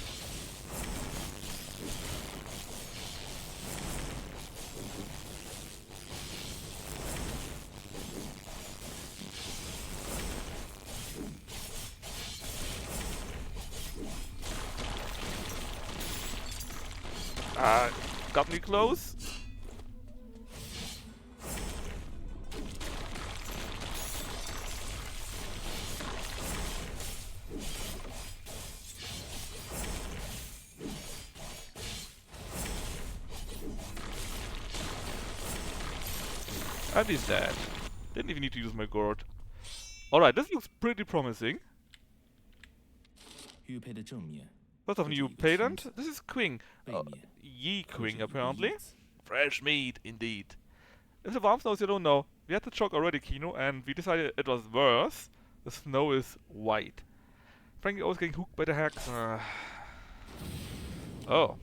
Got me close. And he's dead. Didn't even need to use my gourd. Alright, this looks pretty promising. 玉佩的正面 First of 刻着 new 一个青 patent. 字， This is Queen. 背面 Yi 刻 Queen 着一个 apparently. 一字。 Fresh meat indeed. If the farm snows you don't know, we had the chalk already, Kino, and we decided it was worse. The snow is white. Frankly, always getting hooked by the hacks. Oh.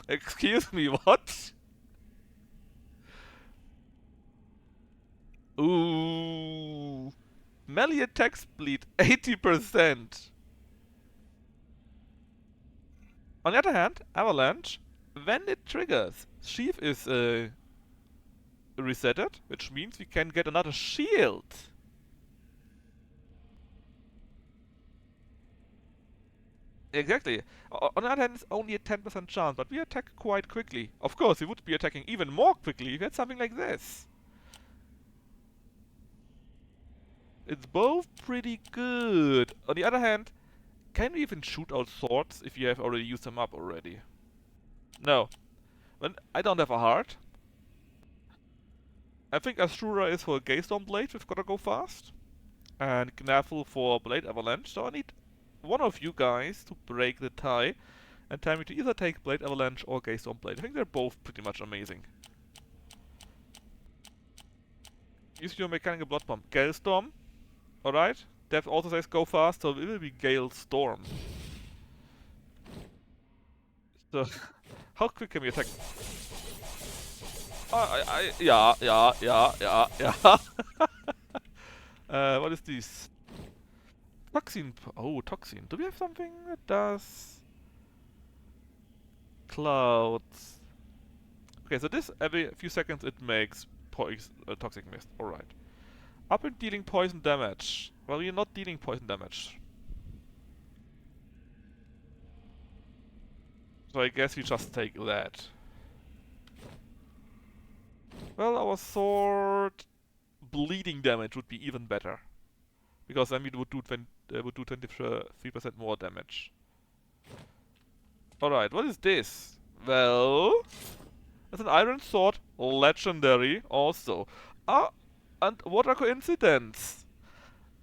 Excuse me, what? Ooh. Melee attack split 80%. On the other hand, Avalanche, when it triggers, Sheath is resetted, which means we can get another shield. Exactly. On the other hand, it's only a 10% chance, but we attack quite quickly. Of course, we would be attacking even more quickly if we had something like this. It's both pretty good. On the other hand, can we even shoot out swords if you have already used them up already? No. When I don't have a heart. I think Ashura is for Gaystorm Blade, we've gotta go fast. And Gnaffle for Blade Avalanche, so I need one of you guys to break the tie and tell me to either take Blade Avalanche or Gaystorm Blade. I think they're both pretty much amazing. Use your Mechanical Blood Bomb. Galestorm. Alright. Dev also says go fast, so it will be Gale Storm. So, how quick can we attack? Yeah. What is this? Toxin. Oh, Toxin. Do we have something that does clouds? Okay, so this every few seconds it makes toxic mist. Alright. Up in dealing poison damage. Well, we're not dealing poison damage. So I guess we just take that. Well, our sword bleeding damage would be even better. Because then we would do 23% more damage. Alright, what is this? Well, it's an iron sword, legendary also. Ah, and what a coincidence!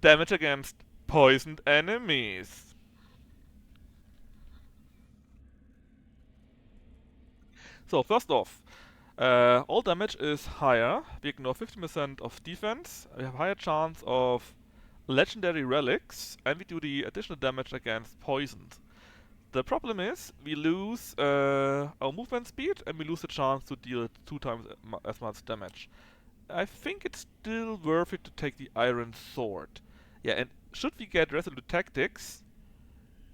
Damage against poisoned enemies. So, first off, all damage is higher. We ignore 50% of defense. We have higher chance of legendary relics, and we do the additional damage against poisoned. The problem is, we lose our movement speed, and we lose the chance to deal 2 times as much damage. I think it's still worth it to take the iron sword. Yeah, and should we get Resolute Tactics,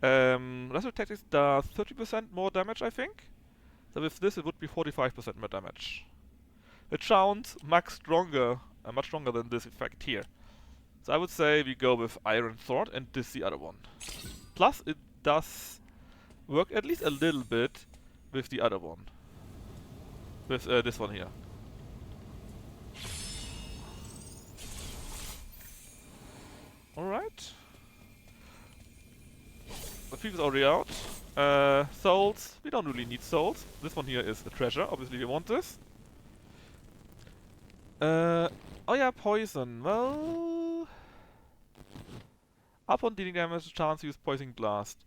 Resolute Tactics does 30% more damage, I think. So with this it would be 45% more damage. It sounds much stronger than this effect here. So I would say we go with Iron Sword and this the other one. Plus it does work at least a little bit with the other one. With this one here. Alright. The thief is already out. Souls. We don't really need souls. This one here is a treasure. Obviously we want this. Oh yeah, poison. Well... Upon dealing damage, chance to use Poison Blast.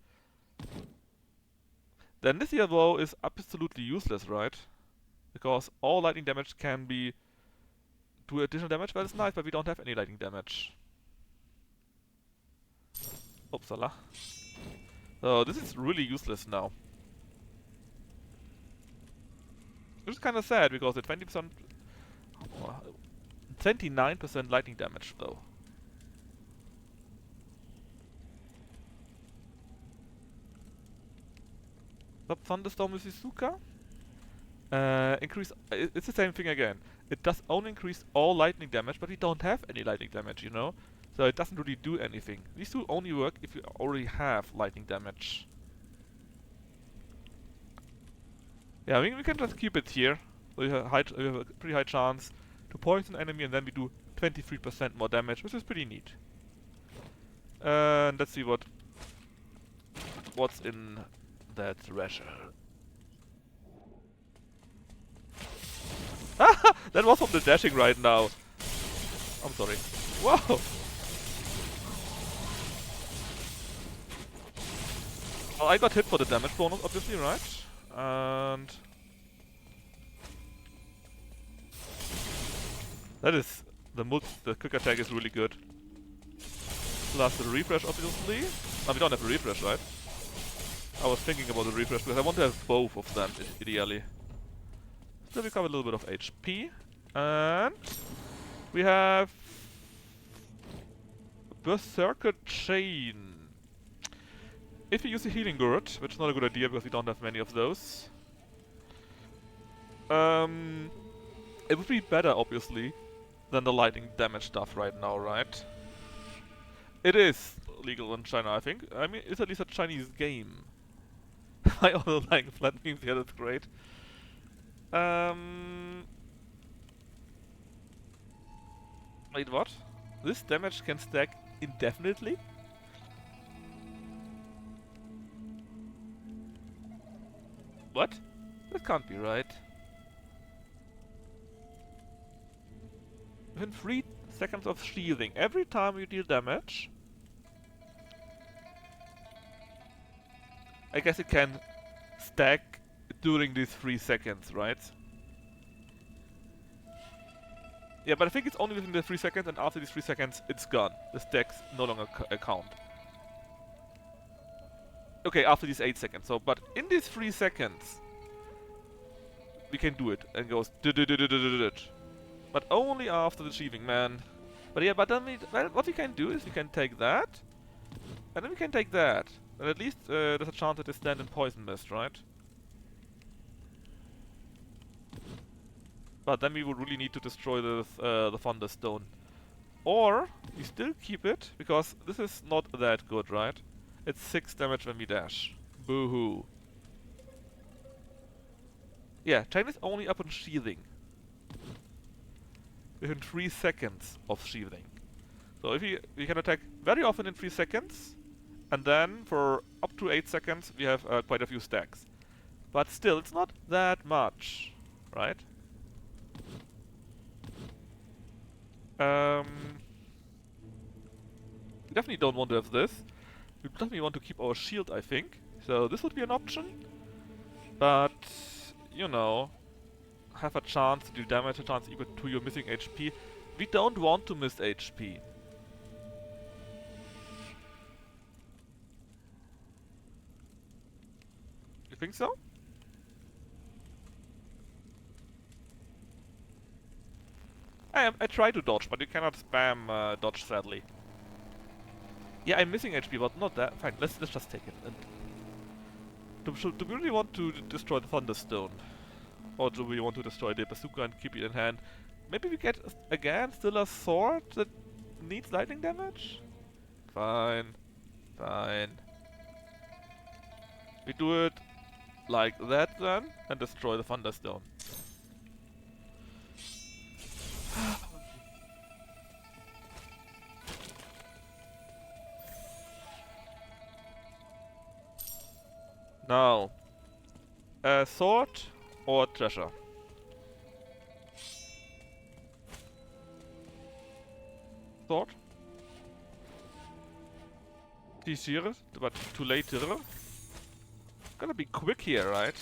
Then this here though is absolutely useless, right? Because all lightning damage can be... do additional damage. Well, it's nice, but we don't have any lightning damage. Upsala. So this is really useless now. Which is kinda sad because the 20%... 29% lightning damage though. Stop Thunderstorm with Izuka. Increase... it's the same thing again. It does only increase all lightning damage, but we don't have any lightning damage, you know? So it doesn't really do anything. These two only work if you already have lightning damage. Yeah, we can just keep it here. We have a pretty high chance to poison an enemy and then we do 23% more damage, which is pretty neat. And let's see what's in that treasure. That was from the dashing right now. I'm sorry. Wow! Well, I got hit for the damage bonus, obviously, right? And... that is... the quick attack is really good. Plus the refresh, obviously. No, we don't have a refresh, right? I was thinking about the refresh because I want to have both of them, ideally. Still recover a little bit of HP. And... we have... Berserker Chain. If we use a healing gourd, which is not a good idea because we don't have many of those, it would be better, obviously, than the lightning damage stuff right now, right? It is legal in China, I think. I mean, it's at least a Chinese game. I also like flat memes, yeah, that's great. Wait, what? This damage can stack indefinitely? What? That can't be right. Within 3 seconds of shielding, every time you deal damage... I guess it can stack during these 3 seconds, right? Yeah, but I think it's only within the 3 seconds, and after these 3 seconds, it's gone. The stacks no longer count. Okay, after these 8 seconds. So, but in these 3 seconds, we can do it, and it goes but only after the achieving, man. But yeah, but then well, what we can do is we can take that, and then we can take that. And at least there's a chance that they stand in poison mist, right? But then we would really need to destroy the Thunderstone. Or we still keep it, because this is not that good, right? It's 6 damage when we dash. Boo-hoo. Yeah, chain is only up on shielding. Within 3 seconds of shielding. So if we can attack very often in 3 seconds, and then for up to 8 seconds we have quite a few stacks. But still, it's not that much, right? We definitely don't want to have this. We definitely want to keep our shield, I think. So this would be an option. But, you know, have a chance to do damage, a chance equal to your missing HP. We don't want to miss HP. You think so? I try to dodge, but you cannot spam dodge, sadly. Yeah, I'm missing HP, but not that. Fine, let's just take it. And do we really want to destroy the Thunderstone? Or do we want to destroy the bazooka and keep it in hand? Maybe we get, again, still a sword that needs lightning damage? Fine. Fine. We do it like that then, and destroy the Thunderstone. Now, sword or treasure? Sword. Easier, but too late. Gotta be quick here, right?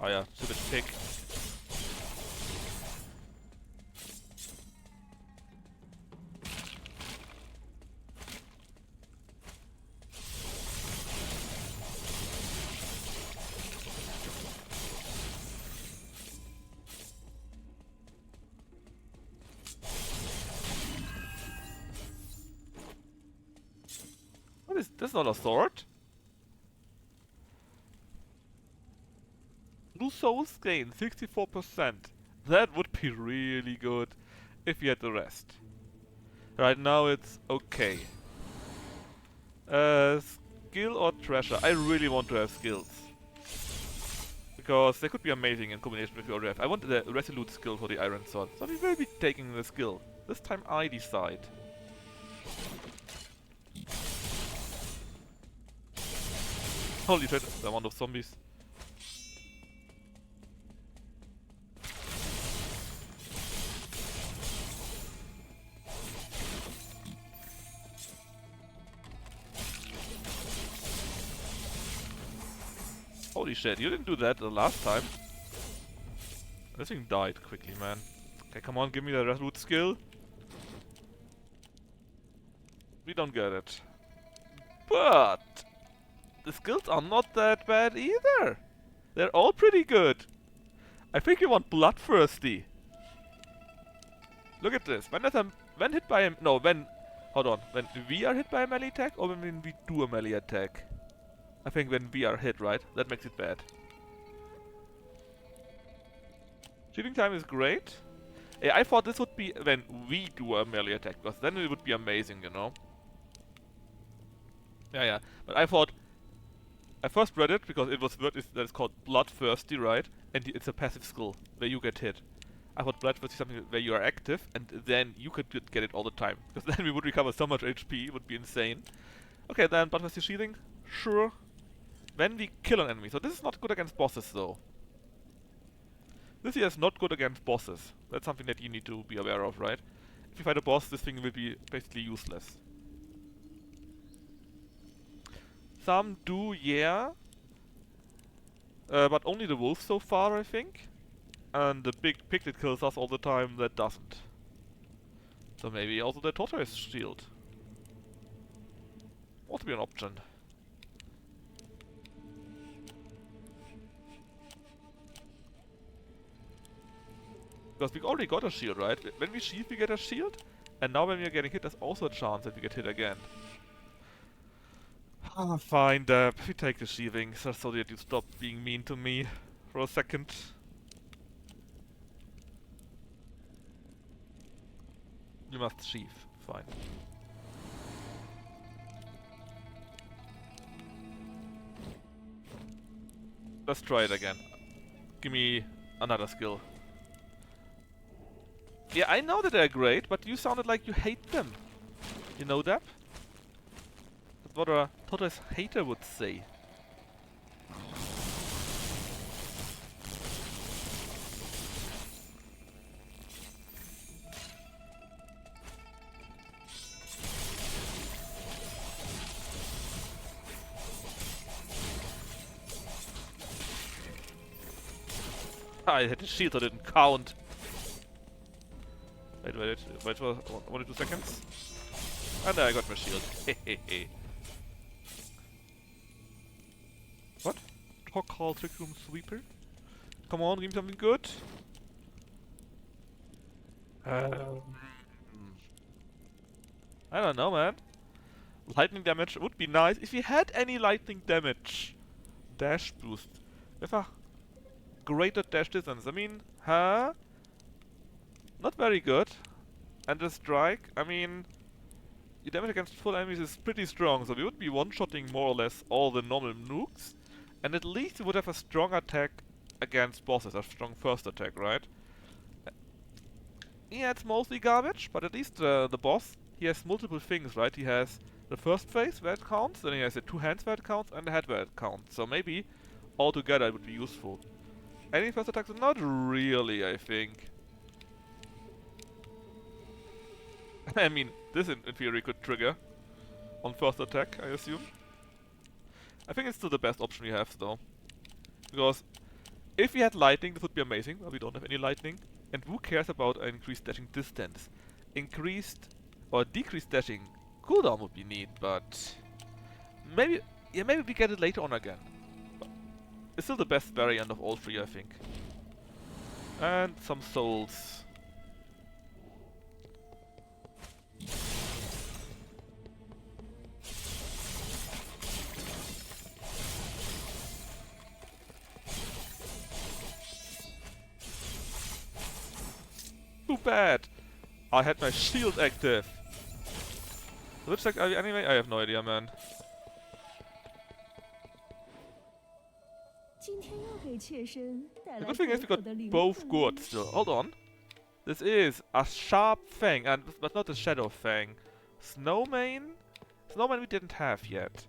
Oh yeah, stupid pig. What is this? Not a sword? Blue souls gain 64%. That would be really good if we had the rest. Right now it's okay. Skill or treasure? I really want to have skills. Because they could be amazing in combination with your ref. I want the resolute skill for the iron sword. So we will be taking the skill. This time I decide. Holy shit, the amount of zombies. Holy shit, you didn't do that the last time. This thing died quickly, man. Okay, come on, give me the Resolute skill. We don't get it. But the skills are not that bad either. They're all pretty good. I think you want Bloodthirsty. Look at this. When hit by a... No, when... Hold on. When we are hit by a melee attack or when we do a melee attack? I think when we are hit, right? That makes it bad. Shooting time is great. Yeah, I thought this would be when we do a melee attack, because then it would be amazing, you know? Yeah. But I thought... I first read it because it was word that is called Bloodthirsty, right? And it's a passive skill where you get hit. I thought Bloodthirsty is something where you are active and then you could get it all the time. Because then we would recover so much HP, it would be insane. Okay, then Bloodthirsty Shielding, sure. When we kill an enemy. So this is not good against bosses though. This here is not good against bosses. That's something that you need to be aware of, right? If you fight a boss, this thing will be basically useless. Some do, yeah. But only the wolf so far, I think. And the big pig that kills us all the time, that doesn't. So maybe also the tortoise shield. Ought to be an option. Because we already got a shield, right? When we shield, we get a shield. And now when we are getting hit, there's also a chance that we get hit again. Fine, we take the sheathing, so that you stop being mean to me for a second. You must sheath, fine. Let's try it again. Give me another skill. Yeah, I know that they're great, but you sounded like you hate them. You know that? That's what a tortoise hater would say. I had the shield that didn't count. Wait for 1 or 2 seconds. And there I got my shield. Hehehe. What? Talk call Trick Room Sweeper? Come on, give me something good. I don't know, man. Lightning damage would be nice if we had any lightning damage. Dash boost. With a greater dash distance. I mean, huh? Not very good. And the strike, I mean, your damage against full enemies is pretty strong, so we would be one-shotting more or less all the normal nukes. And at least we would have a strong attack against bosses, a strong first attack, right? Yeah, it's mostly garbage, but at least the boss, he has multiple things, right? He has the first phase where it counts, then he has the 2 hands where it counts, and the head where it counts. So maybe altogether it would be useful. Any first attacks? Not really, I think. I mean, this in theory could trigger on first attack, I assume. I think it's still the best option we have, though. Because if we had lightning, this would be amazing, but we don't have any lightning. And who cares about an increased dashing distance? Increased or decreased dashing cooldown would be neat, but maybe we get it later on again. But it's still the best variant of all three, I think. And some souls. Too bad! I had my shield active. Which deck are we anyway? I have no idea, man. The good thing is we got both good still. Hold on. This is a Sharp Fang, but not a Shadow Fang. Snowmane? Snowmane we didn't have yet.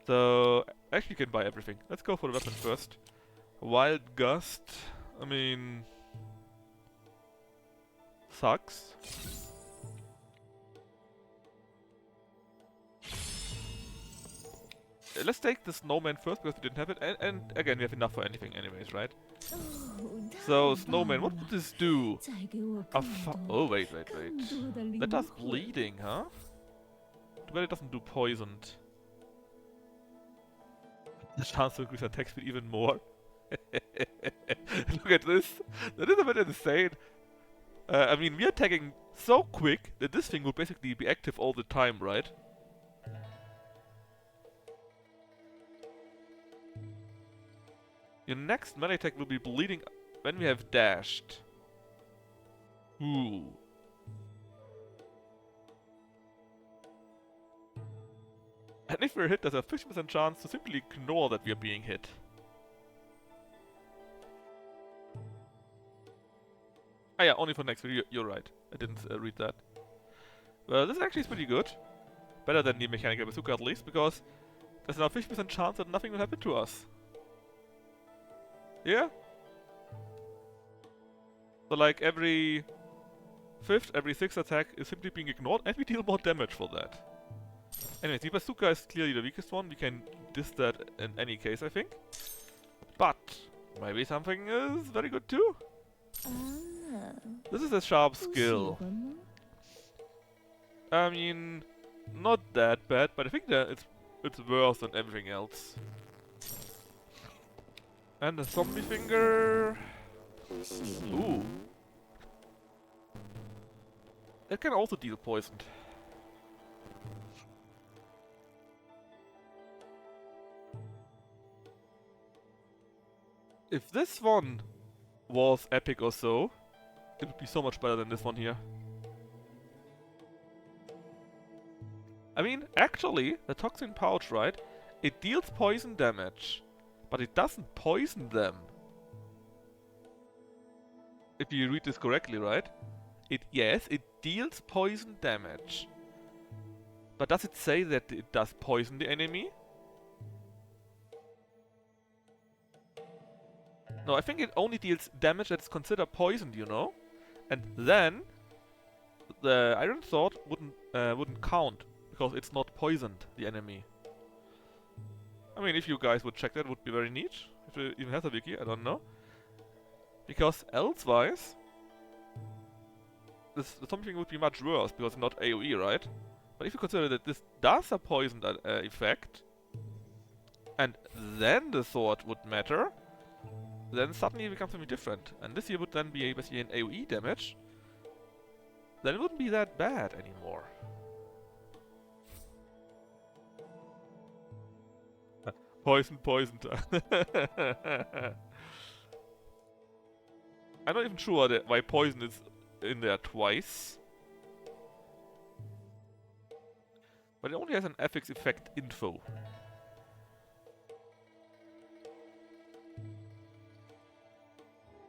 So, actually you can buy everything. Let's go for the weapon first. Wild Gust. I mean... sucks. let's take the snowman first because we didn't have it, and again we have enough for anything anyways, right? 哦， So 太 snowman, 棒 what 了 would this do? 再给我 A 更多 oh wait, wait, 更 wait. 多的灵 That does 魂。 bleeding, huh? Too bad it doesn't do poisoned. The chance to increase attack speed even more. Look at this. That is a bit insane. I mean, we're attacking so quick that this thing would basically be active all the time, right? Your next melee attack will be bleeding when we have dashed. Ooh. And if we're hit, there's a 50% chance to simply ignore that we are being hit. Ah yeah, only for next video, you're right. I didn't read that. Well, this actually is pretty good. Better than the mechanical bazooka at least, because there's now 50% chance that nothing will happen to us. Yeah? So like every 5th, every 6th attack is simply being ignored, and we deal more damage for that. Anyways, the bazooka is clearly the weakest one. We can diss that in any case, I think. But maybe something is very good too. 啊， This is a sharp 不喜 skill. 欢吗？ I mean, not that bad, but I think that it's worse than everything else. And the zombie finger. 不喜欢。 Ooh. It can also deal poison. If this one was epic or so, it would be so much better than this one here. I mean, actually, the toxin pouch, right? It deals poison damage, but it doesn't poison them. If you read this correctly, right? Yes, it deals poison damage. But does it say that it does poison the enemy? No, I think it only deals damage that's considered poisoned, you know? And then the Iron Sword wouldn't count because it's not poisoned, the enemy. I mean, if you guys would check that, would be very neat. If it even has a wiki, I don't know. Because elsewise, the zombie thing would be much worse because it's not AoE, right? But if you consider that this does a poison effect, and then the sword would matter, then suddenly it becomes something different. And this here would then be basically an AoE damage. Then it wouldn't be that bad anymore. Poisoned. I'm not even sure why poison is in there twice. But it only has an FX effect info.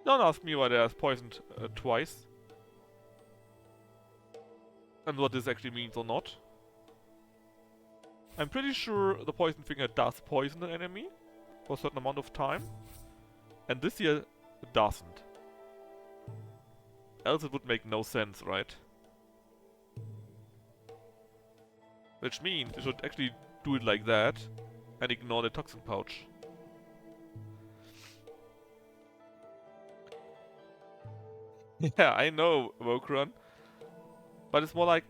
Don't ask me why there's poisoned twice. And what this actually means or not. I'm pretty sure the poison finger does poison an enemy for a certain amount of time. And this here doesn't. Else it would make no sense, right? Which means you should actually do it like that and ignore the toxin pouch. Yeah, I know, Vokran. But it's more like,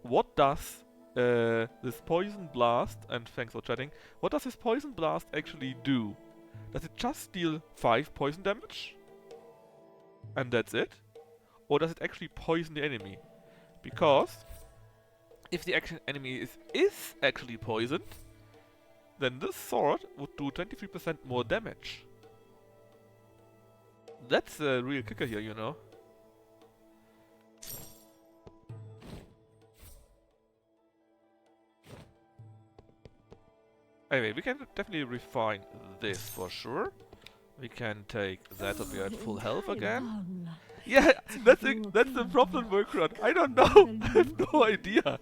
what does this poison blast, and thanks for chatting, what does this poison blast actually do? Does it just deal 5 poison damage? And that's it? Or does it actually poison the enemy? Because if the enemy is actually poisoned, then this sword would do 23% more damage. That's a real kicker here, you know. Anyway, we can definitely refine this for sure. We can take that to be at full health again. Yeah, that's the problem, Workrun. I don't know. I have no idea.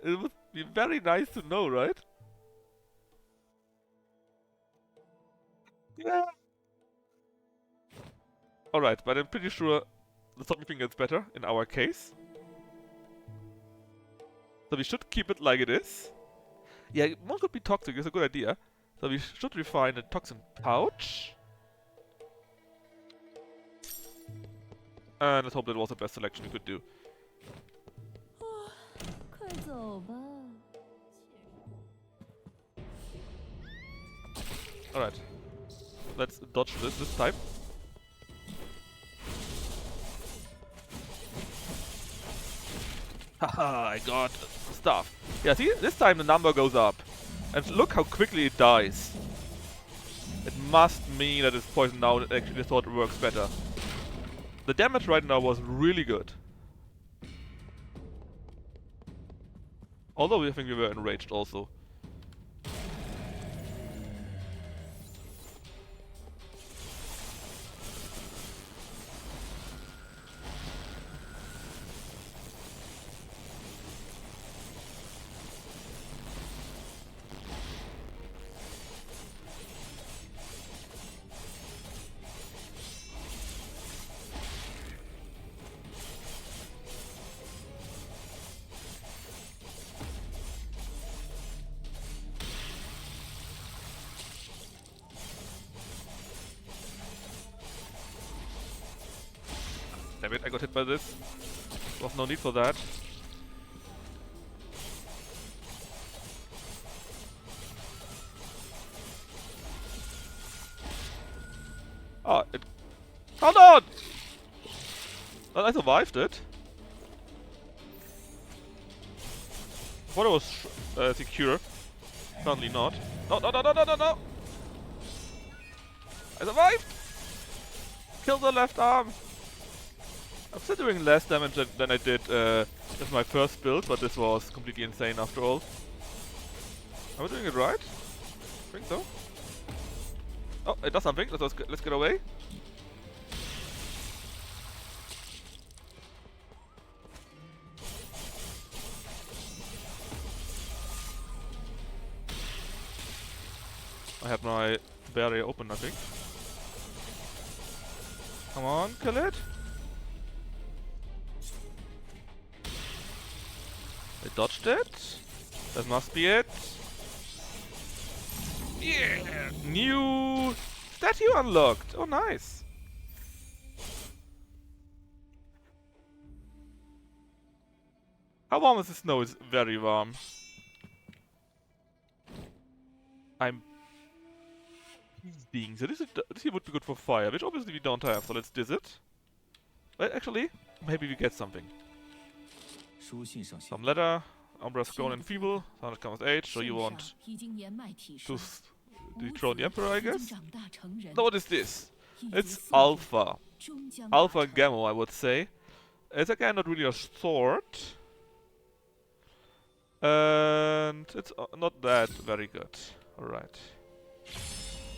It would be very nice to know, right? Yeah. Alright, but I'm pretty sure the zombie thing gets better in our case. So we should keep it like it is. Yeah, one could be toxic, it's a good idea. So we should refine a toxin pouch. And let's hope that was the best selection we could do. 快走吧。 Alright. Let's dodge this time. Haha, I got stuff. Yeah, see? This time the number goes up. And look how quickly it dies. It must mean that it's poisoned now and actually thought it works better. The damage right now was really good. Although I think we were enraged also. Damn it, I got hit by this. Was no need for that. Ah, it... Hold on! Well, I survived it. Thought it was secure. Apparently not. No, no, no, no, no, no, no! I survived! Kill the left arm! I'm still doing less damage than I did with my first build, but this was completely insane after all. Am I doing it right? I think so. Oh, it does something. Let's get away. I had my barrier open, I think. Come on, kill it. I dodged it. That must be it. Yeah! New statue unlocked! Oh, nice! How warm is the snow? It's very warm. I'm teasing. So this here would be good for fire, which obviously we don't have, so let's diss it. Well, actually, maybe we get something. Some leather, Umbra's grown and feeble, Thunder comes age, so you want to dethrone the Emperor, I guess? No, what is this? It's Alpha. Alpha Gamma, I would say. It's again not really a sword. And it's not that very good. Alright.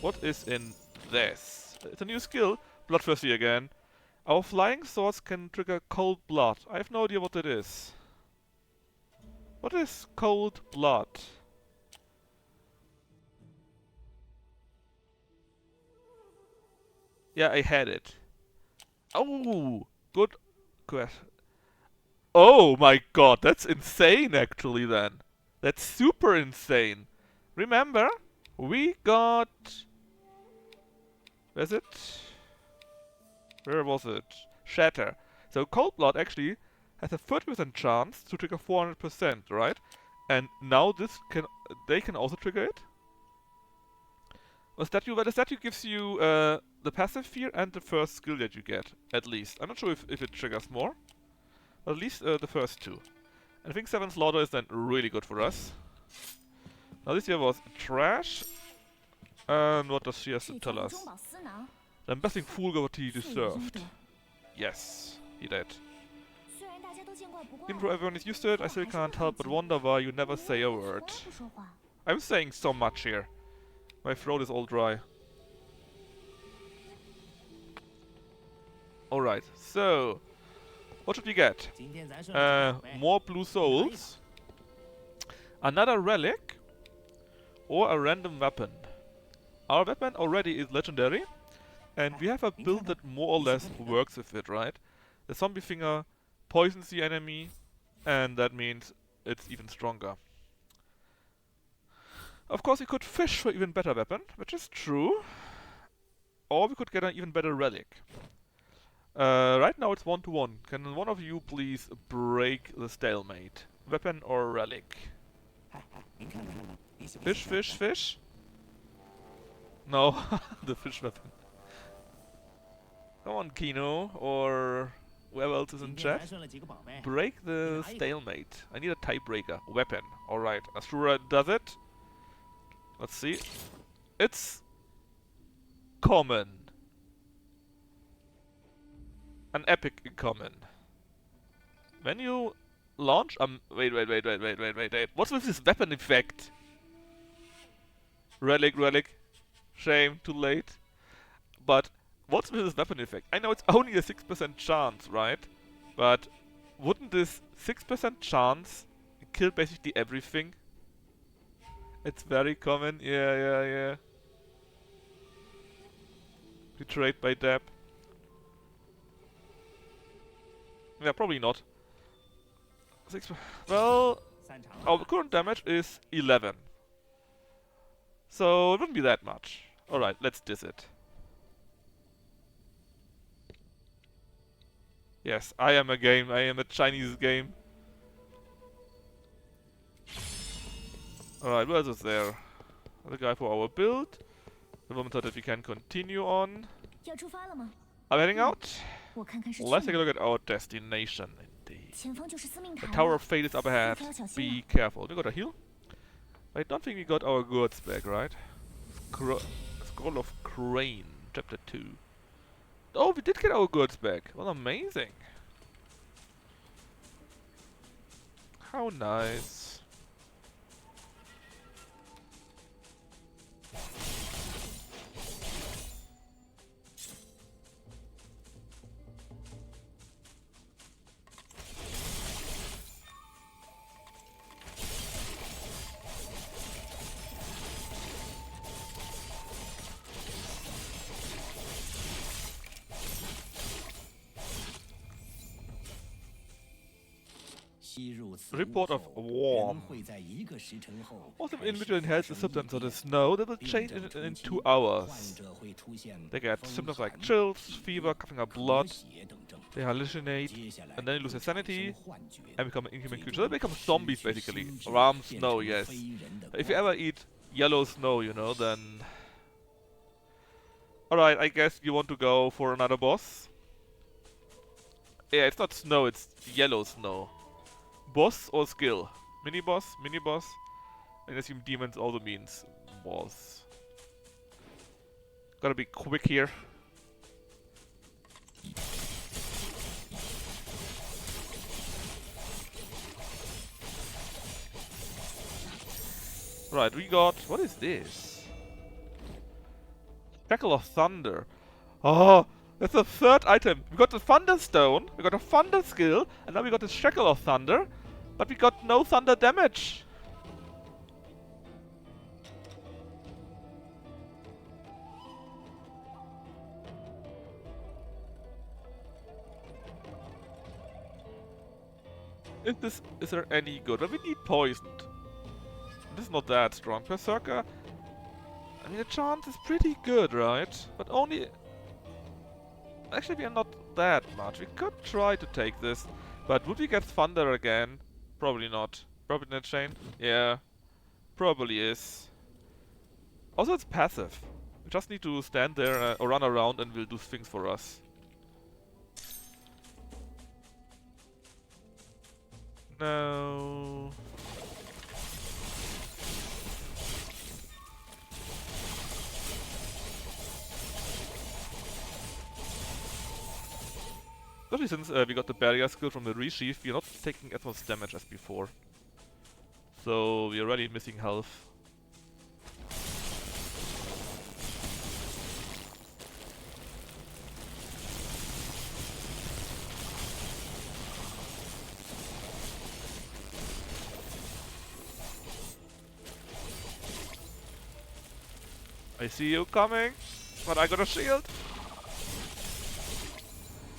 What is in this? It's a new skill. Bloodthirsty again. Our flying swords can trigger cold blood. I have no idea what that is. What is cold blood? Yeah, I had it. Oh, good question. Oh my god, that's insane actually then. That's super insane. Remember, we got... Where's it? Where was it? Shatter. So Cold Blood actually has a 30% chance to trigger 400%, right? And now they can also trigger it. Well, the statue gives you the passive fear and the first skill that you get, at least. I'm not sure if it triggers more, but at least the first two. And I think 7 Slaughter is then really good for us. Now this here was trash. And what does she have to tell us? The embarrassing fool got what he deserved. Yes, he did. Even though everyone is used to it, I still can't help but wonder why you never say a word. I'm saying so much here. My throat is all dry. Alright, so... What should we get? More blue souls. Another relic. Or a random weapon. Our weapon already is legendary. And we have a build that more or less works with it, right? The zombie finger poisons the enemy. And that means it's even stronger. Of course, we could fish for even better weapon, which is true. Or we could get an even better relic. Right now it's 1-1. Can one of you please break the stalemate? Weapon or relic? Fish, fish, fish? No, the fish weapon. Come on, Kino, or whoever else is in chat. Break the stalemate. I need a tiebreaker. Weapon. Alright, Asura does it. Let's see. It's common. An epic common. When you launch wait. What's with this weapon effect? Relic. Shame, too late. But what's with this weapon effect? I know it's only a 6% chance, right? But wouldn't this 6% chance kill basically everything? It's very common. Yeah. Betrayed by Deb. Yeah, probably not. Well, our current damage is 11. So it wouldn't be that much. Alright, let's diss it. Yes, I am a game. I am a Chinese game. Alright, who else is there? The guy for our build. The moment that we can continue on. Are we heading out? Let's take a look at our destination. Indeed. The Tower of Fate is up ahead. Be careful. We got a heal? I don't think we got our goods back, right? Scroll of Crane, Chapter 2. Oh, we did get our goods back. Well, amazing. How nice. Report of warm. Most of individual inherits the symptoms of the snow that will change in 2 hours. They get symptoms like chills, fever, coughing up blood. They hallucinate, and then they lose their sanity and become an inhuman creature. They become zombies basically. Ram snow, yes. If you ever eat yellow snow, you know, then... Alright, I guess you want to go for another boss. Yeah, it's not snow, it's yellow snow. Boss or skill? Mini-boss? Mini-boss? I assume demons also means boss. Gotta be quick here. Right, we got... What is this? Shackle of Thunder. Oh, that's the third item. We got the Thunderstone, we got a Thunder skill, and now we got the Shackle of Thunder. But we got no thunder damage. Is there any good? Well, we need poisoned. This is not that strong. Berserker. I mean, the chance is pretty good, right? But only... Actually, we are not that much. We could try to take this. But would we get thunder again? Probably not. Probably net chain? Yeah. Probably is. Also, it's passive. We just need to stand there or run around and will do things for us. No. Especially since we got the barrier skill from the resheath, we're not taking as much damage as before. So we're already missing health. I see you coming, but I got a shield.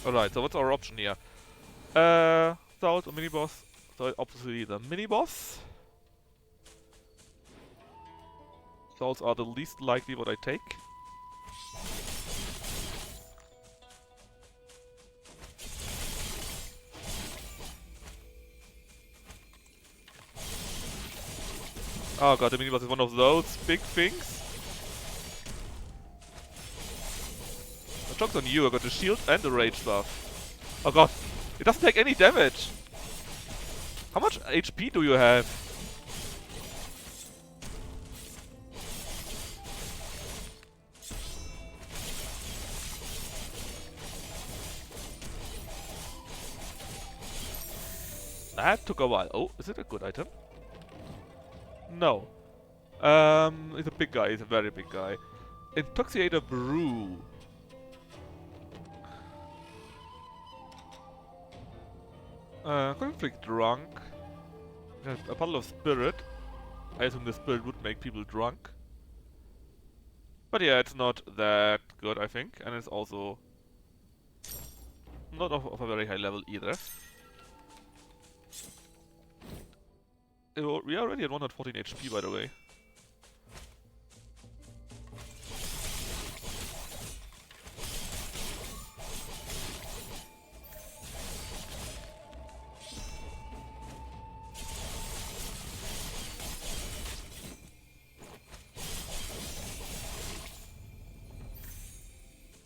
Alright, so what's our option here? Salt or mini-boss? So obviously the mini boss. Those are the least likely what I take. Oh god, the mini boss is one of those big things. The joke's on you, I got the shield and the rage buff. Oh god, it doesn't take any damage. How much HP do you have? That took a while. Oh, is it a good item? No. He's a big guy, he's a very big guy. Intoxicator Brew. Conflict Drunk. A bottle of spirit. I assume the spirit would make people drunk. But yeah, it's not that good, I think. And it's also not of a very high level either. We are already at 114 HP, by the way.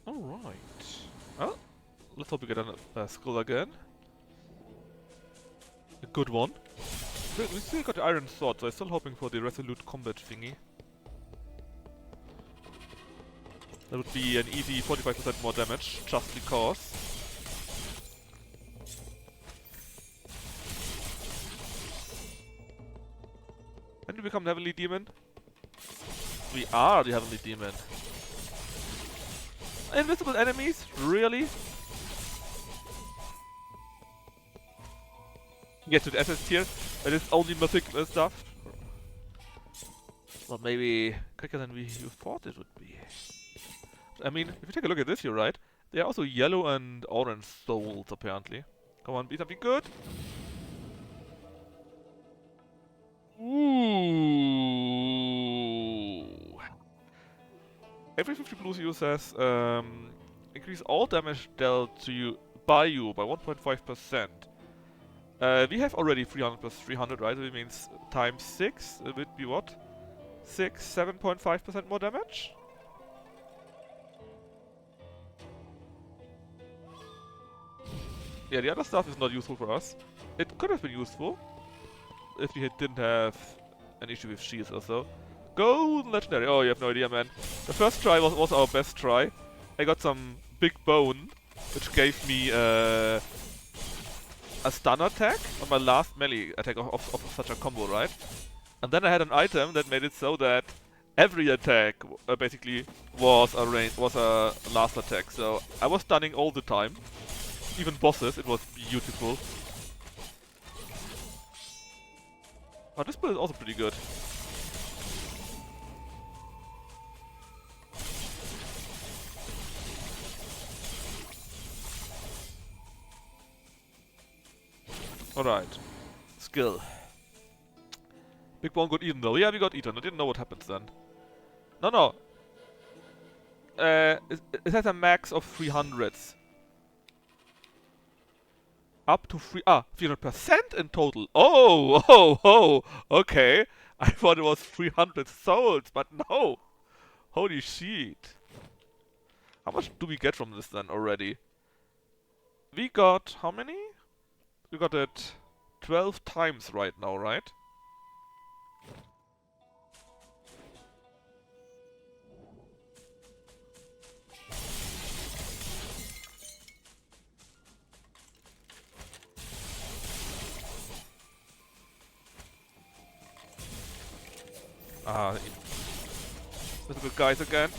Alright. Well, let's hope we get a skull again. A good one. We still got the iron sword, so I'm still hoping for the resolute combat thingy. That would be an easy 45% more damage, just because. When do we become Heavenly Demon? We are the Heavenly Demon. Invisible enemies? Really? Get to the SS tier, but it's only mythic stuff. Well, maybe quicker than you thought it would be. I mean, if you take a look at this here, right? They are also yellow and orange souls, apparently. Come on, be something good. Ooh. Every 50 blues you says increase all damage dealt to you by 1.5%. We have already 300 plus 300, right? That means times 6. It would be what? 7.5% more damage? Yeah, the other stuff is not useful for us. It could have been useful if we didn't have an issue with shields or so. Golden Legendary. Oh, you have no idea, man. The first try was our best try. I got some big bone, which gave me a stun attack on my last melee attack of such a combo, right? And then I had an item that made it so that every attack basically was a last attack. So I was stunning all the time, even bosses. It was beautiful. Oh, this build is also pretty good. Alright. Skill. Big Bone got eaten though. Yeah, we got eaten. I didn't know what happens then. No. It has a max of 300s. Up to 300% in total. Oh, okay. I thought it was 300 souls, but no. Holy shit. How much do we get from this then already? We got how many? We got it 12 times right now, right? Invisible guys again.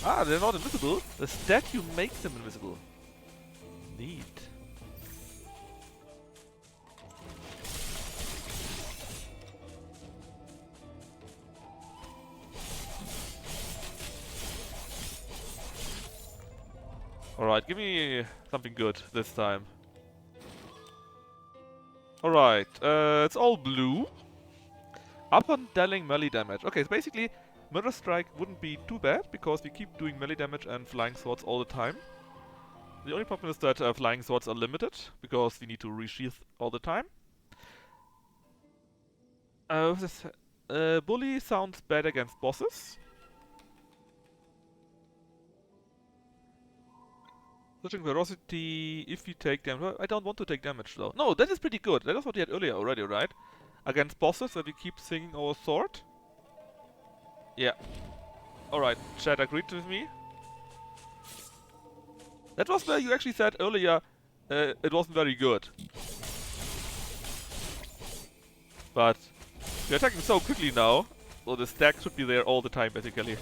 They're not invisible. The statue makes them invisible. Neat. Alright, give me something good this time. Alright, it's all blue. Upon dealing melee damage. Okay, so basically, Murder Strike wouldn't be too bad, because we keep doing melee damage and flying swords all the time. The only problem is that flying swords are limited, because we need to resheath all the time. This, Bully sounds bad against bosses. Searching Ferocity, if we take damage. Well, I don't want to take damage though. No, that is pretty good. That is what we had earlier already, right? Against bosses, that we keep singing our sword. Yeah. Alright, chat agreed with me. That was where you actually said earlier it wasn't very good. But we're attacking so quickly now, so the stack should be there all the time basically.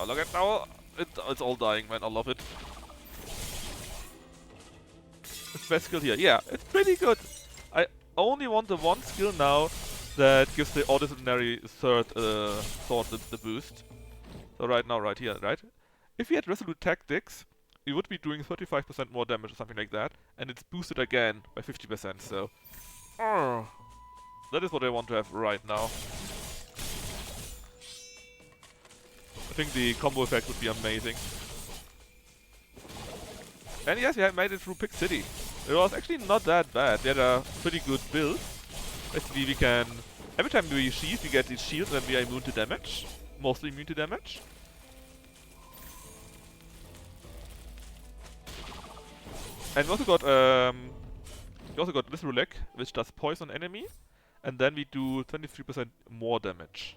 Oh, look at now. It's all dying, man. I love it. It's best skill here. Yeah, it's pretty good. I only want the one skill now that gives the ordinary third sword the boost. So right now, right here, right? If we had Resolute Tactics, we would be doing 35% more damage or something like that, and it's boosted again by 50%, so... that is what I want to have right now. I think the combo effect would be amazing. And yes, we have made it through Pick City. It was actually not that bad. We had a pretty good build. Basically, we can... Every time we sheath, we get these shields and we are immune to damage. Mostly immune to damage. And we also got this relic, which does poison enemy. And then we do 23% more damage.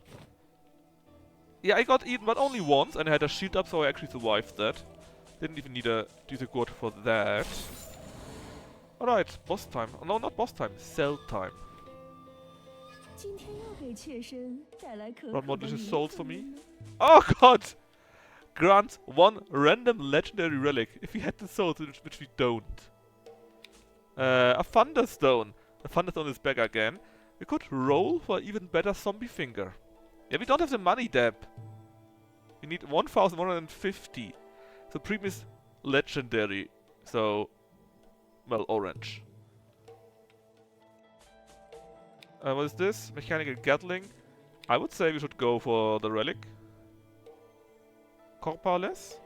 Yeah, I got eaten, but only once, and I had a shield up, so I actually survived that. Didn't even need a Discord for that. Alright, boss time. Oh, no, not boss time. Cell time. Run more delicious souls for me. Oh god! Grant one random legendary relic if we had the souls, which we don't. A Thunderstone. The Thunderstone is back again. We could roll for even better zombie finger. Yeah, we don't have the money, Deb. We need 1,150. So premium is legendary. So, well, orange. What is this? Mechanical Gatling. I would say we should go for the relic. Corporless.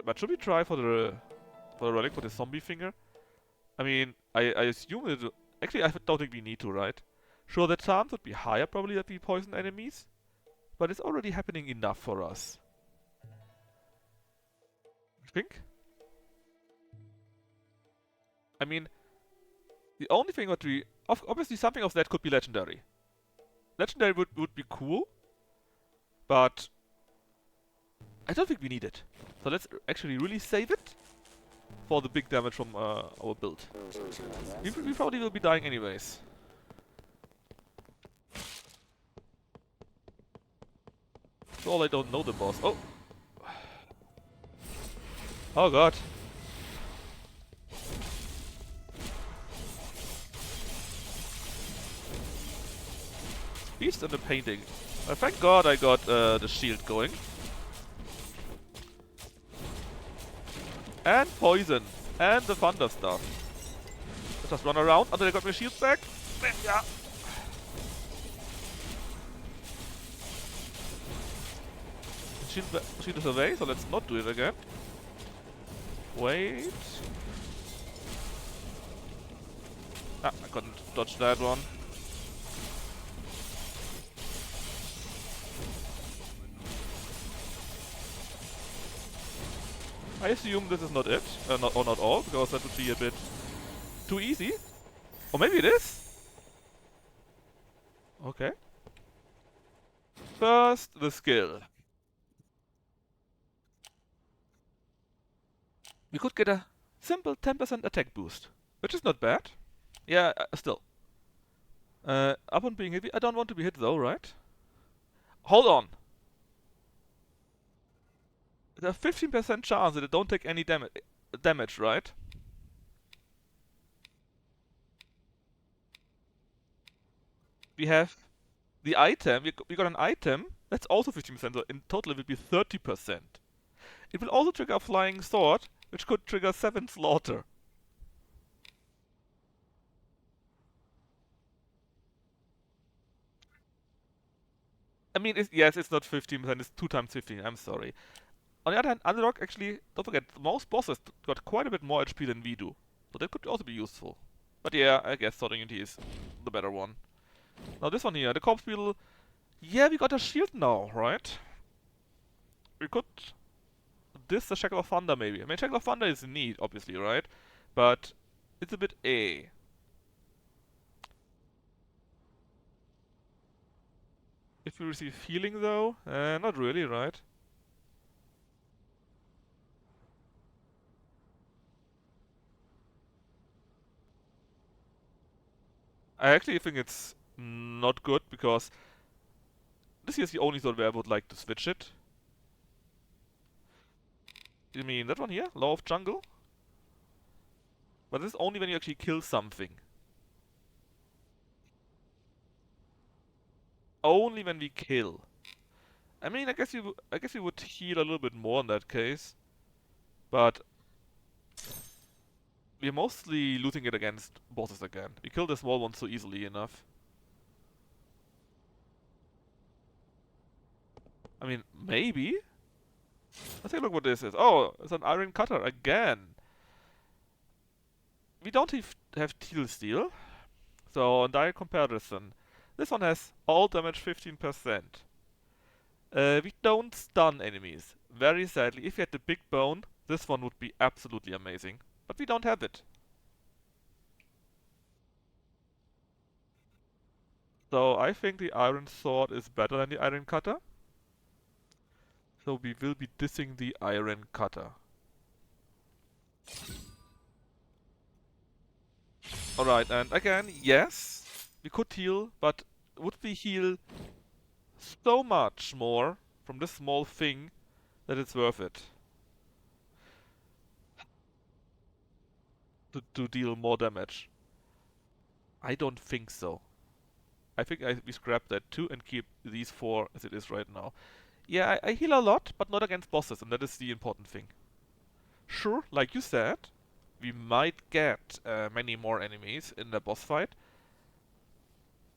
But should we try for the relic, for the zombie finger? I mean, I assume it... Actually, I don't think we need to, right? Sure, the chance would be higher probably that we poison enemies. But it's already happening enough for us. I think? I mean, the only thing that we... Obviously something of that could be legendary. Legendary would be cool. But... I don't think we need it. So let's actually really save it for the big damage from our build. We probably will be dying anyways. That's all I don't know the boss. Oh! Oh god. Beast and the painting. Thank god I got the shield going. And poison. And the thunder stuff. Let's just run around until I got my shield back. Yeah. Shield is away, so let's not do it again. Wait. Ah, I couldn't dodge that one. I assume this is not it, not all, because that would be a bit too easy. Or maybe it is? Okay. First, the skill. We could get a simple 10% attack boost, which is not bad. Yeah, still. Upon being hit, I don't want to be hit though, right? Hold on. There's a 15% chance that it don't take any damage, right? We have the item, we got an item That's also 15%, so in total it will be 30%. It will also trigger a Flying Sword, which could trigger 7 Slaughter. I mean, yes, it's not 15%, it's 2 times 15, I'm sorry. On the other hand, Underdog actually, don't forget, most bosses got quite a bit more HP than we do. So that could also be useful. But yeah, I guess Sword Unity is the better one. Now this one here, the Corpse Beetle. Yeah, we got a shield now, right? We could... This, the Shackle of Thunder maybe. I mean, Shackle of Thunder is neat, obviously, right? But it's a bit A. If we receive healing though, not really, right? I actually think it's not good because this is the only sword where I would like to switch it. You mean that one here? Law of Jungle? But this is only when you actually kill something. Only when we kill. I mean, I guess you would heal a little bit more in that case, but we're mostly losing it against bosses again. We kill the small ones so easily enough. I mean, maybe? Let's take a look what this is. Oh, it's an iron cutter again. We don't have teal steel, so in direct comparison, this one has all damage 15%. We don't stun enemies. Very sadly, if we had the big bone, this one would be absolutely amazing. But we don't have it. So I think the iron sword is better than the iron cutter. So we will be dissing the iron cutter. Alright, and again, yes, we could heal, but would we heal so much more from this small thing that it's worth it to deal more damage? I don't think so. I think we scrap that too and keep these 4 as it is right now. Yeah, I heal a lot, but not against bosses, and that is the important thing. Sure, like you said, we might get many more enemies in the boss fight.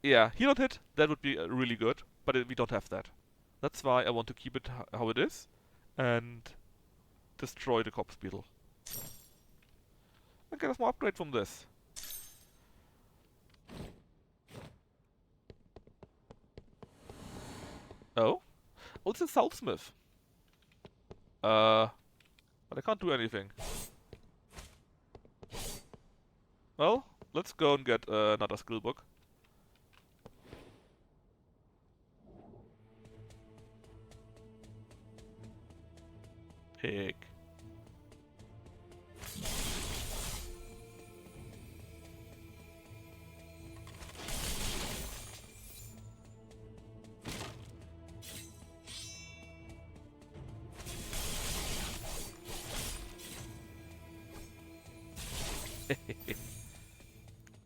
Yeah, heal and hit, that would be really good, but we don't have that. That's why I want to keep it how it is, and destroy the Corpse Beetle. And get a small upgrade from this. Oh? Oh, it's a Southsmith. But I can't do anything. Well, let's go and get another skill book. Pig.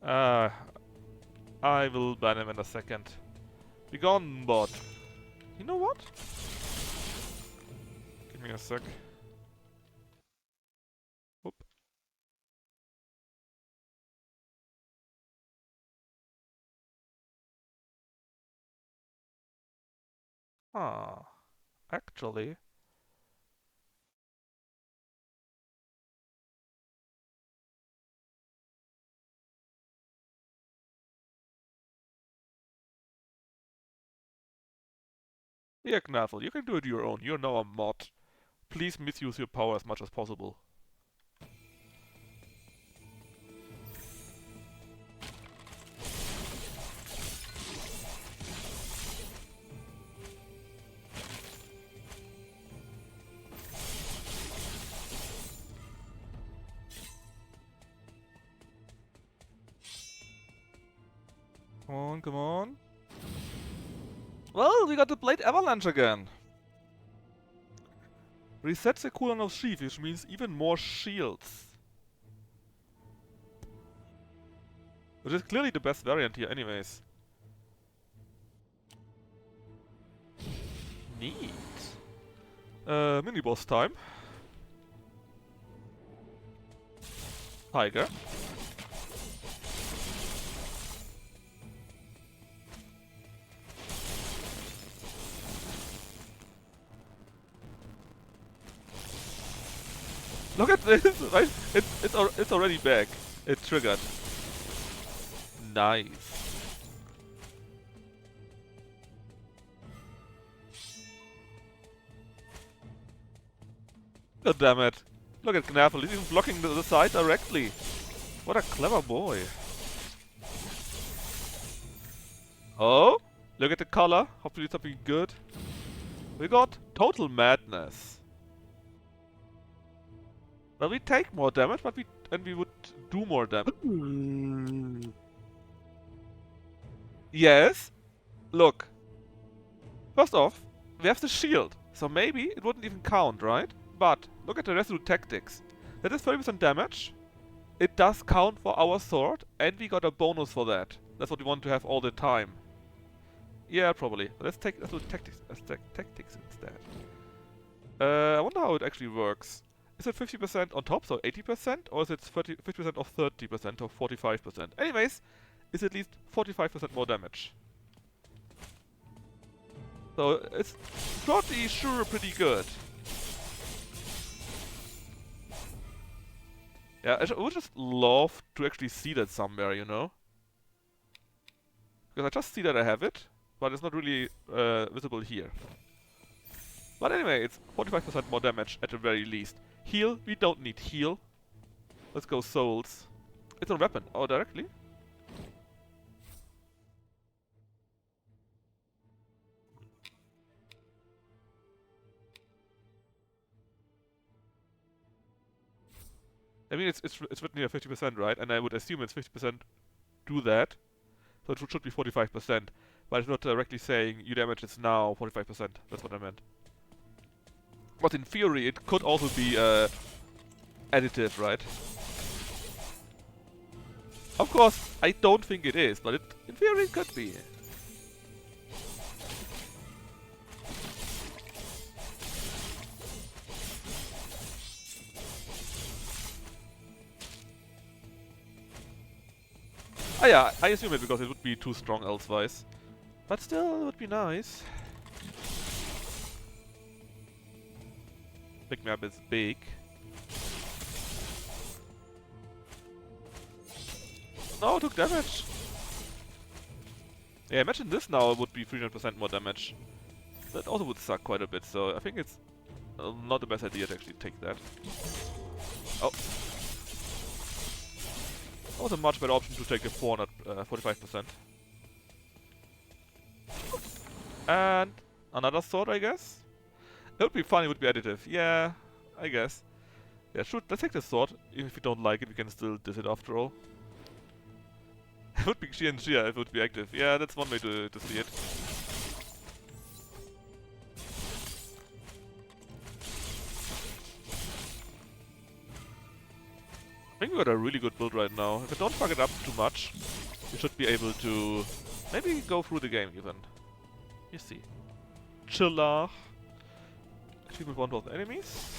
uh, I will ban him in a second. Be gone, bot. You know what? Give me a sec. Whoop. Ah, actually. Yeah, Knavel, you can do it your own. You're now a mod. Please misuse your power as much as possible. Come on, come on. Well, we got the Blade Avalanche again. Resets the cooldown of Sheath, which means even more shields. Which is clearly the best variant here anyways. Neat. Mini boss time. Tiger. Look at this, right? It's already back. It triggered. Nice. God damn it. Look at Knaffle, he's even blocking the side directly. What a clever boy. Oh, look at the color. Hopefully something good. We got Total Madness. Well, we take more damage, but we would do more damage. Yes. Look. First off, we have the shield, so maybe it wouldn't even count, right? But look at the Resolute Tactics. That is 30% damage. It does count for our sword, and we got a bonus for that. That's what we want to have all the time. Yeah, probably. Let's take Resolute Tactics instead. I wonder how it actually works. Is it 50% on top, so 80%? Or is it 50% of 30%, or 45%? Anyways, it's at least 45% more damage. So it's pretty sure pretty good. Yeah, I would just love to actually see that somewhere, you know? Because I just see that I have it, but it's not really visible here. But anyway, it's 45% more damage at the very least. Heal, we don't need heal. Let's go souls. It's a weapon. Oh, directly? I mean, it's written here 50%, right? And I would assume it's 50% do that. So it should be 45%. But it's not directly saying you damage is now 45%. That's what I meant. But in theory, it could also be additive, right? Of course, I don't think it is, but in theory it could be. Ah yeah, I assume it because it would be too strong elsewise. But still, it would be nice. Pick me up is big. No, it took damage! Yeah, imagine this now would be 300% more damage. That also would suck quite a bit, so I think it's not the best idea to actually take that. Oh. That was a much better option to take a 445%. And another sword, I guess? It would be fun, it would be additive. Yeah, I guess. Yeah, shoot, let's take the sword. Even if we don't like it, we can still diss it after all. It would be sheer and sheer if it would be active. Yeah, that's one way to see it. I think we got a really good build right now. If I don't fuck it up too much, we should be able to maybe go through the game even. You see. Chiller. Achievement 1 of the enemies.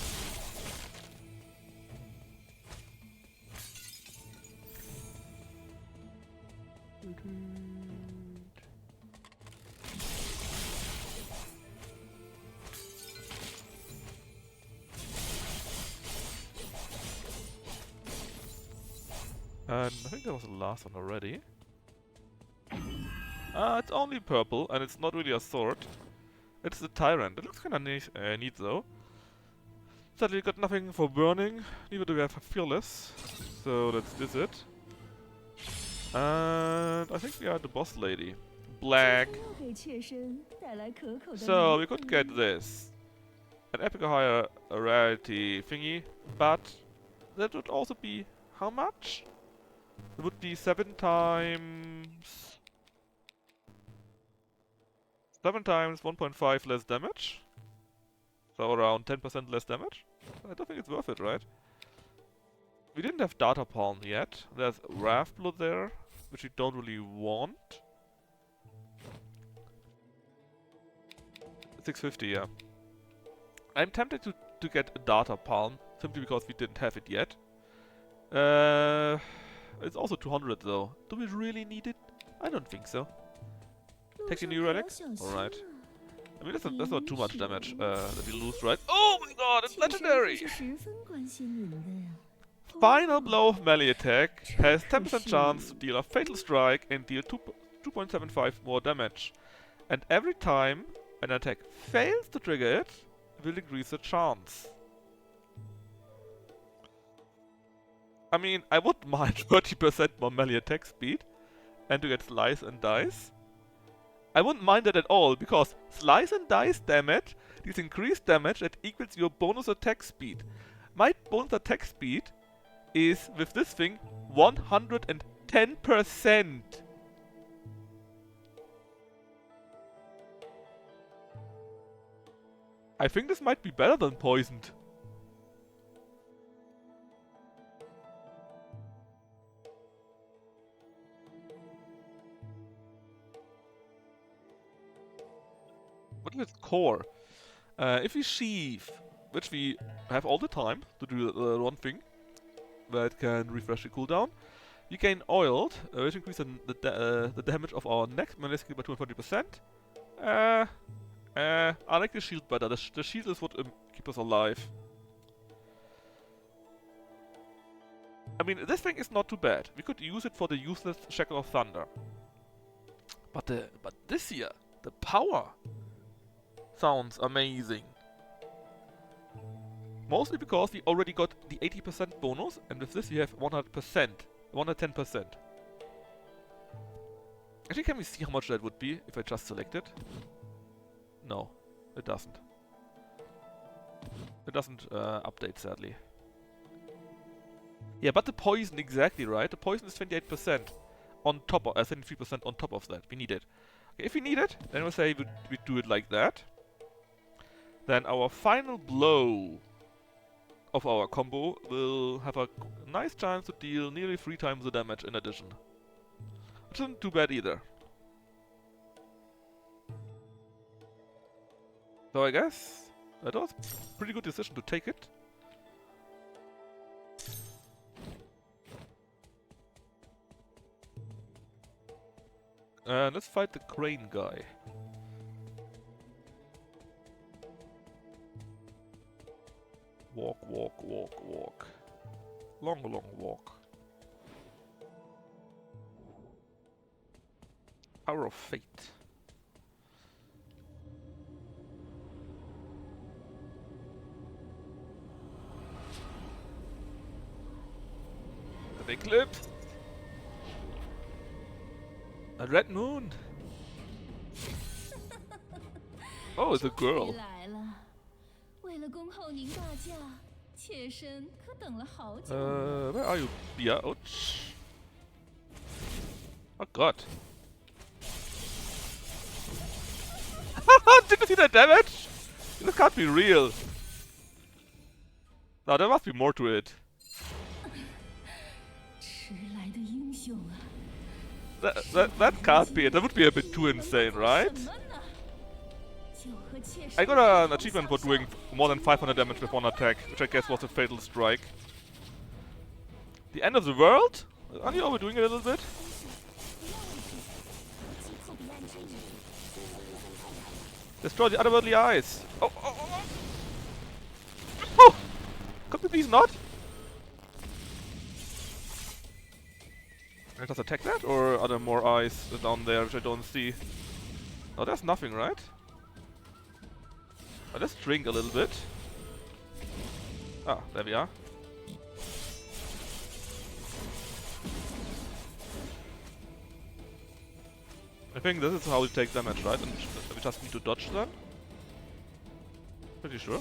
And I think that was the last one already. It's only purple, and it's not really a sword. It's the Tyrant. It looks kinda neat though. Sadly, we got nothing for burning, neither do we have Fearless. So let's diss it. And I think we are the boss lady. Black. So we could get this. An epic higher rarity thingy, but that would also be how much? It would be 7 times 1.5 less damage. So around 10% less damage. I don't think it's worth it, right? We didn't have Data Palm yet. There's Wrath Blood there, which we don't really want. 650, yeah. I'm tempted to get a data palm, simply because we didn't have it yet. It's also 200 though. Do we really need it? I don't think so. 路 Take a 上 new 可要 relic? 小心 Alright. 啊！ I mean, that's not too much damage that we lose, right? Oh my god, it's 妾身可 legendary! 是十分关心您的呀。 Final blow of melee attack has 10% 可是 chance to deal a fatal strike and deal 2.75 more damage. And every time an attack fails to trigger it, it will increase the chance. I mean, I wouldn't mind 30% more melee attack speed and to get slice and dice. I wouldn't mind that at all, because slice and dice damage deals increased damage that equals your bonus attack speed. My bonus attack speed is, with this thing, 110%. I think this might be better than poisoned. What is its core? If we sheath, which we have all the time to do one thing that can refresh the cooldown, we gain oiled, which increases the damage of our next melee skill by 240%. I like the shield better. The shield is what keeps us alive. I mean, this thing is not too bad. We could use it for the useless Shackle of Thunder. But this here, the power sounds amazing. Mostly because we already got the 80% bonus, and with this we have 100%, 110%. Actually, can we see how much that would be if I just select it? No, it doesn't. It doesn't update, sadly. Yeah, but the poison, exactly right. The poison is 28% on top of 73% on top of that. We need it. Okay, if we need it, then we'll say we do it like that. Then our final blow of our combo will have a nice chance to deal nearly 3 times the damage in addition. Which isn't too bad either. So I guess that was a pretty good decision to take it. Let's fight the crane guy. Walk, walk, walk, walk. Long, long walk. Hour of Fate. An eclipse. A red moon. Oh, it's a girl. 来了，为了恭候您大驾，妾身可等了好久。 Where are you, Bia? Ouch. Oh god. Did you see that damage? This can't be real. No, there must be more to it. 迟来的英雄啊！ That can't be it. That would be a bit too insane, right? 什么呢？就和妾身 I got an achievement for doing more than 500 damage with one attack, which I guess was a fatal strike. The end of the world? Are you overdoing it a little bit? Destroy the otherworldly eyes. Oh, oh, oh, oh. Oh! Could we please not? Can I just attack that? Or are there more eyes down there which I don't see? Oh, there's nothing, right? Oh, let's drink a little bit. Ah, there we are. I think this is how we take damage, right? And we just need to dodge then? Pretty sure.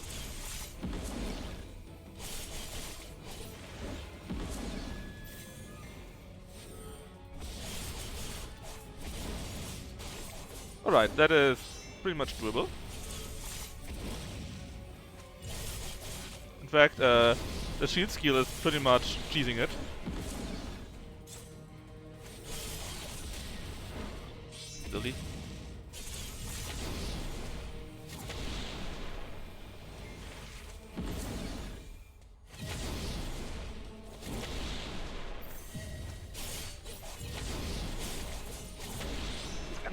Alright, that is pretty much doable. In fact, the shield skill is pretty much cheesing it. Silly.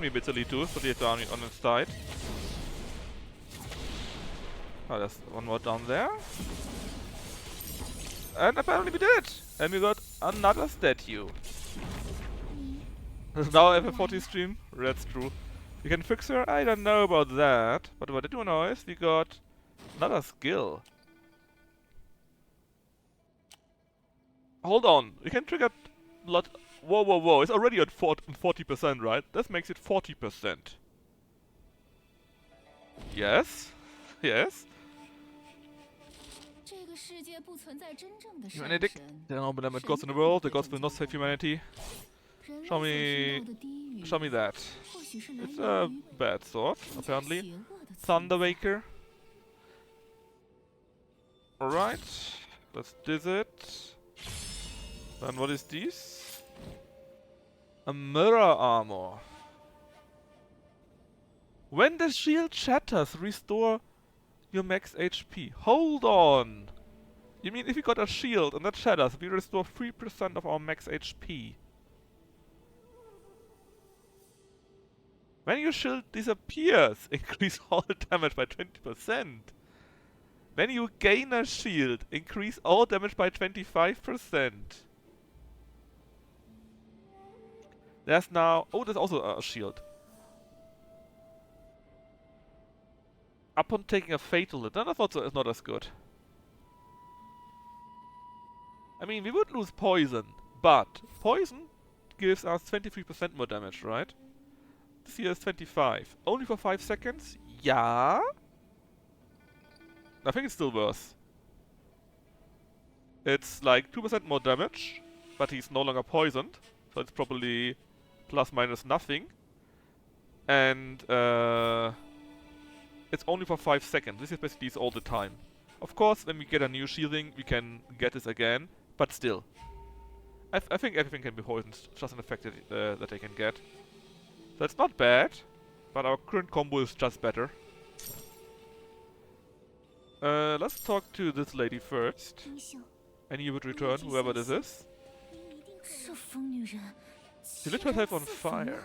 enemy bitterly too, so the army on its side. Oh, there's one more down there. And apparently we did! And we got another statue. Now I have a 40 stream? That's true. We can fix her? I don't know about that. But what I do know is we got another skill. Hold on, we can trigger blood. Whoa, whoa, whoa, it's already at 40%, right? That makes it 40%. Yes? Yes? Humanity. There are no benevolent gods in the world, the gods will not save humanity. Show me that. It's a bad sword, apparently. Thunderwaker. Alright, let's diss it. And what is this? A mirror armor. When the shield shatters, restore your max HP. Hold on! You mean if we got a shield and that shatters, we restore 3% of our max HP? When your shield disappears, increase all damage by 20%. When you gain a shield, increase all damage by 25%. There's now... Oh, there's also a shield. Upon taking a fatal hit, then I thought so, it's not as good. I mean, we would lose poison, but poison gives us 23% more damage, right? This here is 25. Only for 5 seconds? Yeah? I think it's still worse. It's like 2% more damage, but he's no longer poisoned, so it's probably plus minus nothing. And it's only for 5 seconds. This is basically all the time. Of course, when we get a new shielding, we can get this again, but still. I think everything can be poisoned, it's just an effect that they can get. So it's not bad, but our current combo is just better. Let's talk to this lady first. And you would return, whoever this is. She lit herself on fire.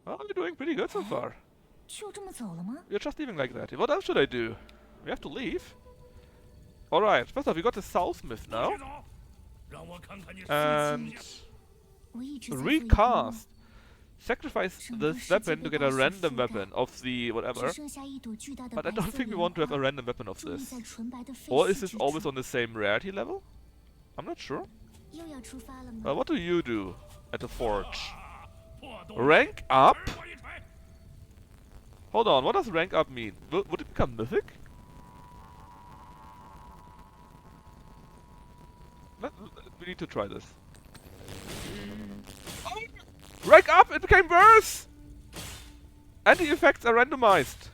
Well, you're doing pretty good so far. You're just leaving like that. What else should I do? We have to leave. Alright, first off, we got the South Myth now. And... recast. Sacrifice this weapon to get a random weapon of the whatever. But I don't think we want to have a random weapon of this. Or is this always on the same rarity level? I'm not sure. What do you do at the forge? Rank up? Hold on, what does rank up mean? Would it become mythic? We need to try this. Oh! Rank up! It became worse! And the effects are randomized.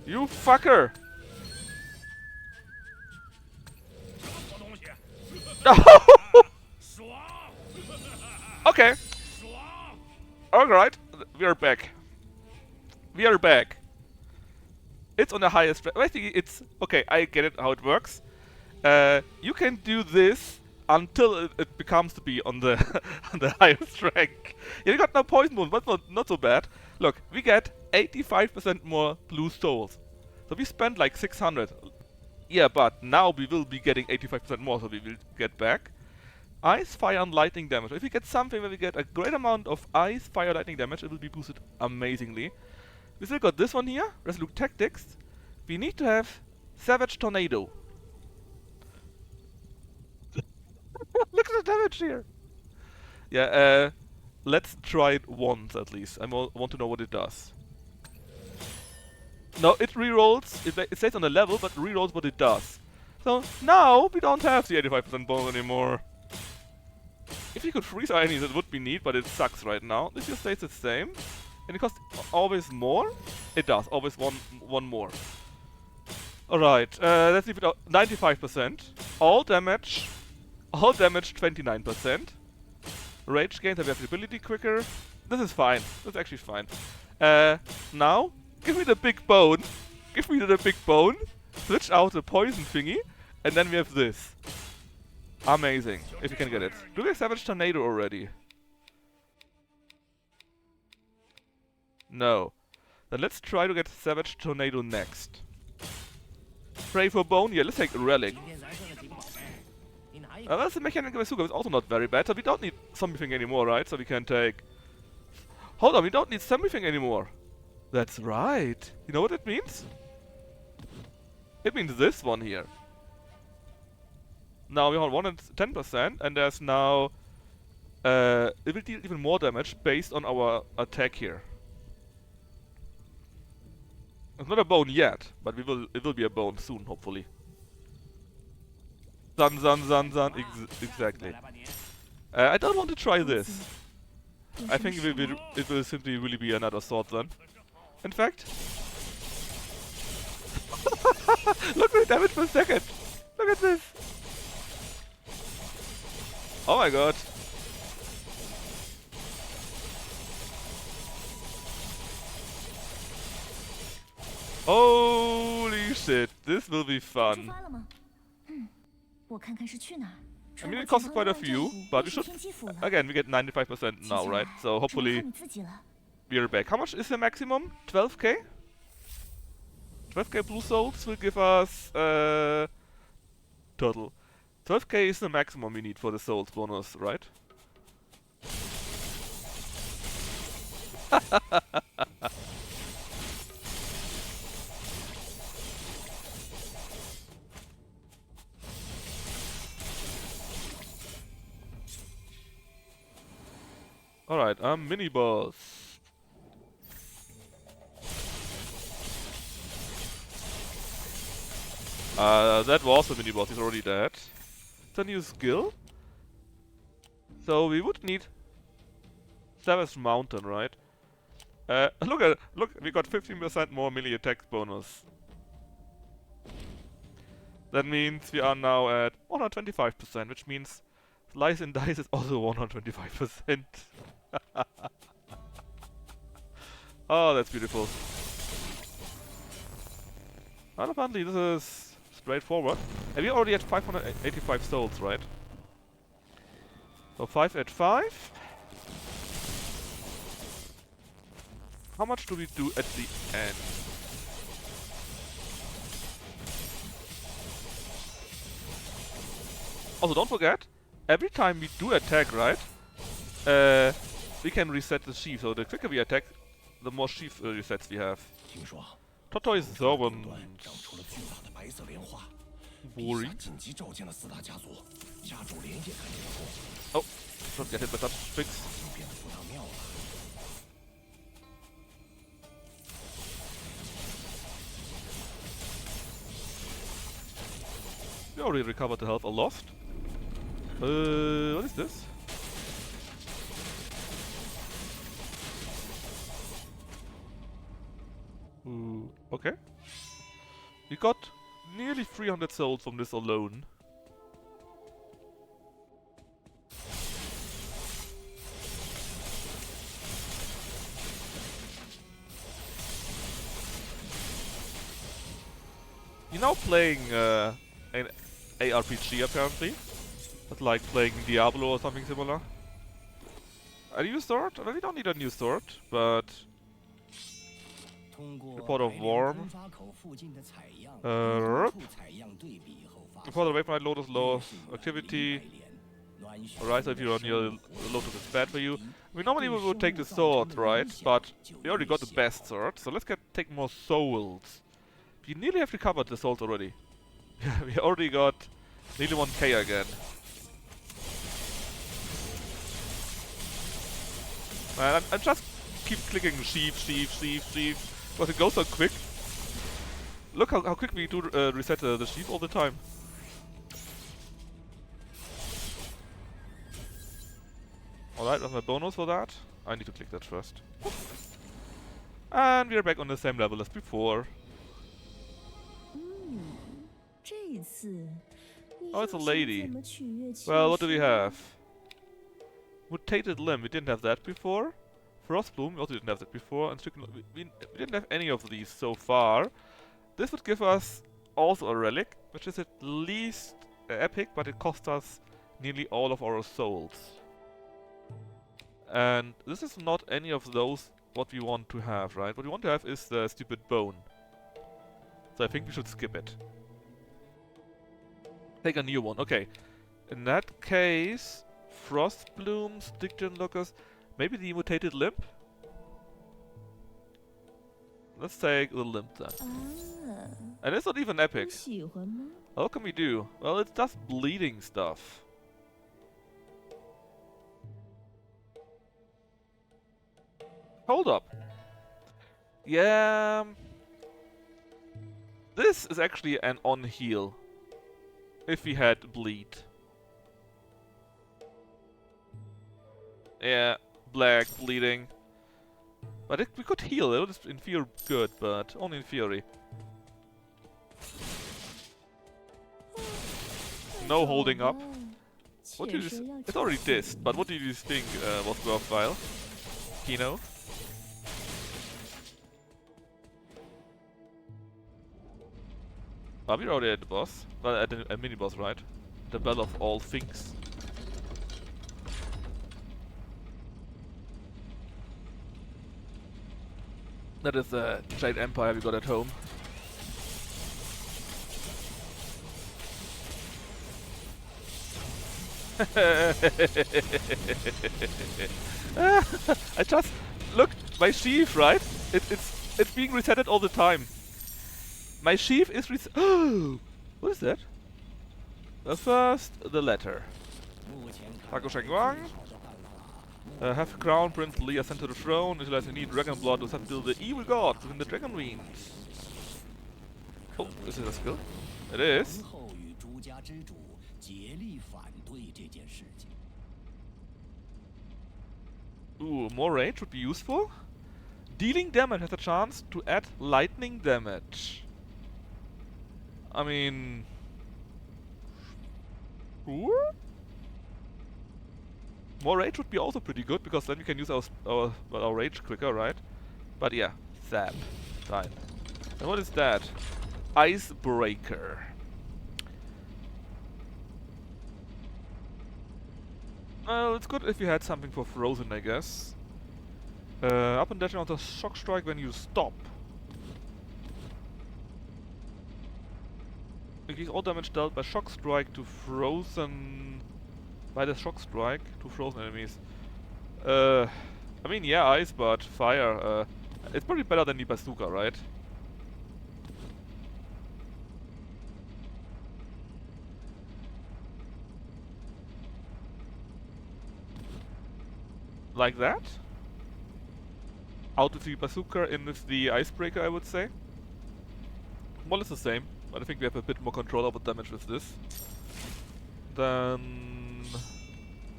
You fucker! Okay. Alright, we are back. We are back. It's on the highest rank. Basically, it's... Okay, I get it, how it works. You can do this until it becomes to be on the on the highest rank. Yeah, we got no poison wound, but not so bad. Look, we get 85% more blue souls. So we spent like 600. Yeah, but now we will be getting 85% more, so we will get back. Ice, fire, and lightning damage. If we get something where we get a great amount of ice, fire, lightning damage, it will be boosted amazingly. We still got this one here, Resolute Tactics. We need to have Savage Tornado. Look at the damage here! Yeah, let's try it once at least. I want to know what it does. No, it rerolls. It stays on the level, but rerolls what it does. So now we don't have the 85% bonus anymore. If you could freeze our enemies, it would be neat, but it sucks right now. This just stays the same. And it costs always more? It does, always one more. Alright, let's leave it out. 95%. All damage 29%. Rage gains have the ability quicker. This is fine. This is actually fine. Now, give me the big bone. Give me the big bone. Switch out the poison thingy. And then we have this. Amazing, if you can get it. Do we have Savage Tornado already? No. Then let's try to get Savage Tornado next. Pray for Bone? Yeah, let's take Relic. That's the Mechanical Bazooka, is also not very bad, so we don't need something anymore, right? So we can take... Hold on, we don't need something anymore. That's right. You know what it means? It means this one here. Now we have 110%, and there's now... it will deal even more damage based on our attack here. It's not a bone yet, but it will be a bone soon, hopefully. Zan, exactly. I don't want to try this. I think it will simply really be another sword then. In fact... Look at the damage per second! Look at this! Oh my god! Holy shit, this will be fun. I mean, it costs quite a few, but we should... Again, we get 95% now, right? So hopefully we're back. How much is the maximum? 12k? 12k blue souls will give us... total. 12k is the maximum we need for the souls bonus, right? Alright, mini boss. That was a mini boss, he's already dead. It's a new skill. So we would need Savage Mountain, right? Look, we got 15% more melee attack bonus. That means we are now at 125%, which means Slice and Dice is also 125%. Oh, that's beautiful. And apparently this is straightforward. And we already had 585 souls, right? So 5 at 5. How much do we do at the end? Also, don't forget, every time we do attack, right? We can reset the sheaf. So the quicker we attack, the more sheaf resets we have. Tortoise Servant. Worry. Oh, don't get hit by touch tricks. We already recovered the health I lost. What is this? Okay. We got nearly 300 souls from this alone. You're now playing an ARPG apparently. That's like playing Diablo or something similar. A new sword? Well, we don't need a new sword, but... Report of Worm. Report of Vaporite Lotus low activity. Alright, so if you're on your Lotus, it's bad for you. We normally would take the sword, right? But we already got the best sword, so let's take more souls. We nearly have recovered the souls already. We already got nearly 1k again. Man, I just keep clicking sheaf, but it goes so quick. Look how quick we do reset the sheaf all the time. Alright, that's my bonus for that. I need to click that first. And we are back on the same level as before. Oh, it's a lady. Well, what do we have? Mutated Limb, we didn't have that before. Frostbloom, we also didn't have that before. And we didn't have any of these so far. This would give us also a relic, which is at least epic, but it cost us nearly all of our souls. And this is not any of those what we want to have, right? What we want to have is the stupid bone. So I think we should skip it. Take a new one. Okay. In that case, Frost Blooms, Diction Lockers, maybe the mutated limb? Let's take the limb then. And it's not even epic. What can we do? Well, it's just bleeding stuff. Hold up. Yeah. This is actually an on-heal. If we had bleed. Yeah, black, bleeding. But we could heal, it would in theory good, but only in theory. No holding up. What do you it's already dissed, but what do you think was worthwhile? Kino? Are we already at the boss? Well, at a mini-boss, right? The Bell of all things. That is the Jade Empire we got at home. I just look, my sheath, right? It's being resetted all the time. My sheath is what is that? First, the letter. Taco Shangwang. Have Crown Prince Li ascend to the throne. Utilize any dragon blood to subdue the evil gods within the dragon realms. Oh, is it a skill? It is. Ooh, more rage would be useful. Dealing damage has a chance to add lightning damage. I mean... Sure? More rage would be also pretty good, because then we can use our rage quicker, right? But yeah, zap. Fine. And what is that? Icebreaker. Well, it's good if you had something for frozen, I guess. Up and dashing on the shock strike when you stop. Increase all damage dealt by shock strike to frozen... By the shock strike to frozen enemies. I mean, yeah, ice, but fire. It's probably better than the bazooka, right? Like that? Out with the bazooka, in with the icebreaker, I would say. More or less the same, but I think we have a bit more control over damage with this. Then...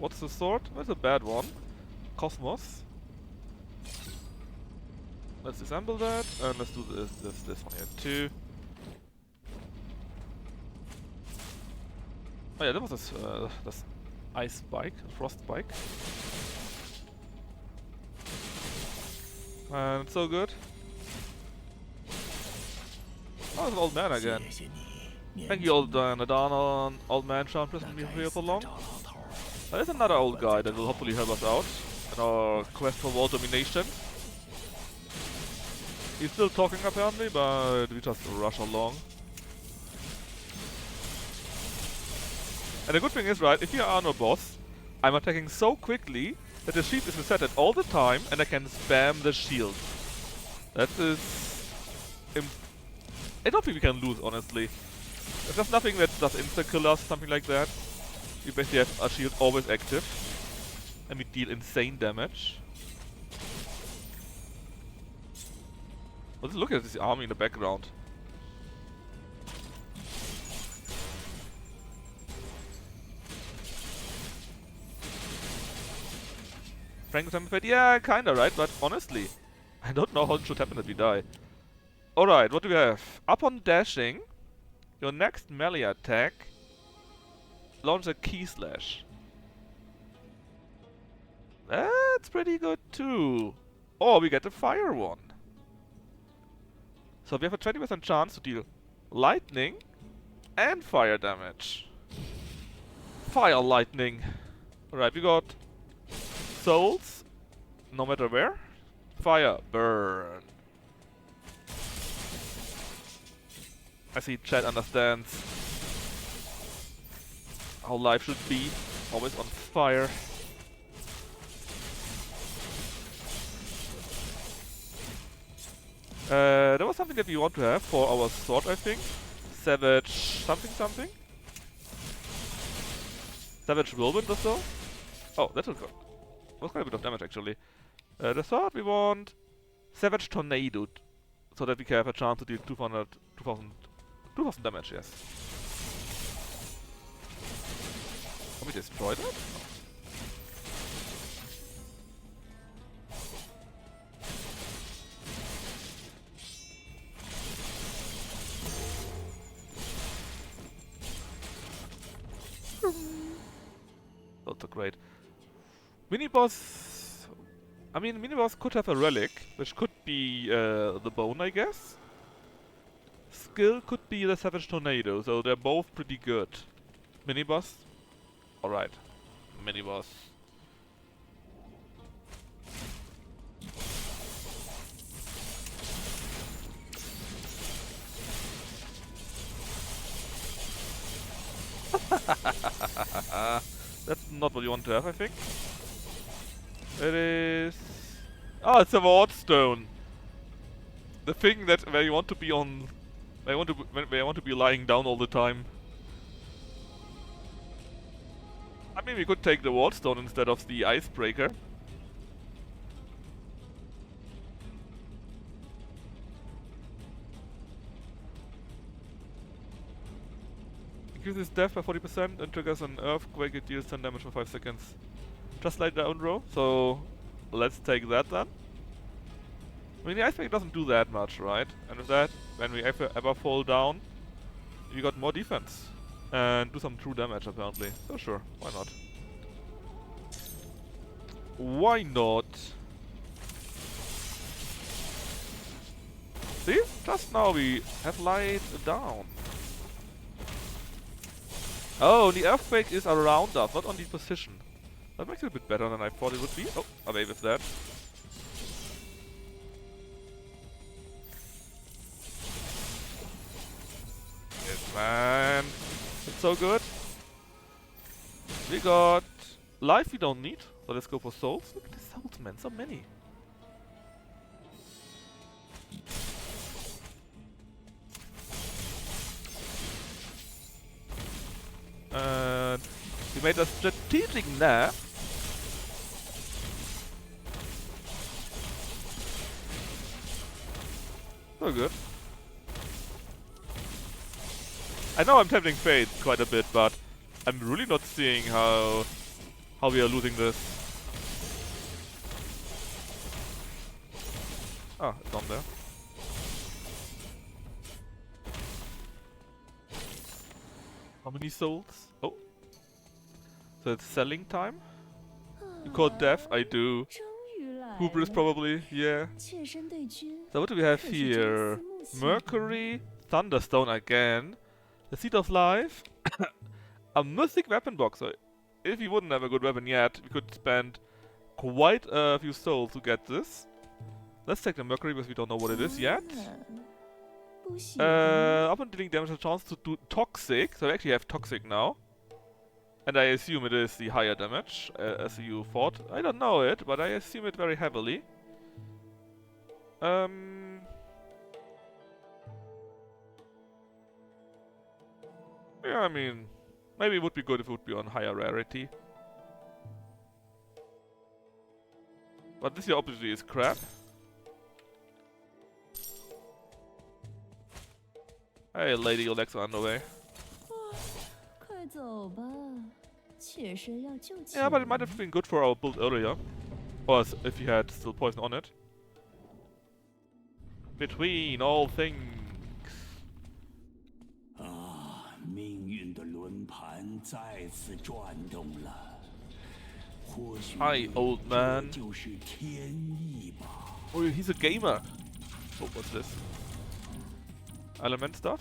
What's the sword? That's a bad one. Cosmos. Let's disassemble that, and let's do this one here too. Oh yeah, that was this ice bike, frost bike. And it's so good. Oh, it's an old man again. Thank you, old Nadana, old man charm doesn't be here for long. There's another old guy that will hopefully help us out in our quest for world domination. He's still talking apparently, but we just rush along. And the good thing is, right, if you are no boss, I'm attacking so quickly that the shield is resetted all the time and I can spam the shield. That is... I don't think we can lose, honestly. There's nothing that does insta-kill us, something like that. We basically have our shield always active. And we deal insane damage. Let's look at this army in the background. Frankenstein, yeah, kinda, right? But honestly, I don't know how it should happen that we die. Alright, what do we have? Upon dashing, your next melee attack, launch a key slash. That's pretty good too. Or we get the fire one. So we have a 20% chance to deal lightning and fire damage. fire lightning. Alright, we got souls, no matter where. Fire, burn. I see chat understands how life should be, always on fire. There was something that we want to have for our sword, I think. Savage something something. Savage whirlwind or so. Oh, that was quite a bit of damage actually. The sword we want Savage tornado, so that we can have a chance to deal 2000 damage, yes. Can we destroy that? Also great. Mini-boss... I mean, mini-boss could have a relic, which could be the bone, I guess. Skill could be the Savage Tornado, so they're both pretty good. Mini-boss? Alright. Mini-boss. That's not what you want to have, I think. It is... Oh, it's a ward stone. The thing that where you want to be on... where you want to be lying down all the time. I mean, we could take the ward stone instead of the icebreaker. Increases death by 40% and triggers an earthquake. It deals 10 damage for 5 seconds. Just like down row, so let's take that then. I mean, the icebreaker doesn't do that much, right? And with that, when we ever fall down, we got more defense. And do some true damage apparently. So sure, why not? Why not? See? Just now we have light down. Oh, the earthquake is around us, not on the position. That makes it a bit better than I thought it would be. Oh, away with that. Yes, man. It's so good. We got life we don't need, so let's go for souls. Look at the souls, man, so many. And we made a strategic nap. So good. I know I'm tempting fate quite a bit, but I'm really not seeing how we are losing this. Ah, it's on there. How many souls? Oh. So it's selling time? You call death? I do. Hubris probably, yeah. So what do we have here? Mercury, Thunderstone again. The Seed of Life. A mythic weapon box. So if we wouldn't have a good weapon yet, we could spend quite a few souls to get this. Let's take the Mercury because we don't know what it is yet. Upon dealing damage, a chance to do Toxic. So we actually have Toxic now. And I assume it is the higher damage, as you thought. I don't know it, but I assume it very heavily. Yeah, I mean, maybe it would be good if it would be on higher rarity. But this here obviously is crap. Hey, Lady Alexa on the way. Yeah, but it might have been good for our build earlier. Or if he had still poison on it. Between all things. Hi, old man. Oh, he's a gamer. Oh, what's this? Element stuff?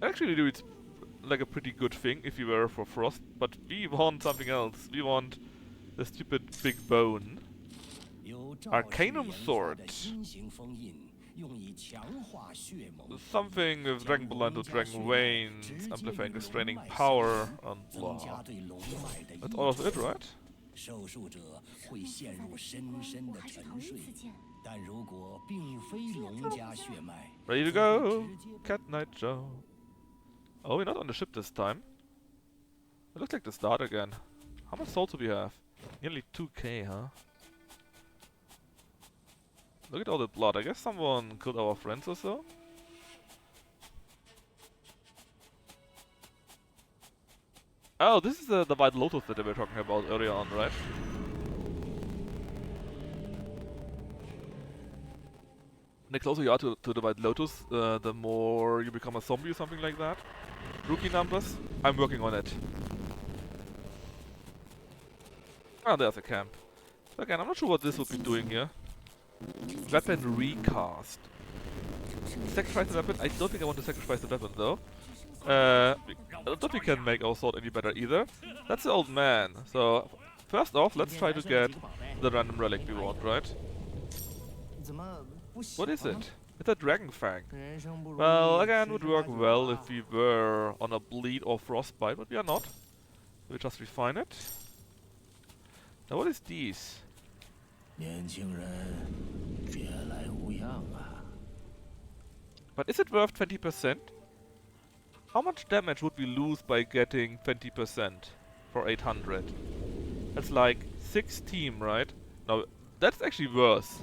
Actually, it's like a pretty good thing if you were for Frost, but we want something else. We want the stupid big bone. Arcanum Sword. Something with Dragon Blood to Dragon Veins, amplifying restraining power, and blah. That's all of it, right? 受术者会陷入深深的沉睡，但如果并非龙家血脉， Ready to go! Cat Knight Joe. Oh, we're not on the ship this time. It looks like the start again. How much souls do we have? Nearly 2k, huh? Look at all the blood. I guess someone killed our friends or so? Oh, this is the White Lotus that we were talking about earlier on, right? The closer you are to the White Lotus, the more you become a zombie or something like that. Rookie numbers? I'm working on it. Ah, there's a camp. So again, I'm not sure what this would be doing here. Weapon recast. Sacrifice the weapon? I don't think I want to sacrifice the weapon though. I don't think we can make our sword any better either. That's the old man. So, first off, let's try to get the random relic we want, right? What is it? It's a dragon fang. Well, again, would work well if we were on a bleed or frostbite, but we are not. We'll just refine it. Now what is these? But is it worth 20%? How much damage would we lose by getting 20% for 800? That's like 6 team, right? No, that's actually worse.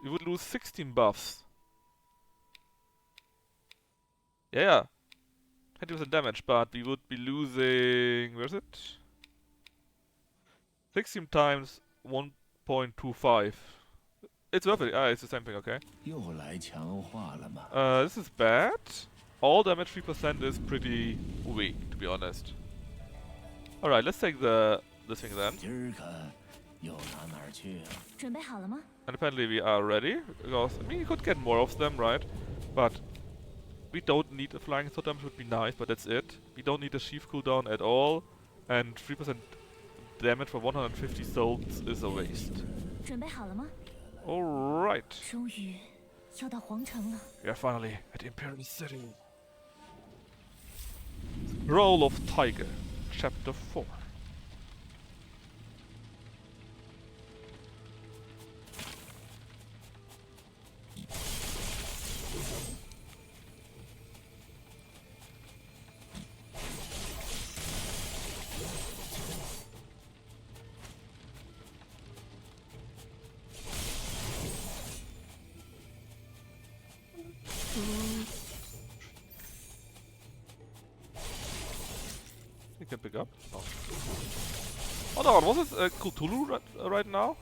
We would lose 16 buffs. Yeah, 20% damage, but we would be losing... Where is it? 16 times 1.25. It's worth it. Ah, it's the same thing, okay. This is bad. All damage 3% is pretty weak, to be honest. Alright, let's take this thing then. And apparently we are ready, because, I mean, you could get more of them, right? But we don't need a flying sword damage, would be nice, but that's it. We don't need a sheath cooldown at all, and 3% damage for 150 souls is a waste. Alright. We are finally at Imperial City. Scroll of Tiger, Chapter 4. You can pick up. Oh, oh no, was it Cthulhu right now?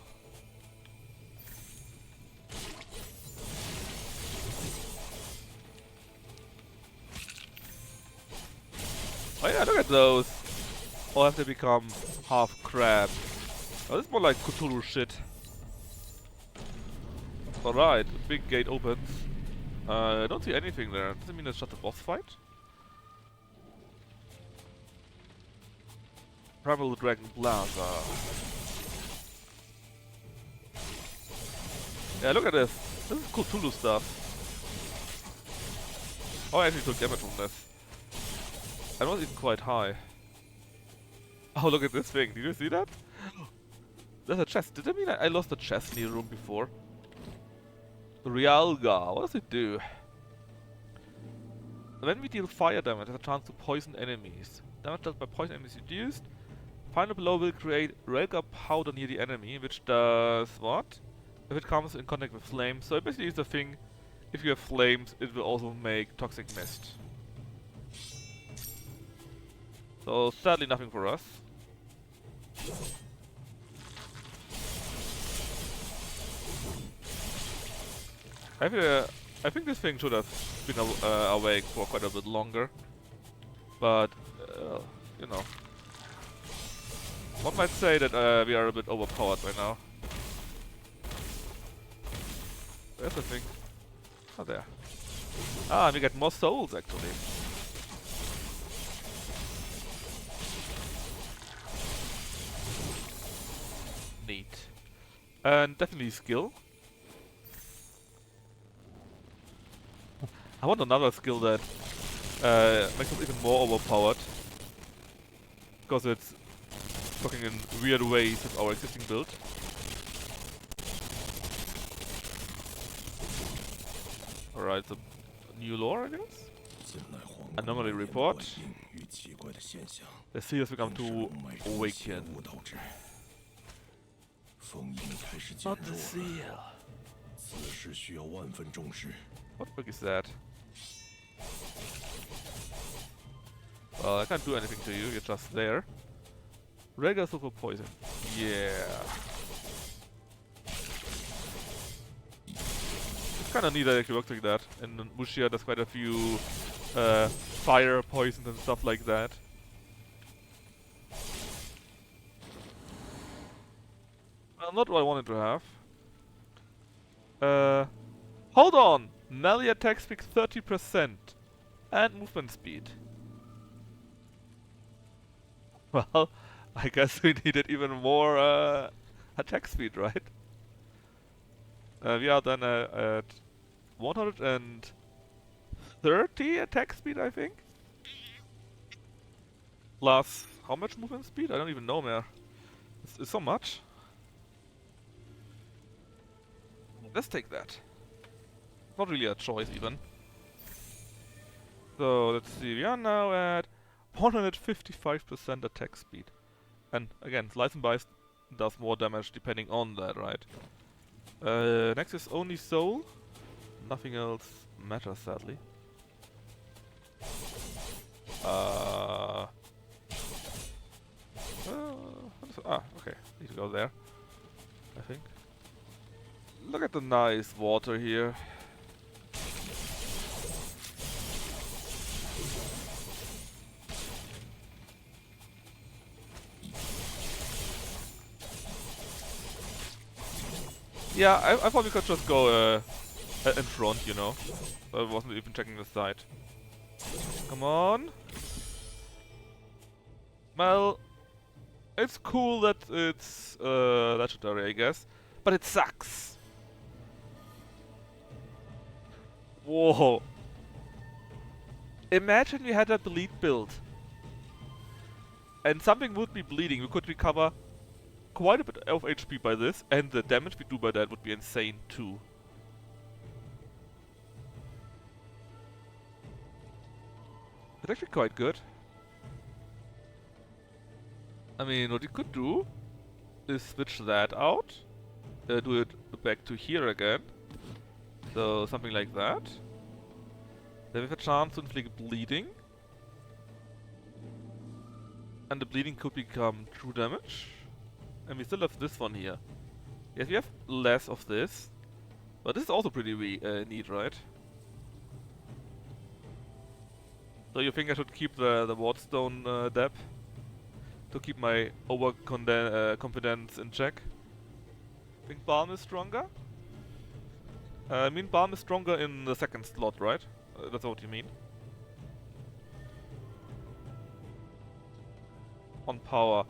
Oh yeah, look at those. All have to become half crab. Oh, this is more like Cthulhu shit. Alright, big gate opens. I don't see anything there. Does it mean it's just a boss fight? Primal Dragon Plaza. Yeah, look at this. This is Cthulhu stuff. Oh, I actually took damage from this. I was even quite high. Oh, look at this thing. Did you see that? There's a chest. Did that mean I lost a chest in the room before? Realga. What does it do? When we deal fire damage, there's a chance to poison enemies. Damage dealt by poison enemies reduced. Final blow will create Realga powder near the enemy, which does what? If it comes in contact with flames. So it basically is the thing, if you have flames, it will also make toxic mist. So sadly nothing for us. I think this thing should have been awake for quite a bit longer. But, you know. One might say that we are a bit overpowered right now. Where's the thing? Oh, there. Ah, and we get more souls actually. Neat. And definitely skill. I want another skill that makes us even more overpowered. Because it's working in weird ways with our existing build. Alright, so new lore, I guess? Anomaly report. The seals become to awaken. Not the seal. What book is that? Well, I can't do anything to you, you're just there. Regular super poison. Yeah. It's kinda neat that it actually works like that. And Wuxia does quite a few fire poisons and stuff like that. Well, not what I wanted to have. Hold on! Melee attack speed 30% and movement speed. Well, I guess we needed even more attack speed, right? We are then at 130 attack speed, I think. Plus, how much movement speed? I don't even know more. It's so much. Let's take that. Not really a choice even. So let's see, we are now at 155% attack speed. And again, Slice and Dice does more damage depending on that, right? Next is only Soul. Nothing else matters, sadly. Okay. Need to go there, I think. Look at the nice water here. Yeah, I thought we could just go in front, you know. I wasn't even checking the side. Come on. Well, it's cool that it's legendary, I guess. But it sucks. Whoa. Imagine we had a bleed build. And something would be bleeding. We could recover quite a bit of HP by this, and the damage we do by that would be insane too. It's actually quite good. I mean, what you could do is switch that out, do it back to here again, so something like that. Then we have a chance to inflict bleeding, and the bleeding could become true damage. And we still have this one here. Yes, we have less of this, but this is also pretty neat, right? So you think I should keep the Wardstone depth to keep my confidence in check? Think Balm is stronger? I mean Balm is stronger in the second slot, right? That's what you mean. On power.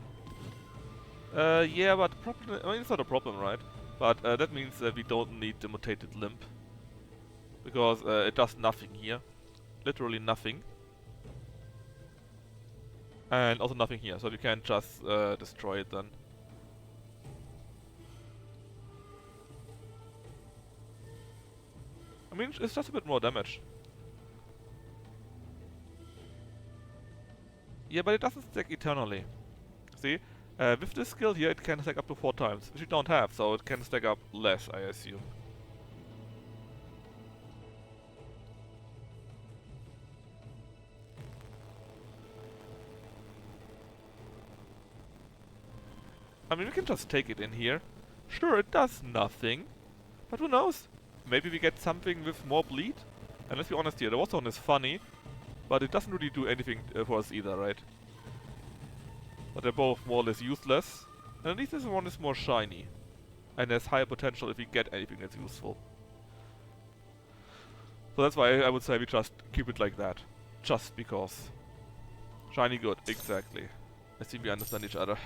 Yeah, but problem, I mean, it's not a problem, right? But that means that we don't need the mutated limb. Because it does nothing here. Literally nothing. And also nothing here, so you can't just destroy it then. I mean, it's just a bit more damage. Yeah, but it doesn't stack eternally. See? With this skill here, it can stack up to 4 times, which you don't have, so it can stack up less, I assume. I mean, we can just take it in here. Sure, it does nothing, but who knows? Maybe we get something with more bleed? And let's be honest here, the water one is funny, but it doesn't really do anything for us either, right? But they're both more or less useless. And at least this one is more shiny. And has higher potential if we get anything that's useful. So that's why I would say we just keep it like that. Just because. Shiny good, exactly. I think we understand each other.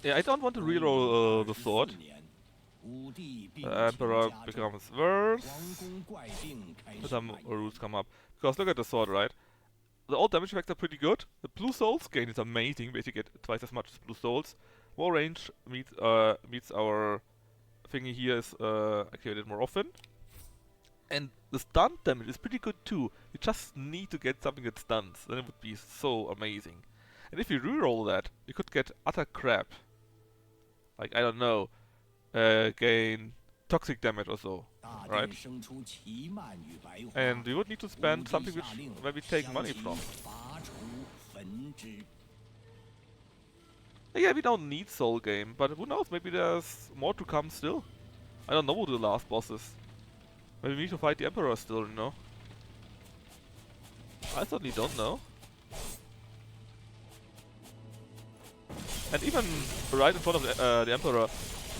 Yeah, I don't want to reroll the sword. Emperor becomes worse. Some rules come up. Because look at the sword, right? The old damage effects are pretty good. The blue souls gain is amazing. Basically get twice as much as blue souls. More range meets our thingy here is activated more often. And the stun damage is pretty good too. You just need to get something that stuns. Then it would be so amazing. And if you reroll that, you could get utter crap. Like, I don't know, gain toxic damage or so, right? And we would need to spend something where we take money from. Yeah, we don't need Soul Game, but who knows, maybe there's more to come still. I don't know who the last boss is. Maybe we need to fight the Emperor still, you know? I certainly don't know. And even right in front of the Emperor,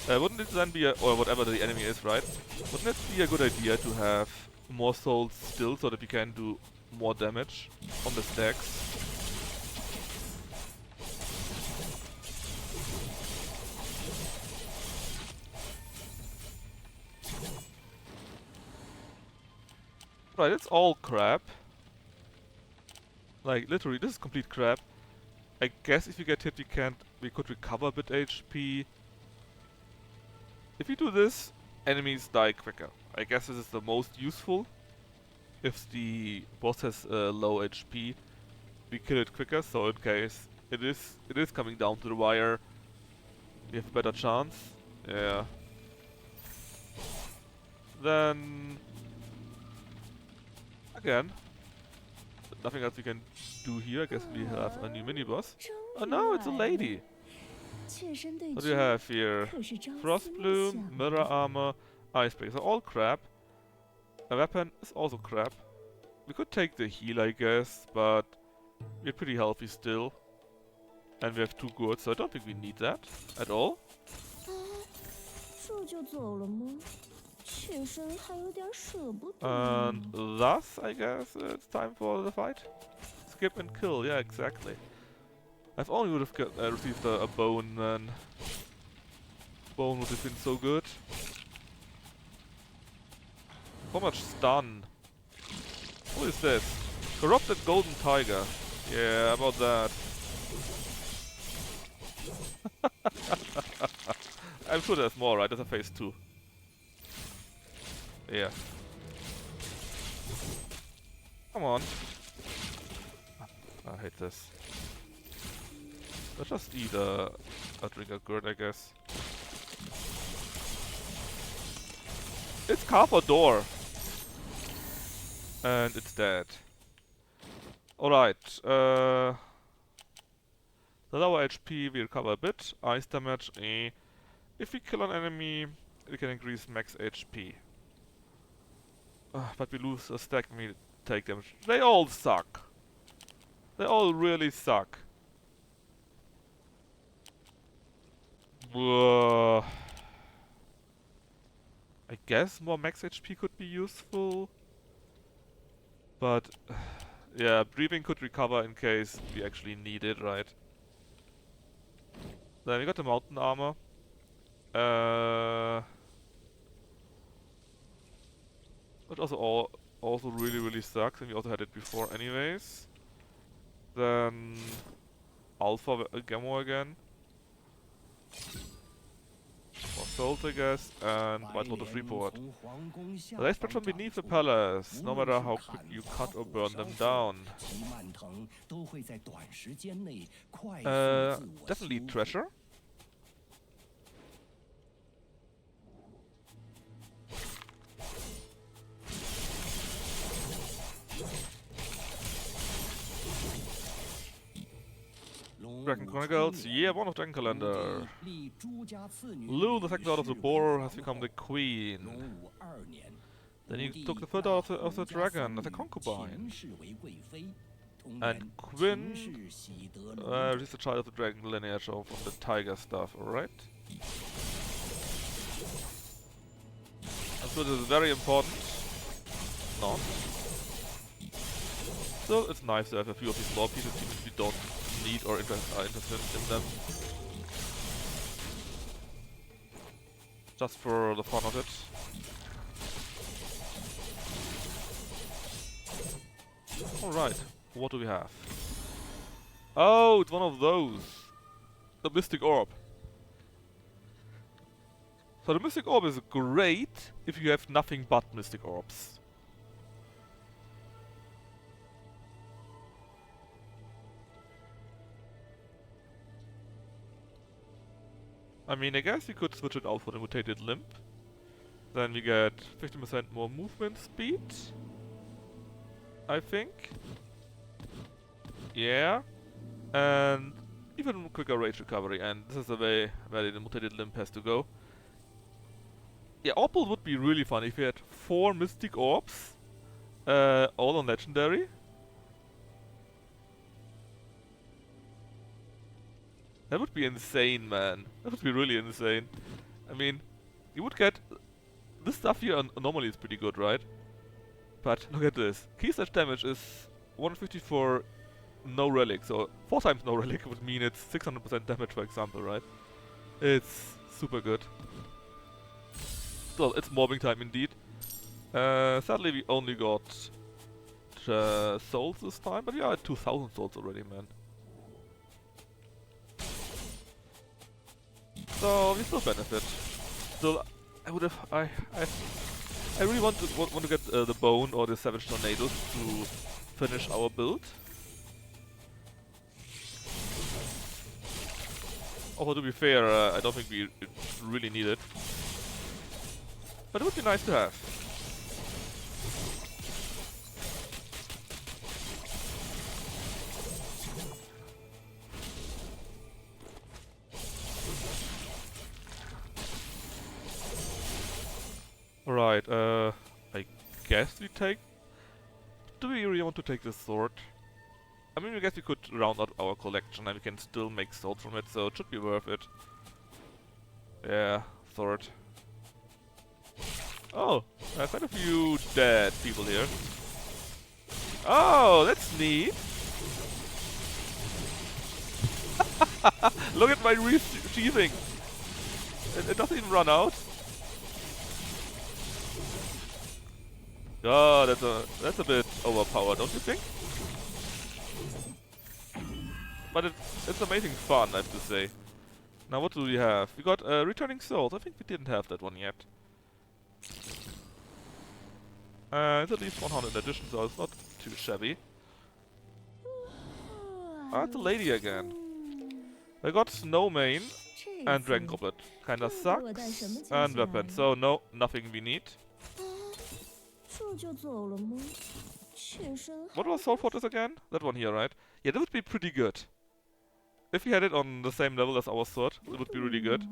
wouldn't it then be or whatever the enemy is, right? Wouldn't it be a good idea to have more souls still so that we can do more damage on the stacks? Right, it's all crap. Like, literally, this is complete crap. I guess if you get hit, we could recover a bit HP. If we do this, enemies die quicker. I guess this is the most useful. If the boss has low HP, we kill it quicker, so in case it is coming down to the wire, we have a better chance. Yeah. Then again, nothing else we can do here. I guess we have a new mini boss. Oh no, it's a lady. What do you have here? Frost Bloom, Mirror Armor, Ice Break. So all crap. A weapon is also crap. We could take the heal, I guess, but we're pretty healthy still. And we have 2 goods, so I don't think we need that at all. And thus, I guess, it's time for the fight. Skip and kill, yeah, exactly. If only would have received a bone, then bone would have been so good. How much stun? Who is this? Corrupted Golden Tiger. Yeah, about that. I'm sure there's more, right? There's a phase 2. Yeah. Come on. I hate this. Let's just eat a drink of gourd, I guess. It's Carpador! And it's dead. Alright, the lower HP we recover a bit. Ice damage, eh. If we kill an enemy, we can increase max HP. But we lose a stack when we take damage. They all suck. They all really suck. I guess more max HP could be useful. But yeah, breathing could recover in case we actually need it, right? Then we got the mountain armor. Which also really sucks, and we also had it before anyways. Then Alpha Gamma again. More souls, I guess, and White Lotus Report. They spread from beneath the palace, no matter how quick you cut or burn them down. Definitely treasure. Dragon Chronicles, yeah, one of Dragon Calendar. Lu, the second daughter of the boar, has become the queen. Then he took the third daughter of the dragon as a concubine. And Quinn is the child of the dragon lineage from the tiger stuff, alright? And so this is very important. Not. Still, it's nice to have a few of these lore pieces even if we don't need or are interested in them. Just for the fun of it. Alright, what do we have? Oh, it's one of those. The Mystic Orb. So the Mystic Orb is great if you have nothing but Mystic Orbs. I mean, I guess we could switch it out for the mutated limb. Then we get 50% more movement speed. I think. Yeah. And even quicker rage recovery, and this is the way where the mutated limb has to go. Yeah, Opal would be really fun if we had 4 Mystic Orbs, all on Legendary. That would be insane, man. That would be really insane. I mean, you would get... This stuff here normally is pretty good, right? But look at this. Key slash damage is 150 for no relic, so 4 times no relic would mean it's 600% damage, for example, right? It's super good. Still, it's mobbing time indeed. Sadly, we only got souls this time, but we are at 2000 souls already, man. So we still benefit. Still, I would have. I really want to get the bone or the savage tornadoes to finish our build. Although to be fair, I don't think we really need it. But it would be nice to have. Alright, I guess we take... Do we really want to take this sword? I mean, I guess we could round out our collection and we can still make swords from it, so it should be worth it. Yeah, sword. Oh, quite a few dead people here. Oh, that's neat! Look at my sheathing! It doesn't even run out. Oh, that's a bit overpowered, don't you think? But it's amazing fun, I have to say. Now what do we have? We got Returning Souls. I think we didn't have that one yet. It's at least 100 in addition, so it's not too shabby. Ah, it's a lady again. I got Snowmane and Dragon Goblet. Kinda sucks. And weapon. So no, nothing we need. What was Soul Fortress again? That one here, right? Yeah, that would be pretty good. If we had it on the same level as our sword, it would be really good.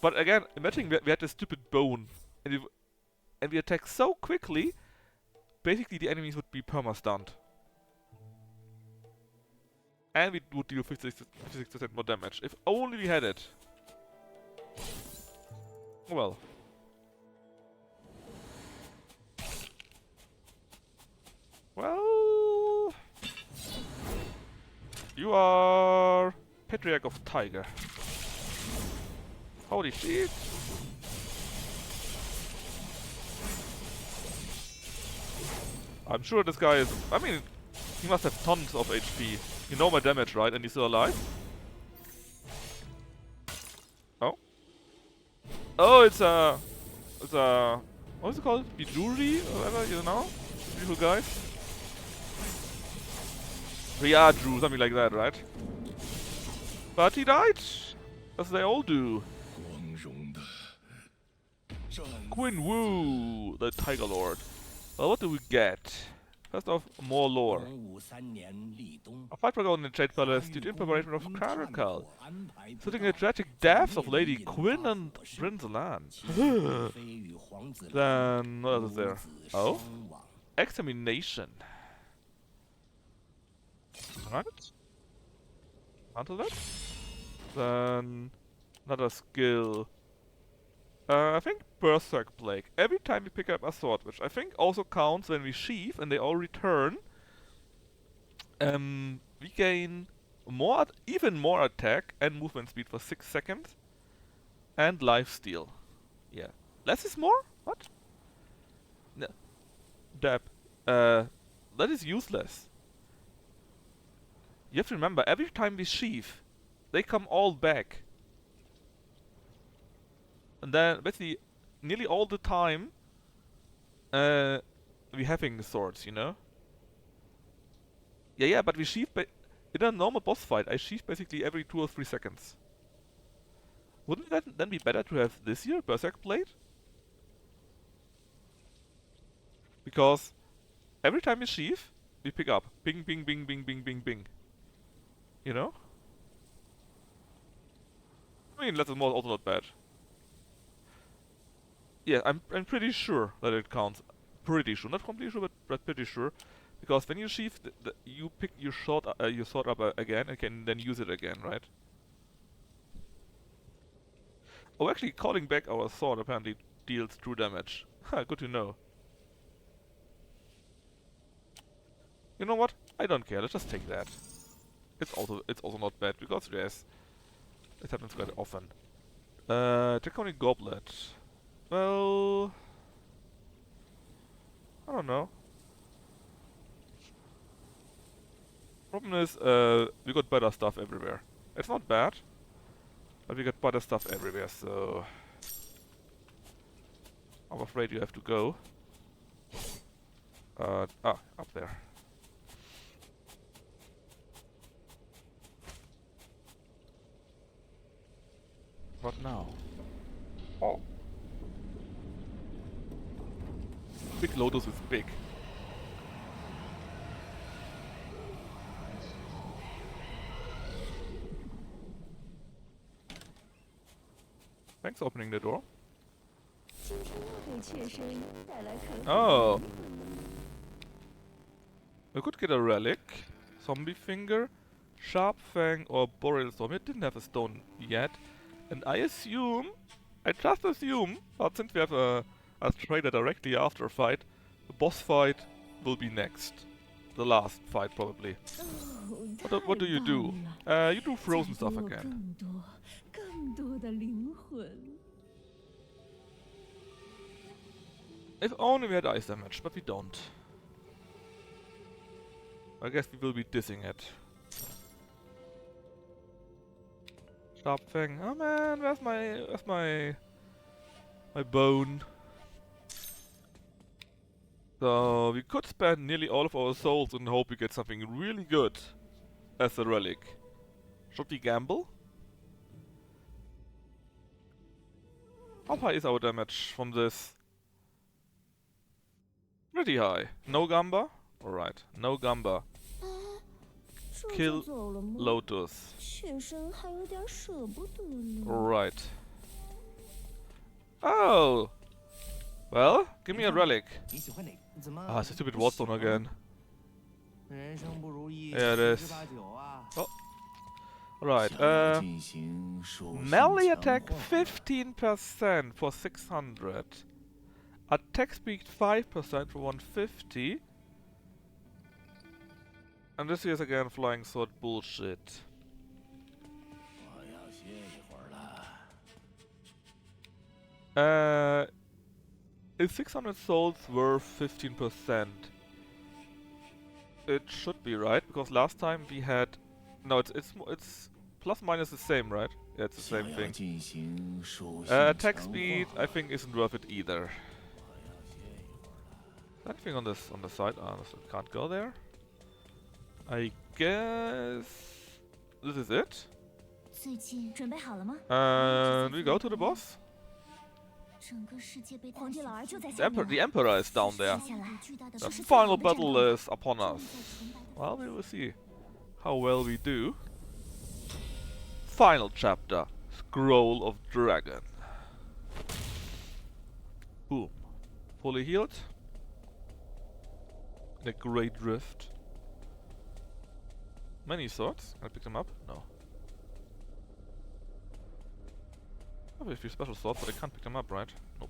But again, imagine we had this stupid bone, and we attack so quickly, basically the enemies would be perma-stunned. And we would deal 56% more damage. If only we had it. Well. Well... You are... Patriarch of Tiger. Holy shit! I'm sure this guy is... I mean, he must have tons of HP. You know my damage, right? And he's still alive? Oh? Oh, it's a... It's a... What is it called? Bijuri? Or whatever, you know? Beautiful guys. Drew, something like that, right? But he died! As they all do. Quinn Wu, the Tiger Lord. Well, what do we get? First off, more lore. A fight broke out in the Jade Palace due to impreparation of Caracal, including the tragic deaths of Lady Quinn and Prince Lan. Then, what else is there? Oh? Extermination. Alright. Onto that. Then, another skill. I think Berserk Plague. Every time we pick up a sword, which I think also counts when we sheath and they all return, we gain more, even more attack and movement speed for 6 seconds, and lifesteal. Yeah, less is more. What? No. Dab. That is useless. You have to remember, every time we sheath, they come all back. And then, basically, nearly all the time, we having the swords, you know? Yeah, but we sheath in a normal boss fight, I sheath basically every 2 or 3 seconds. Wouldn't that then be better to have this here, Berserk Blade? Because every time we sheath, we pick up. Bing, bing, bing, bing, bing, bing, bing. You know? I mean, that's also not bad. Yeah, I'm pretty sure that it counts. Pretty sure, not completely sure, but pretty sure, because when you sheath, you pick your sword up again and can then use it again, right? Oh, actually, calling back our sword apparently deals true damage. Ha, good to know. You know what? I don't care. Let's just take that. It's also not bad because yes, it happens quite often. Draconic Goblet. Well, I don't know. Problem is, we got better stuff everywhere. It's not bad, but we got better stuff everywhere, so I'm afraid you have to go. Up there. What now? Oh. Big Lotus is big. Thanks for opening the door. Oh. We could get a relic. Zombie Finger, Sharp Fang, or Boreal Storm. It didn't have a stone yet. And I just assume, but since we have a trader directly after a fight, the boss fight will be next. The last fight, probably. What do you do? You do frozen stuff again. If only we had ice damage, but we don't. I guess we will be dissing it. Sharp Fang. Oh man, where's my bone? So we could spend nearly all of our souls and hope we get something really good as a relic. Should we gamble? How high is our damage from this? Pretty high. No Gamba? Alright, no Gamba. Kill Lotus. Right. Oh! Well, give me a relic. Ah, it's a stupid Wardstone again. Yeah, it is. Oh. Right, melee attack 15% for 600. Attack speed 5% for 150. And this is again flying sword bullshit. Is 600 souls worth 15%? It should be right, because last time we had... No, it's plus minus the same, right? Yeah, it's the same thing. Attack speed, I think, isn't worth it either. Anything on the side? Ah, so can't go there. I guess this is it. And we go to the boss. The Emperor is down there. The final battle is upon us. Well, we will see how well we do. Final chapter. Scroll of Dragon. Boom. Fully healed. The Great Rift. Many swords. Can I pick them up? No. I have a few special swords, but I can't pick them up, right? Nope.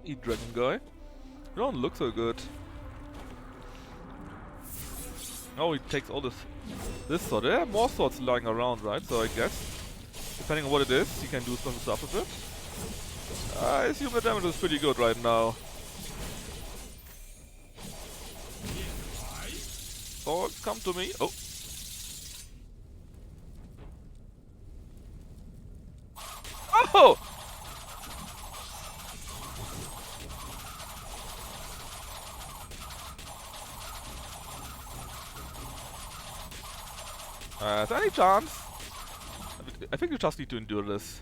Eat dragon guy. You don't look so good. Oh, he takes all this sword. There are more swords lying around, right? So I guess, depending on what it is, he can do some stuff with it. I assume the damage is pretty good right now. Oh, come to me. Oh. Oh! Is there any chance? I think you just need to endure this.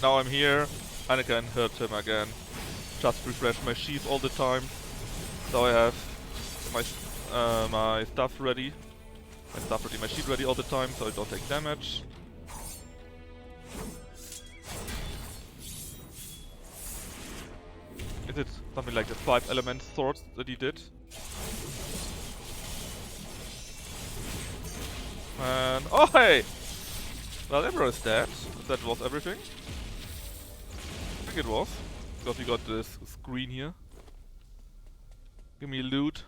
Now I'm here, and I can hurt him again. Just refresh my sheath all the time, so I have my stuff ready. My sheath ready all the time, so I don't take damage. Is it Something like the 5-element sword that he did. And oh hey! Well, Emperor is dead. That was everything. I think it was. Because we got this screen here. Give me loot.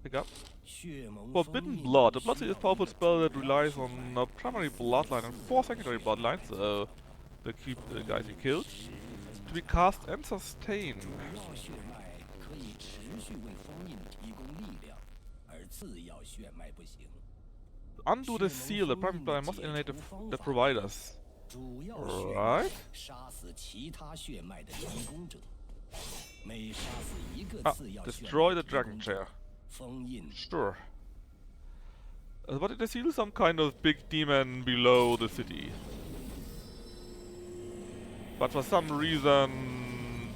Pick up. Forbidden Blood. A blood is a powerful spell that relies on a primary bloodline and 4 secondary bloodlines, so the guys we killed, to be cast and sustained. Undo the seal, the primary bloodline must eliminate the providers. Right. Ah, destroy the dragon chair. Sure. What did I see? Some kind of big demon below the city. But for some reason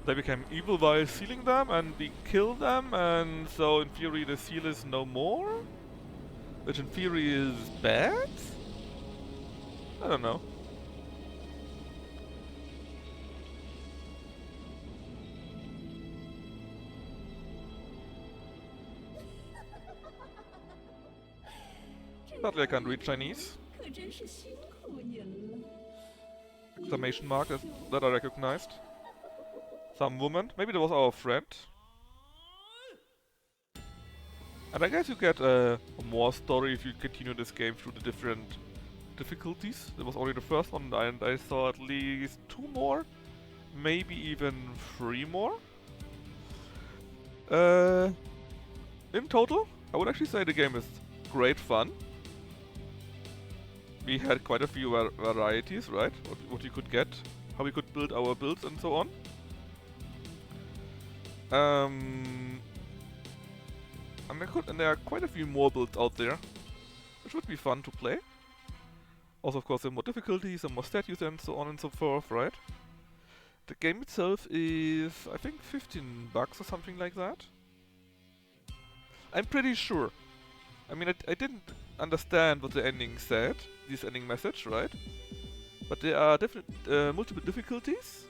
they became evil while sealing them and we killed them, and so in theory the seal is no more? Which in theory is bad? I don't know. Sadly I can't read Chinese. Exclamation mark that I recognized. Some woman. Maybe that was our friend. And I guess you get more story if you continue this game through the different difficulties. There was only the first one and I saw at least 2 more. Maybe even 3 more. In total, I would actually say the game is great fun. We had quite a few varieties, right? What you could get, how we could build our builds and so on. And there are quite a few more builds out there, which would be fun to play. Also, of course, there are more difficulties, some more statues and so on and so forth, right? The game itself is, I think, $15 or something like that. I'm pretty sure. I mean, I didn't understand what the ending said, this ending message, right? But there are multiple difficulties.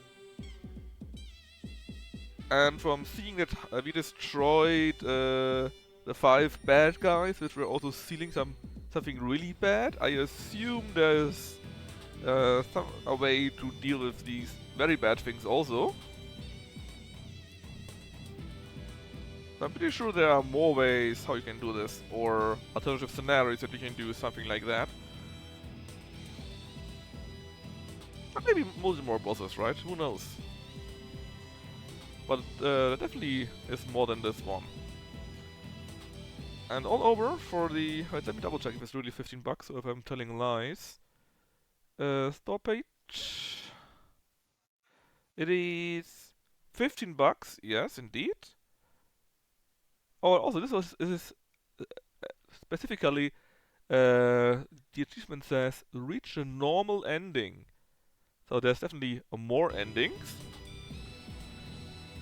And from seeing that we destroyed the 5 bad guys, which were also sealing something really bad, I assume there's a way to deal with these very bad things also. I'm pretty sure there are more ways how you can do this, or alternative scenarios that you can do something like that. But maybe mostly more bosses, right? Who knows? But definitely is more than this one. And all over for the... Wait, let me double check if it's really $15 or if I'm telling lies. Store page. It is $15, yes indeed. Oh, also this is specifically the achievement says reach a normal ending. So there's definitely more endings.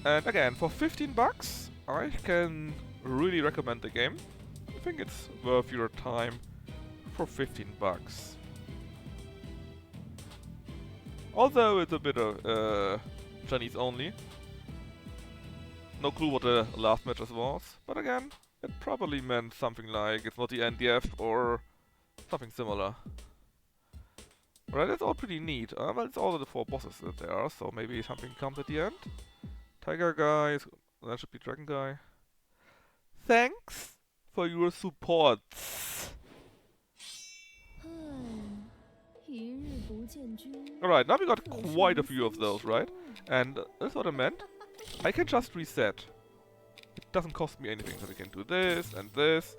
And again, for $15, I can really recommend the game. I think it's worth your time for $15. Although it's a bit of Chinese only. No clue what the last matches was, but again, it probably meant something like it's not the NDF or something similar. Right, that's all pretty neat. Well, it's all the 4 bosses that there are, so maybe something comes at the end. Tiger guy, that should be Dragon guy. Thanks for your support. Alright, now we got quite a few of those, right? And that's what I meant. I can just reset. It doesn't cost me anything, so we can do this and this.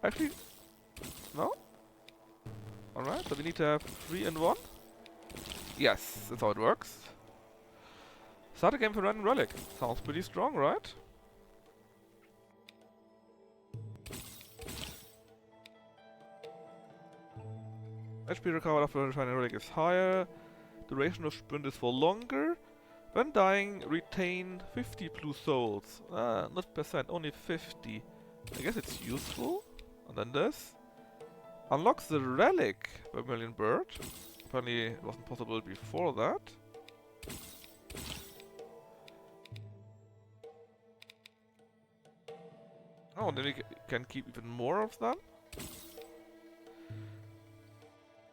Actually, no? Alright, so we need to have 3 in 1. Yes, that's how it works. Start a game for random relic. Sounds pretty strong, right? HP recovered after finding a relic is higher. Duration of sprint is for longer. When dying, retain 50 blue souls. Not percent, only 50. I guess it's useful. And then this. Unlocks the relic by Million Bird. Apparently it wasn't possible before that. Oh, then we can keep even more of them.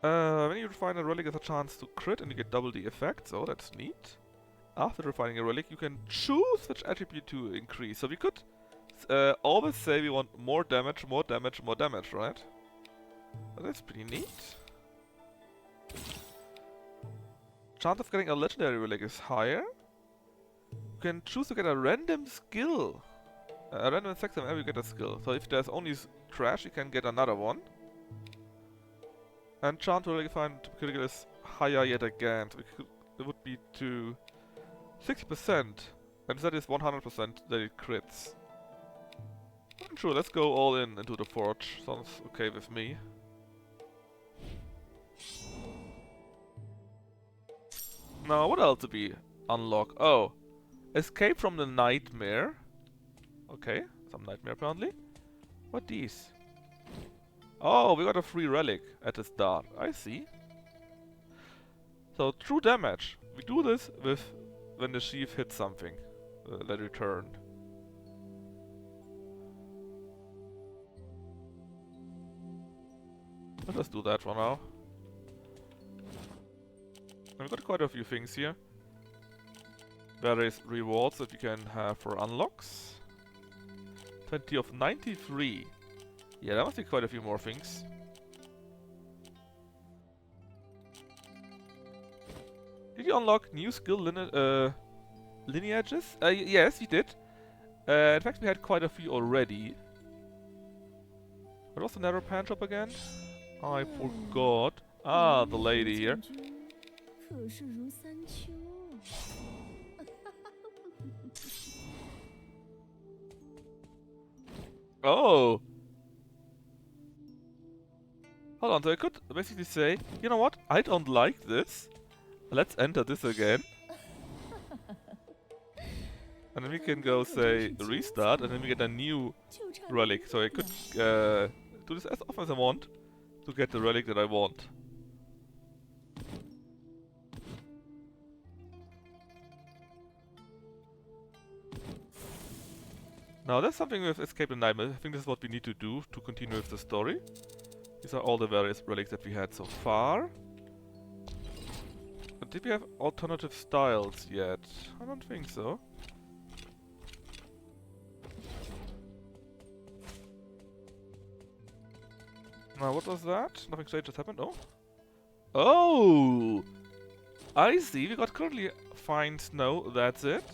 When you refine a relic, there's a chance to crit and you get double the effect, so that's neat. After refining a relic, you can choose which attribute to increase. So we could always say we want more damage, more damage, more damage, right? Well, that's pretty neat. Chance of getting a legendary relic is higher. You can choose to get a random skill. A random effect whenever you get a skill. So if there's only trash, you can get another one. And chance to refine critical is higher yet again. So it would be to 60%. And that is 100% that it crits. Sure, let's go all in into the forge. Sounds okay with me. Now, what else did we unlock? Oh, escape from the nightmare. Okay, some nightmare apparently. What these? Oh, we got a free relic at the start. I see. So, true damage. We do this with when the sheaf hits something. Let return. Let's do that for now. And we've got quite a few things here. Various rewards that we can have for unlocks. 20 of 93. Yeah, there must be quite a few more things. Did you unlock new skill lineages? Yes, we did. In fact, we had quite a few already. What was the narrow pan shop again? I forgot. Ah, the lady here. Oh! Hold on, so I could basically say, you know what, I don't like this. Let's enter this again. And then we can go say restart and then we get a new relic. So I could do this as often as I want to get the relic that I want. Now there's something with Escape the Nightmare. I think this is what we need to do to continue with the story. These are all the various relics that we had so far. But did we have alternative styles yet? I don't think so. Now what was that? Nothing strange just happened? Oh! Oh! I see, we got currently fine snow, that's it.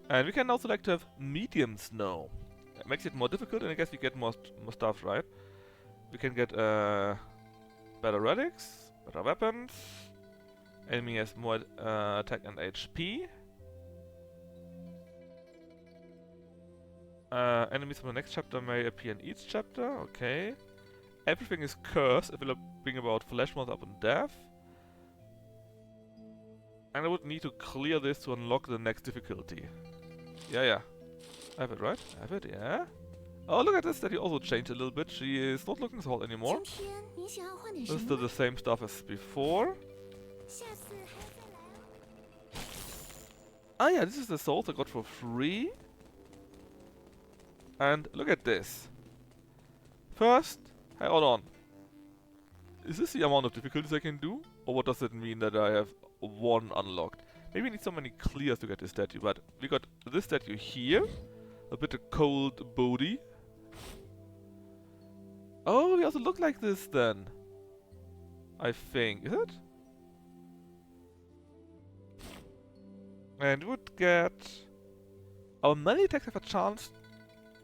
And we can now select to have medium snow. It makes it more difficult and I guess we get more stuff, right? We can get better relics, better weapons. Enemy has more attack and HP. Enemies from the next chapter may appear in each chapter, okay. Everything is cursed, it will bring about flesh moth up and death. And I would need to clear this to unlock the next difficulty. Yeah. I have it, right? I have it, yeah. Oh, look at this, that he also changed a little bit. She is not looking so hot anymore. This is still the same stuff as before. Ah yeah, this is the salt I got for free. And look at this. First, hey, hold on. Is this the amount of difficulties I can do? Or what does it mean that I have one unlocked? Maybe we need so many clears to get this statue, but we got this statue here. A bit of cold body. Oh, we also look like this then. I think. Is it? And we would get... Our melee attacks have a chance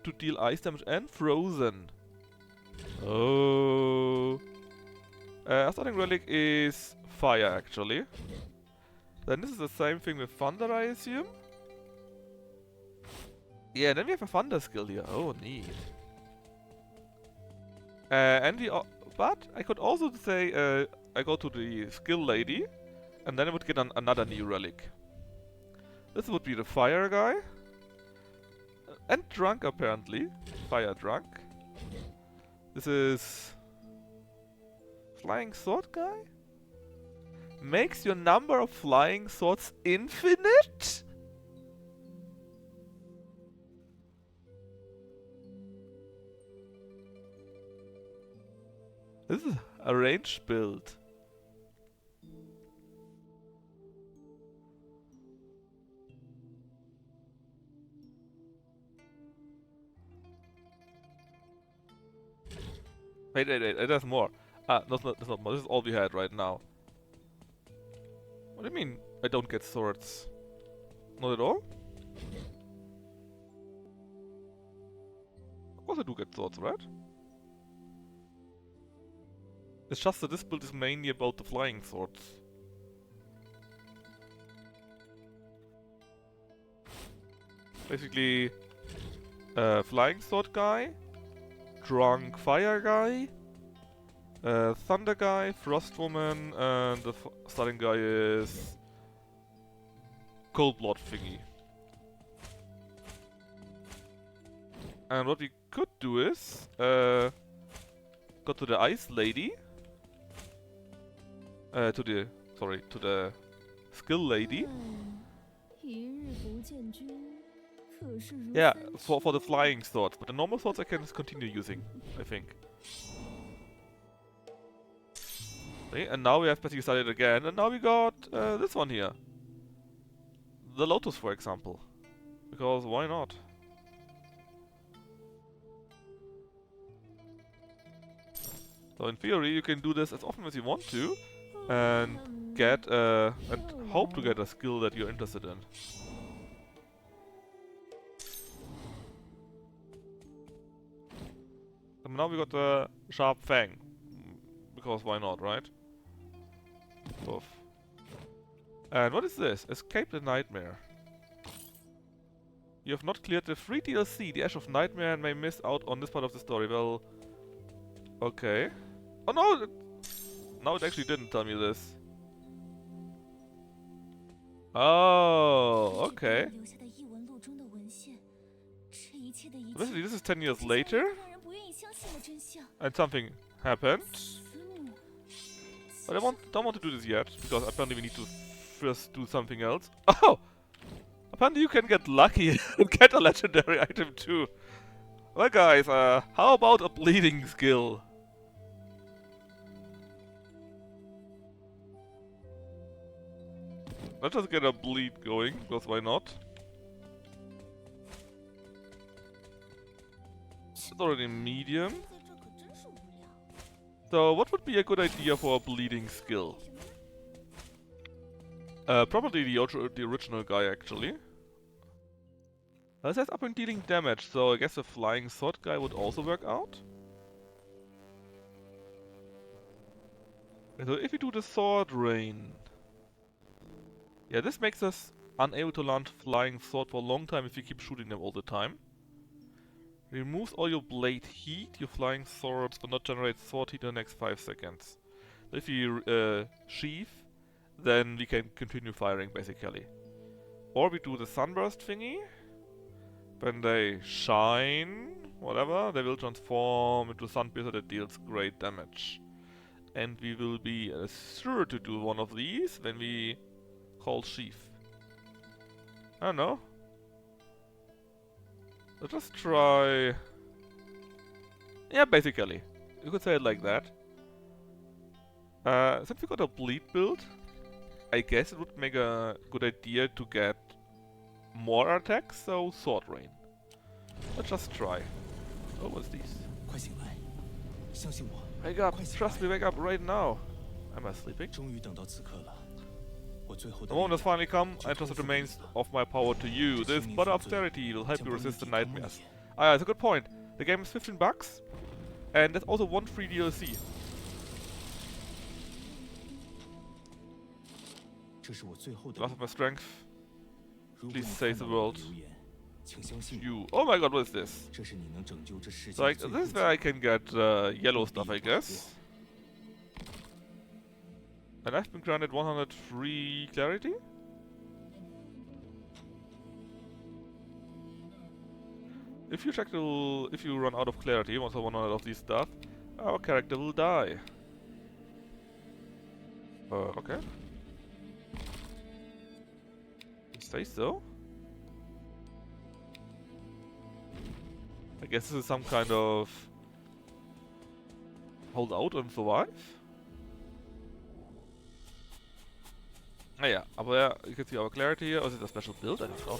to deal ice damage and frozen. Oh. Our starting relic is fire, actually. Then this is the same thing with thunder, I assume. Yeah, then we have a thunder skill here. Oh, neat. And we, but I could also say I go to the skill lady, and then I would get another new relic. This would be the fire guy, and drunk apparently, fire drunk. This is flying sword guy. Makes your number of flying swords infinite? This is a range build. Wait, there's more. Ah, that's not more. This is all we had right now. What do you mean I don't get swords? Not at all? Of course I do get swords, right? It's just that this build is mainly about the flying swords. Basically, flying sword guy, drunk fire guy, thunder guy, frost woman, and the starting guy is cold blood thingy. And what we could do is go to the ice lady, to the skill lady. Yeah, for the flying swords, but the normal swords I can continue using, I think. Okay, and now we have basically started again, and now we got this one here. The Lotus, for example. Because why not? So in theory you can do this as often as you want to, and get and hope to get a skill that you're interested in. And now we got the Sharp Fang. Because why not, right? Oof. And what is this? Escape the Nightmare. You have not cleared the free DLC, the Ash of Nightmare, and may miss out on this part of the story. Well, okay. Oh no! No, it actually didn't tell me this. Oh, okay. Basically, this is 10 years later, and something happened. But I don't want to do this yet, because apparently we need to first do something else. Oh! Apparently you can get lucky and get a legendary item too. Well guys, how about a bleeding skill? Let's just get a bleed going, because why not? It's already medium. So what would be a good idea for a bleeding skill? Probably the original guy actually. This has up in dealing damage, so I guess the flying sword guy would also work out. So if we do the sword rain... Yeah, this makes us unable to launch flying sword for a long time if you keep shooting them all the time. Removes all your blade heat, your flying swords will not generate sword heat in the next 5 seconds. So if you sheath, then we can continue firing basically. Or we do the sunburst thingy. When they shine, whatever, they will transform into Sunpiercer that deals great damage. And we will be sure to do one of these when we call Sheath. I don't know. Let's just try... Yeah, basically. You could say it like that. Since we got a bleed build, I guess it would make a good idea to get more attacks, so Sword Rain. Let's just try. Oh, what's this? Wake up! Trust me, wake up right now! Am I sleeping? The moment has finally come. I trust the remains of my power to you. This blood austerity will help you resist the nightmares. Ah, yeah, that's a good point. The game is $15, and there's also one free DLC. Loss of my strength. Please save the world. You. Oh my god, what is this? So like, this is where I can get yellow stuff, I guess. And I've been granted 100 free clarity? If you run out of clarity, once 100 of these stuff, our character will die. Okay. Say so? I guess this is some kind of hold out and survive. Ah yeah, aber yeah, you can see our clarity here. Or is it a special build? I don't know.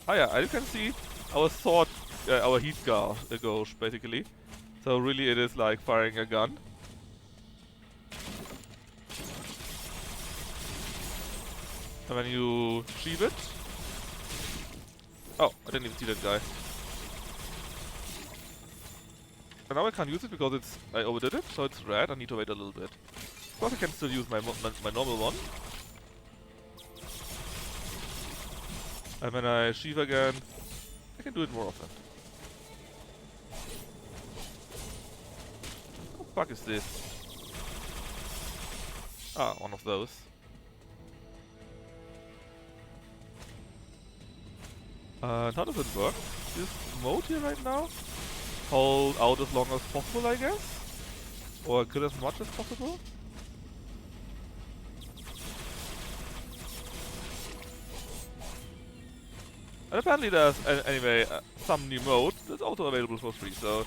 Ah yeah, you can see our sword, our heat gauge basically. So really it is like firing a gun. And when you sheave it... Oh, I didn't even see that guy. And now I can't use it because I overdid it, so it's red. I need to wait a little bit. Of course I can still use my normal one. And when I sheave again, I can do it more often. What the fuck is this? Ah, one of those. How does it work? This mode here right now? Hold out as long as possible, I guess? Or kill as much as possible? And apparently there's, anyway, some new mode that's also available for free, so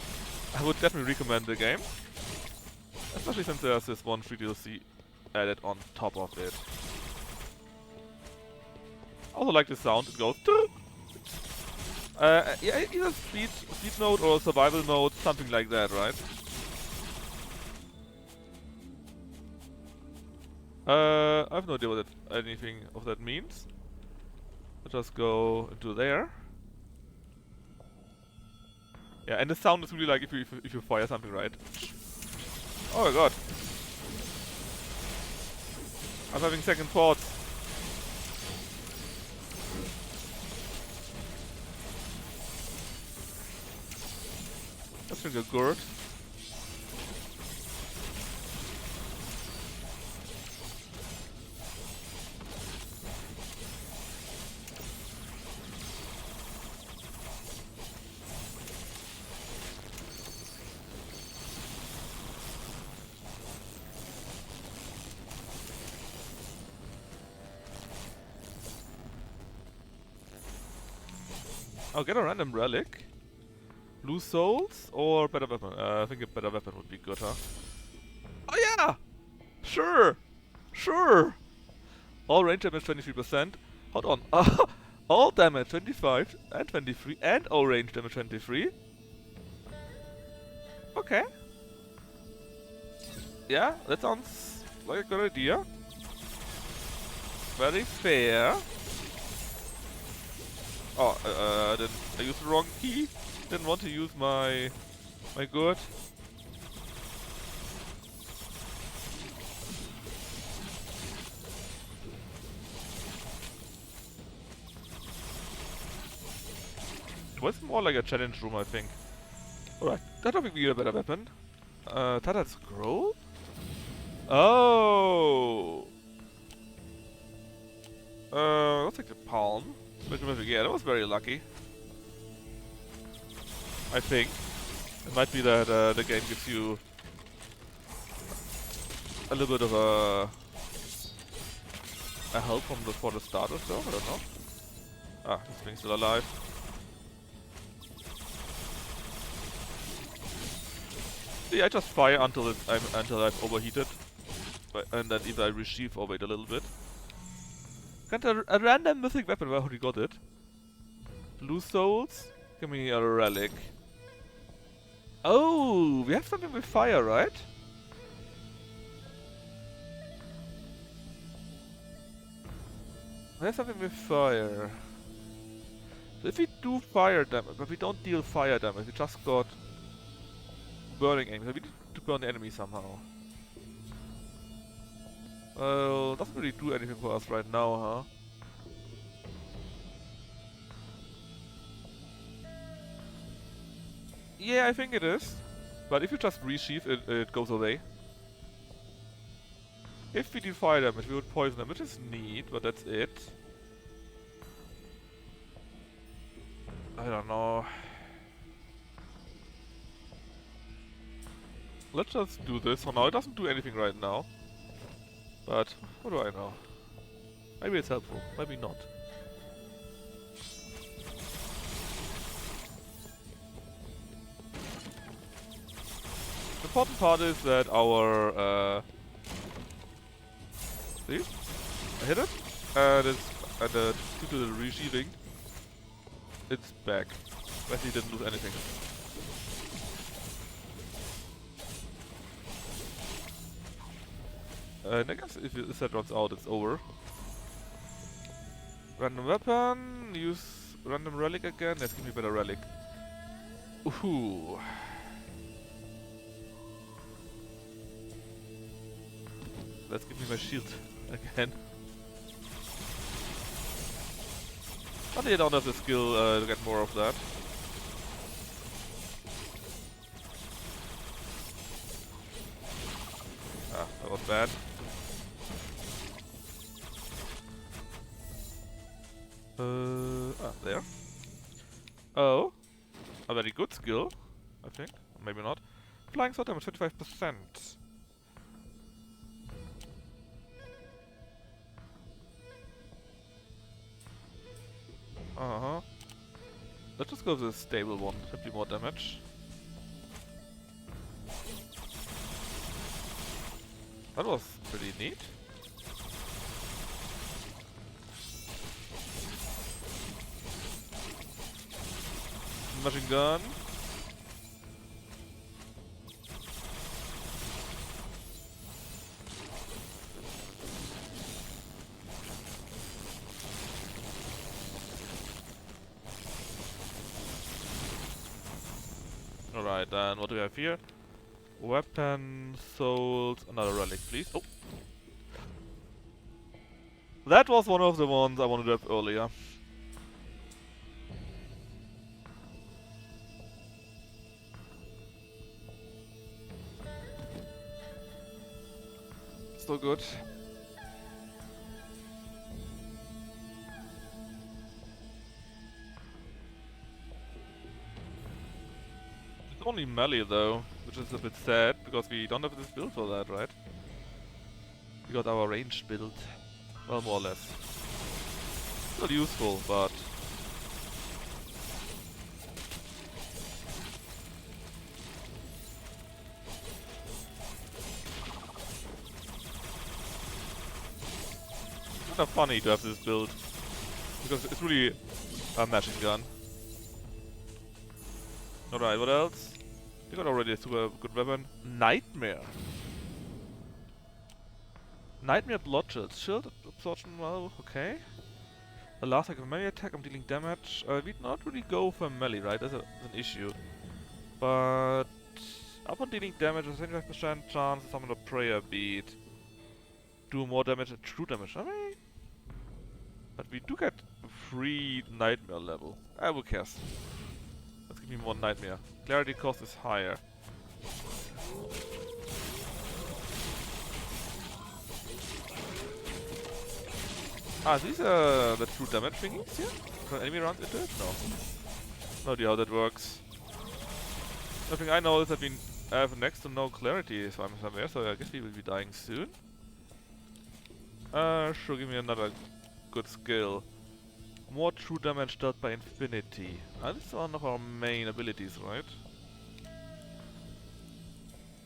I would definitely recommend the game. Especially since there's this one free DLC added on top of it. I also like the sound, it goes yeah, either speed mode or survival mode, something like that, right? I have no idea what anything of that means. Let's just go into there. Yeah, and the sound is really like if you fire something, right? Oh my god. I'm having second thoughts. Let's drink a gourd. I'll get a random relic. Blue souls or better weapon? I think a better weapon would be good, huh? Oh yeah! Sure! Sure! All range damage 23%. Hold on. All damage 25 and 23 and all range damage 23. Okay. Yeah, that sounds like a good idea. Very fair. Oh, I used the wrong key. Didn't want to use my gourd. It was more like a challenge room, I think. Alright, that would be a better weapon. Tattered scroll? Oh! Let's take the palm. Yeah, that was very lucky. I think. It might be that the game gives you a little bit of a help for the start or so, I don't know. Ah, this thing's still alive. Yeah, I just fire until I've overheated, and then either I resheath or wait a little bit. Got a random mythic weapon. Where already got it? Blue souls. Give me a relic. Oh, we have something with fire, right? We have something with fire. So if we do fire damage, but we don't deal fire damage, we just got burning aim. So we need to burn the enemy somehow. Well, doesn't really do anything for us right now, huh? Yeah, I think it is. But if you just resheath, it goes away. If we deal fire damage, we would poison them, which is neat, but that's it. I don't know. Let's just do this for now. It doesn't do anything right now. But, what do I know? Maybe it's helpful, maybe not. important part is that our see, I hit it, and due to the resheathing, it's back. Wesley didn't lose anything. And I guess if that runs out, it's over. Random weapon, use random relic again. Let's give me a better relic. Ooh. Let's give me my shield again. But I don't have the skill to get more of that. Ah, that was bad. There. Oh, a very good skill, I think. Maybe not. Flying sword damage 25%. Let's just go with the stable one. 50 more damage. That was pretty neat. Machine gun. Alright, then what do we have here? Weapon, souls, another relic, please. Oh! That was one of the ones I wanted to have earlier. So good. It's only melee though, which is a bit sad, because we don't have this build for that, right? We got our ranged build. Well, more or less. Still useful, but... kind of funny to have this build, because it's really a machine gun. Alright, what else? We got already a super good weapon. Nightmare. Nightmare blood shield. Shield absorption, well, okay. The last like a melee attack, I'm dealing damage. We'd not really go for melee, right? That's an issue. But upon dealing damage, a 75% chance to summon a prayer bead. Do more damage than true damage. I mean, but we do get free nightmare level. Who cares? Let's give me more nightmare. Clarity cost is higher. Ah, these are the true damage thingies here? When an enemy runs into it? No. No idea how that works. The thing I know is that we have next to no clarity somewhere, so I guess we will be dying soon. Sure, give me another good skill. More true damage dealt by infinity. This is one of our main abilities, right?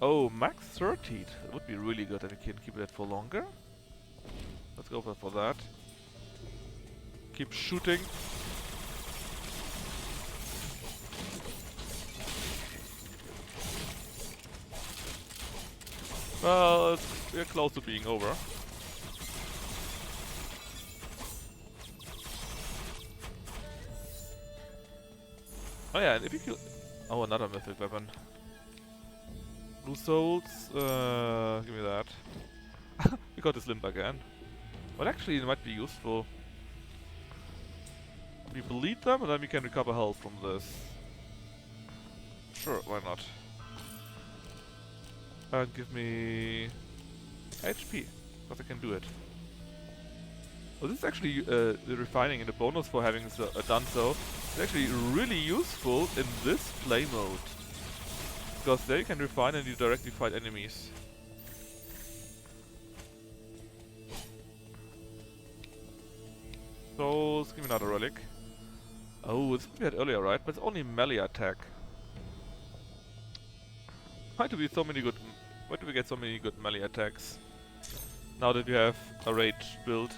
Oh, max 30. That would be really good if we can keep it for longer. Let's go for that. Keep shooting. Well, we're close to being over. Oh yeah, and if you kill... Oh, another mythic weapon. Blue souls, give me that. We got this limp again. But actually it might be useful. We bleed them and then we can recover health from this. Sure, why not? And give me... HP, because I can do it. Oh, this is actually the refining in the bonus for having done so. It's actually really useful in this play mode. Because there you can refine and you directly fight enemies. So, let's give me another relic. Oh, this we had earlier, right? But it's only melee attack. Why do we so many good? Why do we get so many good melee attacks? Now that we have a rage build.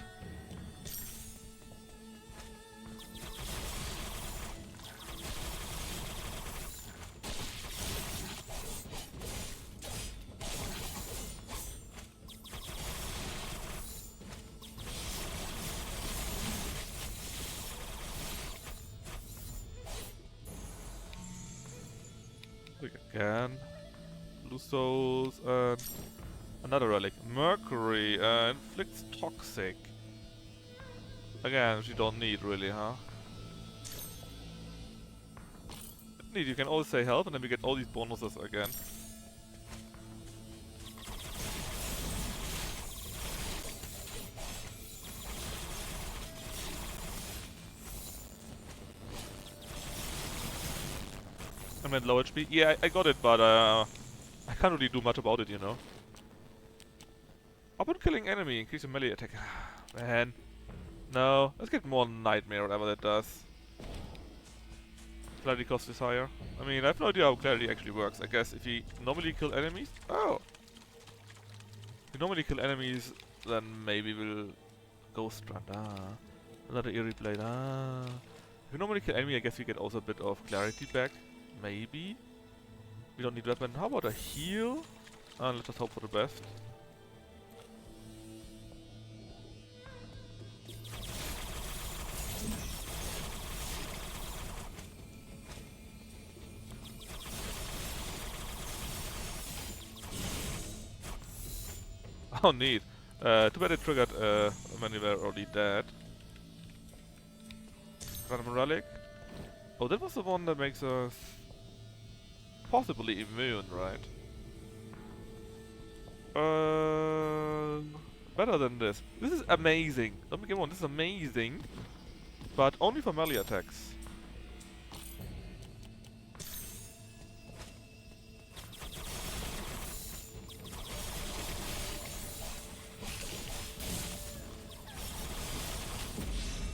Again, blue souls and another relic. Mercury inflicts toxic. Again, which you don't need really, huh? Need, you can always say help and then we get all these bonuses again. I'm at low HP. Yeah, I got it, but I can't really do much about it, you know. Upon killing enemy, increase your melee attack. Man. No. Let's get more nightmare, whatever that does. Clarity cost is higher. I mean, I have no idea how clarity actually works. I guess if you normally kill enemies... Oh! If you normally kill enemies, then maybe we'll Ghost Strand. Ah. Another Eerie Blade. Ah. If you normally kill enemy, I guess we get also a bit of clarity back. Maybe. We don't need weapon. How about a heal? Let's just hope for the best. Oh, neat. Too bad it triggered when we were already dead. Random relic. Oh, that was the one that makes us possibly immune, right? Better than this. This is amazing. Don't get me wrong, this is amazing. But only for melee attacks.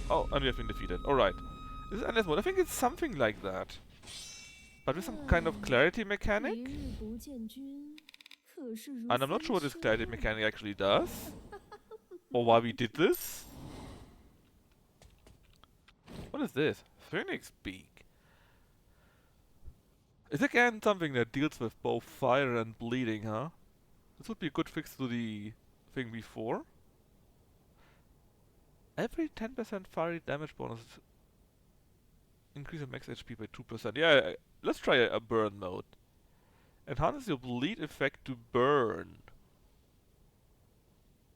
Oh, and we have been defeated. Alright. This is endless mode. I think it's something like that. But with some kind of clarity mechanic. And I'm not sure what this clarity mechanic actually does. Or why we did this. What is this? Phoenix Beak. It's again something that deals with both fire and bleeding, huh? This would be a good fix to the thing before. Every 10% fiery damage bonus increase the max HP by 2%. Yeah, let's try a burn mode. Enhance your bleed effect to burn.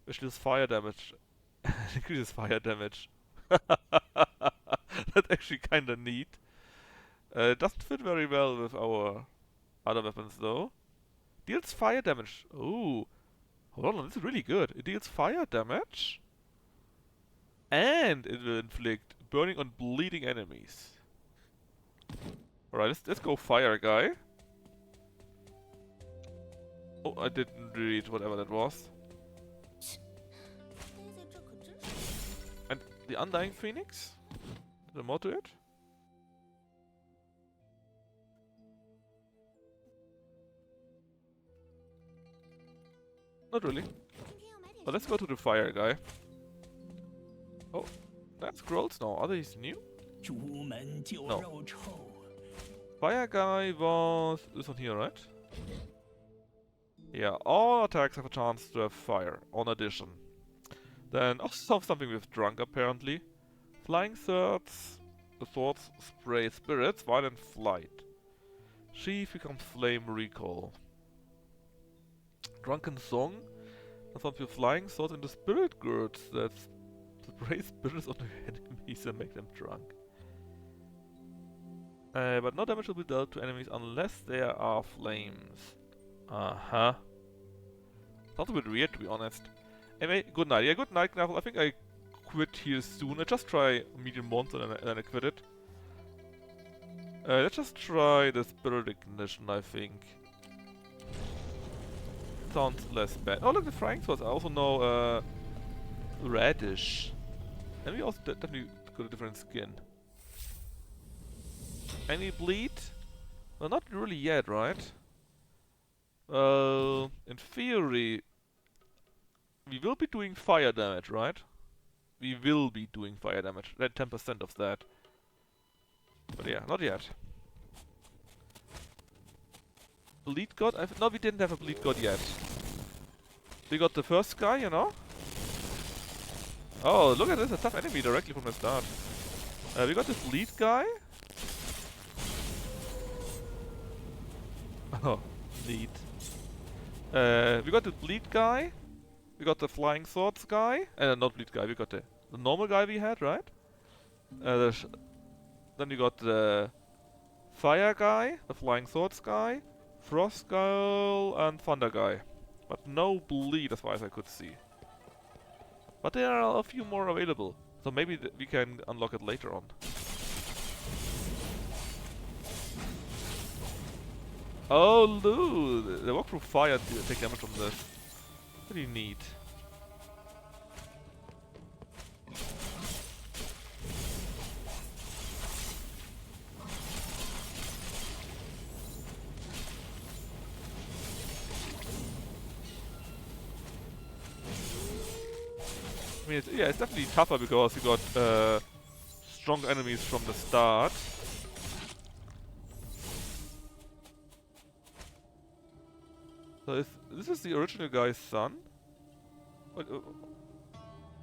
Which does fire damage. Increases fire damage. That's actually kinda neat. It doesn't fit very well with our other weapons though. Deals fire damage. Ooh. Hold on, this is really good. It deals fire damage. And it will inflict burning on bleeding enemies. Alright, let's go fire guy. Oh, I didn't read whatever that was. And the Undying Phoenix? Is there more to it? Not really. But let's go to the fire guy. Oh, that's scrolls now. Are these new? No. Fire guy was this one here, right? Yeah, all attacks have a chance to have fire, on addition. Then also something with drunk apparently. Flying swords, the swords spray spirits, violent flight. Sheath becomes flame recall. Drunken song, transforms your flying swords into spirit girds that spray spirits on the enemies and make them drunk. But no damage will be dealt to enemies unless there are flames. Uh-huh. Sounds a bit weird to be honest. Anyway, good night. Yeah, good night, Knaffle. I think I quit here soon. I just try medium monster and then I quit it. Let's just try the spirit ignition, I think. Sounds less bad. Oh look, the flying swords. I also know reddish. And we also definitely got a different skin. Any bleed? Well, not really yet, right? Well, in theory, we will be doing fire damage, right? We will be doing fire damage. That 10% of that. But yeah, not yet. Bleed God? No, we didn't have a Bleed God yet. We got the first guy, you know? Oh, look at this, a tough enemy directly from the start. We got this Bleed guy. Oh, neat. We got the Bleed guy. We got the Flying Swords guy. Not Bleed guy, we got the normal guy we had, right? Then we got the Fire guy, the Flying Swords guy, Frost Girl, and Thunder guy. But no Bleed as far as I could see. But there are a few more available, so maybe we can unlock it later on. Oh, look! They walk through fire to take damage from this. Pretty neat. I mean, yeah, it's definitely tougher because you got strong enemies from the start. So this is the original guy's son?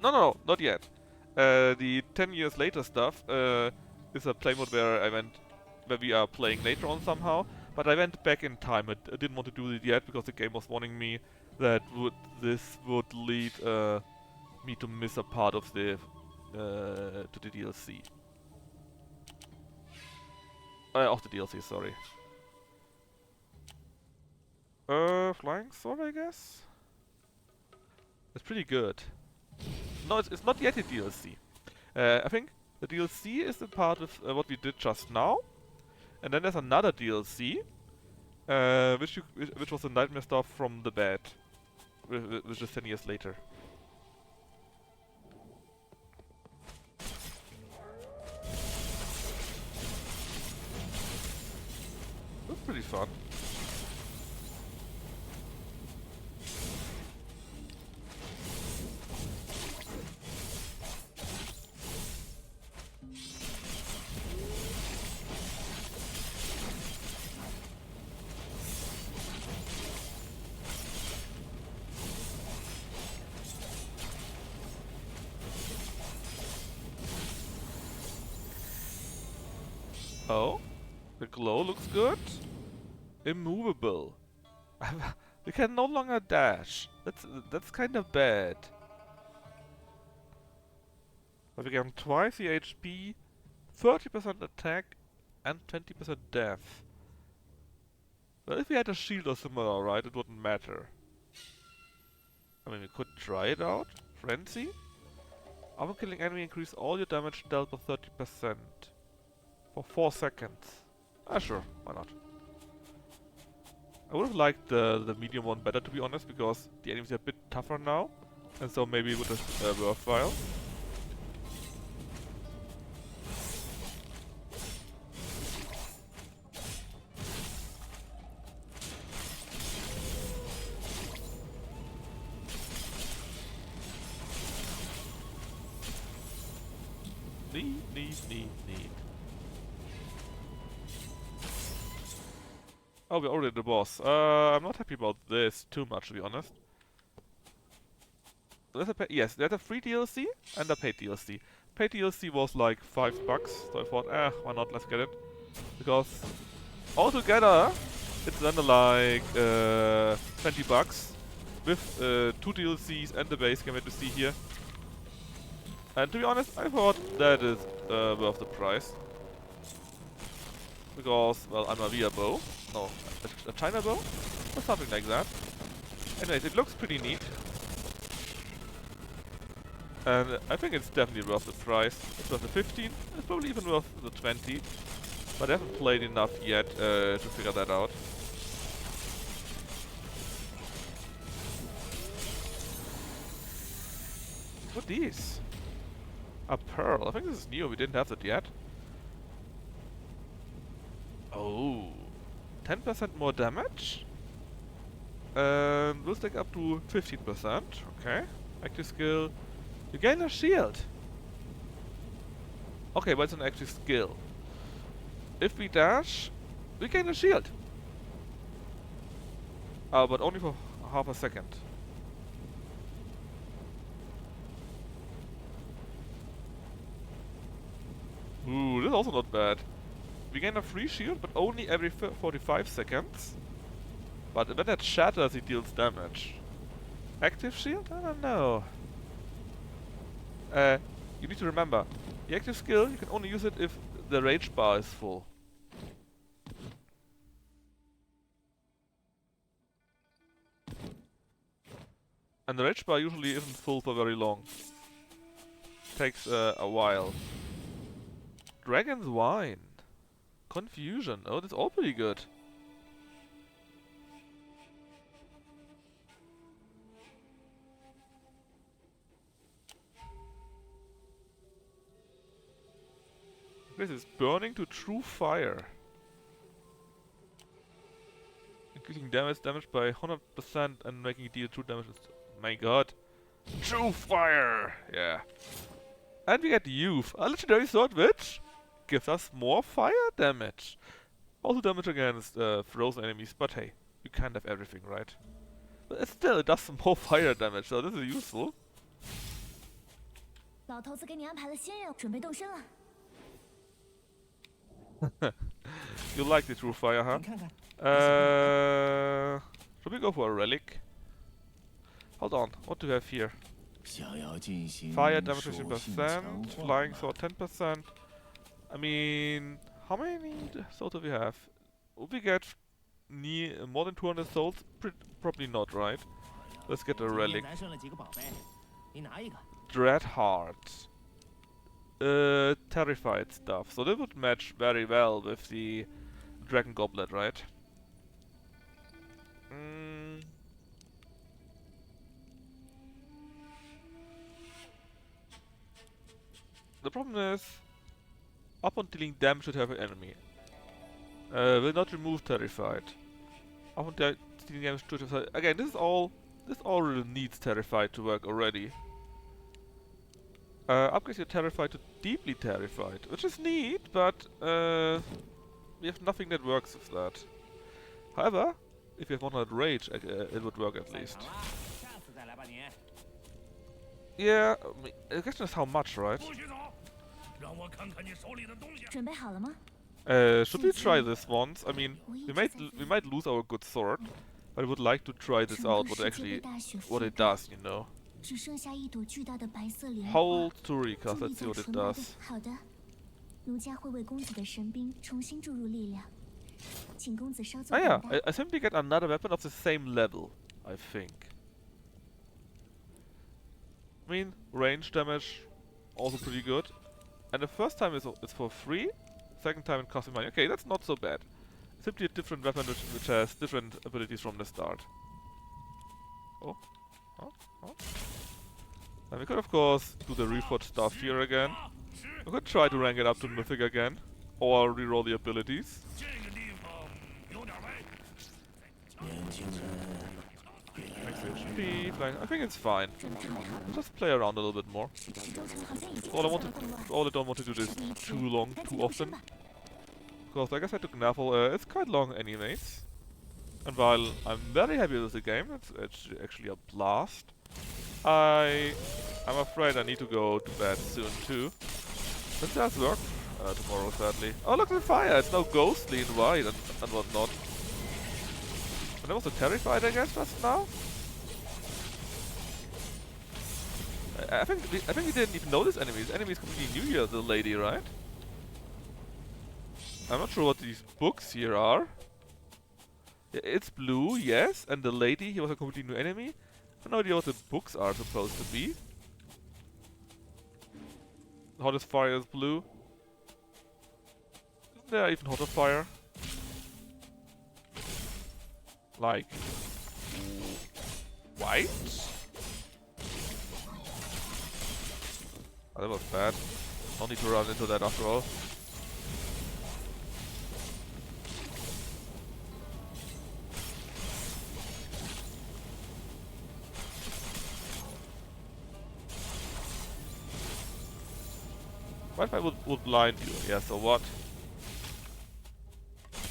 No, not yet. The 10 years later stuff is a play mode where we are playing later on somehow. But I went back in time. I didn't want to do it yet because the game was warning me that this would lead me to miss a part of the to the DLC. Of the DLC, sorry. Flying sword, I guess. It's pretty good. No, it's not yet a DLC. I think the DLC is the part of what we did just now, and then there's another DLC, which was the nightmare stuff from the bed, which is 10 years later. That's pretty fun. Oh, the glow looks good. Immovable. We can no longer dash. That's kind of bad. But we gain twice the HP, 30% attack, and 20% death. Well, if we had a shield or similar, right, it wouldn't matter. I mean, we could try it out. Frenzy. After killing enemy, increase all your damage dealt by 30%. For 4 seconds. Ah, sure, why not? I would have liked the medium one better, to be honest, because the enemies are a bit tougher now. And so maybe it would have worthwhile. Neat. Oh, we're already the boss. I'm not happy about this too much, to be honest. Yes, there's a free DLC and a paid DLC. Paid DLC was like $5, so I thought, why not, let's get it. Because altogether, it's then like $20 with 2 DLCs and the base game that you see here. And to be honest, I thought that is worth the price. Because, well, I'm a Via bow. No, a China bow? Or something like that. Anyways, it looks pretty neat. And I think it's definitely worth the price. It's worth the 15. It's probably even worth the 20. But I haven't played enough yet to figure that out. What are these? A pearl. I think this is new. We didn't have that yet. Oh. 10% more damage? And we'll stack up to 15%. Okay. Active skill. You gain a shield. Okay, but it's an active skill. If we dash, we gain a shield. But only for half a second. Ooh, this is also not bad. We gain a free shield, but only every 45 seconds. But when that shatters, it deals damage. Active shield? I don't know. You need to remember, the active skill, you can only use it if the rage bar is full. And the rage bar usually isn't full for very long. Takes a while. Dragon's Wine. Confusion. Oh, that's all pretty good. This is burning to true fire. Increasing damage by 100% and making it deal true damage. My god. True fire! Yeah. And we get Youth, a legendary sword which gives us more fire damage. Also damage against frozen enemies, but hey, you can't have everything, right? But still, it does some more fire damage, so this is useful. 老头子给你安排了新任务，准备动身了。 You like the true fire, huh? Should we go for a relic? Hold on, what do we have here? Fire damage 15%, flying sword 10%. I mean, how many souls do we have? Would we get more than 200 souls? Probably not, right? Let's get a relic. Dreadheart. Terrified stuff. So that would match very well with the Dragon Goblet, right? The problem is, upon dealing damage to the enemy, will not remove Terrified. Upon dealing damage to Terrified, again, this all needs Terrified to work already. Upgrade your Terrified to Deeply Terrified, which is neat, but we have nothing that works with that. However, if you have 100 Rage, it would work at least. Yeah, the question is how much, right? Should we try this once? I mean, we might lose our good sword, but I would like to try this out. What it does, you know. Hold to recast. Let's see what it does. Ah yeah, I simply get another weapon of the same level, I think. I mean, range damage, also pretty good. And the first time is for free, second time it costs me money. Okay, that's not so bad. Simply a different weapon which has different abilities from the start. Oh. And we could of course do the reforged stuff here again. We could try to rank it up to Mythic again. Or reroll the abilities. Max HP, I think it's fine. Just play around a little bit more. All I don't want to do this too long, too often. Because like I said to Knaffle, it's quite long anyways. And while I'm very happy with the game, it's actually a blast. I'm afraid I need to go to bed soon too. This does work tomorrow, sadly. Oh, look at the fire! It's now ghostly and white and whatnot. And I was so terrified, I guess, just now. I think we didn't even notice enemies. Enemies completely new here, the lady, right? I'm not sure what these books here are. It's blue, yes, and the lady, he was a completely new enemy. I have no idea what the books are supposed to be. The hottest fire is blue. Isn't there even hotter fire? Like... white? Oh, that was bad. No need to run into that after all. What if I would blind you? Yeah, so what?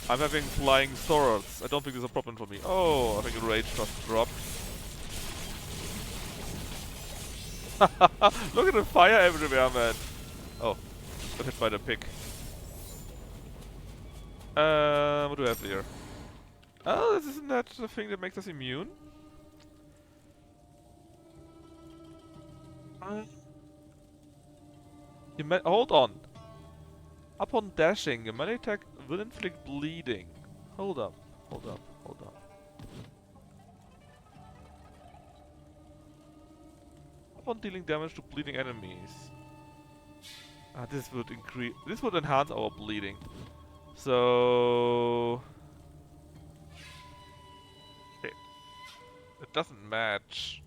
I'm having flying swords. I don't think there's a problem for me. Oh, I think a rage just dropped. Look at the fire everywhere, man. Oh, got hit by the pick. What do I have here? Oh, isn't that the thing that makes us immune? Hold on. Upon dashing, a melee attack will inflict bleeding. Hold up, hold up, hold up. Upon dealing damage to bleeding enemies. This would increase. This would enhance our bleeding. So it doesn't match.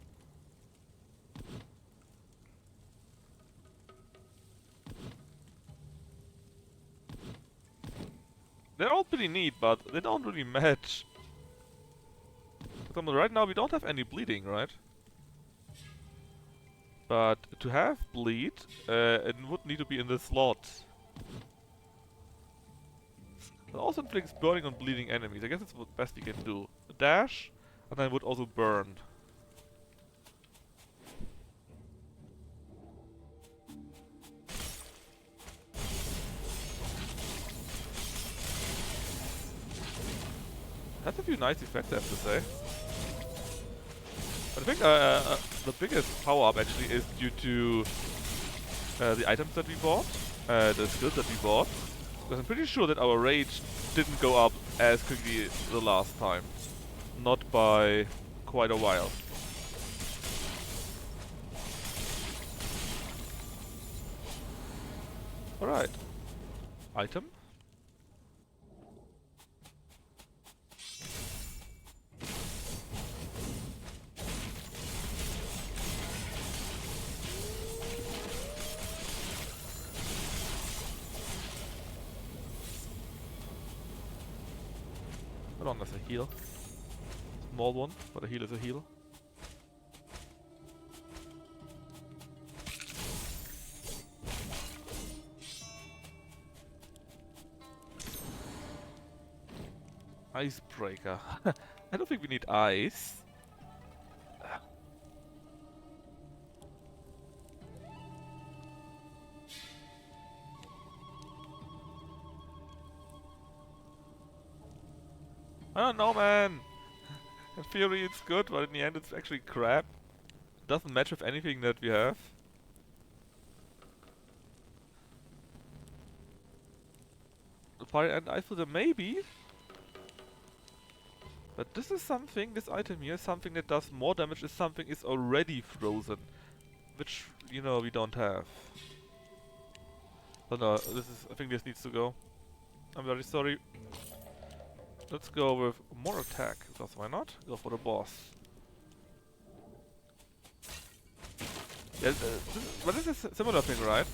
They're all pretty neat, but they don't really match. Right now we don't have any bleeding, right? But to have bleed, it would need to be in the slot. It also inflicts burning on bleeding enemies. I guess that's what best we can do. A dash, and then it would also burn. That's a few nice effects, I have to say. But I think the biggest power-up actually is due to the items that we bought, the skills that we bought. Because I'm pretty sure that our rage didn't go up as quickly the last time. Not by quite a while. Alright. Item. Hold on, that's a heal. Small one, but a heal is a heal. Icebreaker. I don't think we need ice. I don't know, man. In theory it's good, but in the end it's actually crap. It doesn't match with anything that we have. The fire and ice with a maybe. But this is something, this item here, something that does more damage if something is already frozen. Which, you know, we don't have. So no, I think this needs to go. I'm very sorry. Let's go with more attack, because why not? Go for the boss. Yeah, but this is a similar thing, right?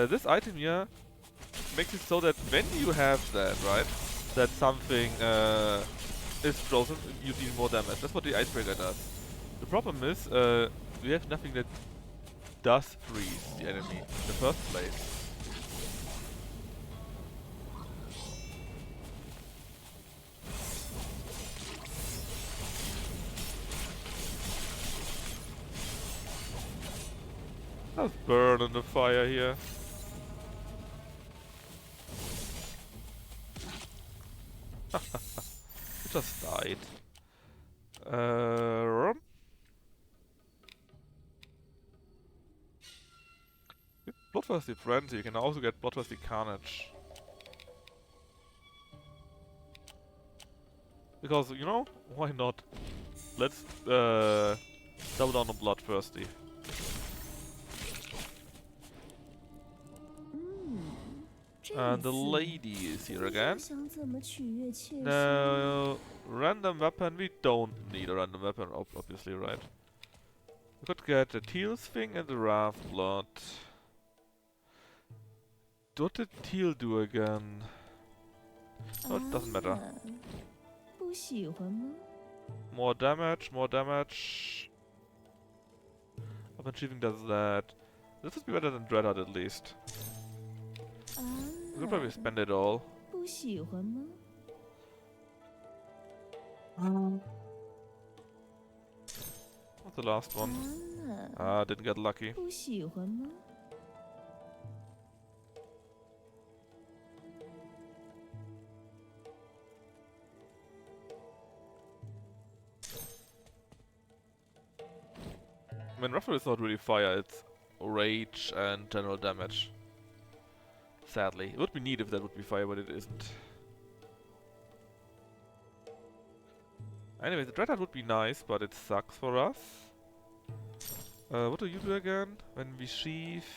This item here makes it so that when you have that, right? That something is frozen, you deal more damage. That's what the icebreaker does. The problem is, we have nothing that does freeze the enemy in the first place. Let's burn in the fire here. It just died. Bloodthirsty Frenzy, you can also get Bloodthirsty Carnage. Because, you know, why not? Let's double down on Bloodthirsty. And the lady is here again. No, random weapon, we don't need a random weapon, obviously, right? We could get the Teal's thing and the Wrath Blood. What did Teal do again? Oh, it doesn't matter. More damage, more damage. Up achieving does that. This would be better than Dreadheart at least. I could probably spend it all. 不喜欢吗？ What's the last one? 啊， Ah, didn't get lucky. 不喜欢吗？ I mean, Ruffle is not really fire, it's rage and general damage. Sadly. It would be neat if that would be fire, but it isn't. Anyway, the Dreadheart would be nice, but it sucks for us. What do you do again? When we sheath...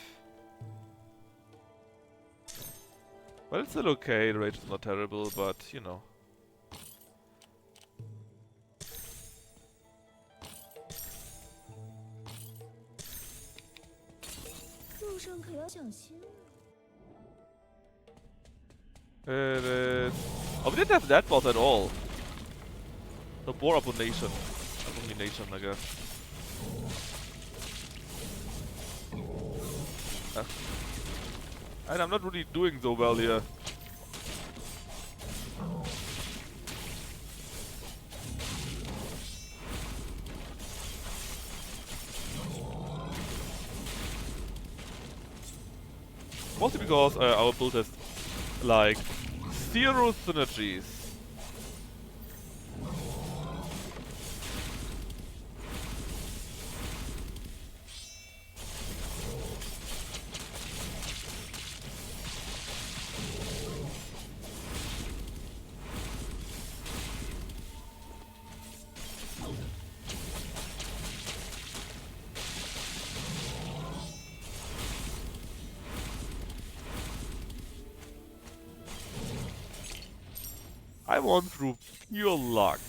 Well, it's still okay, the rage is not terrible, but, you know. 路上可要小心。 It is... Oh, we didn't have that boss at all. The Boar Abomination. Abomination, I guess. And I'm not really doing so well here. Mostly because our build has like 0 synergies. I won through pure luck.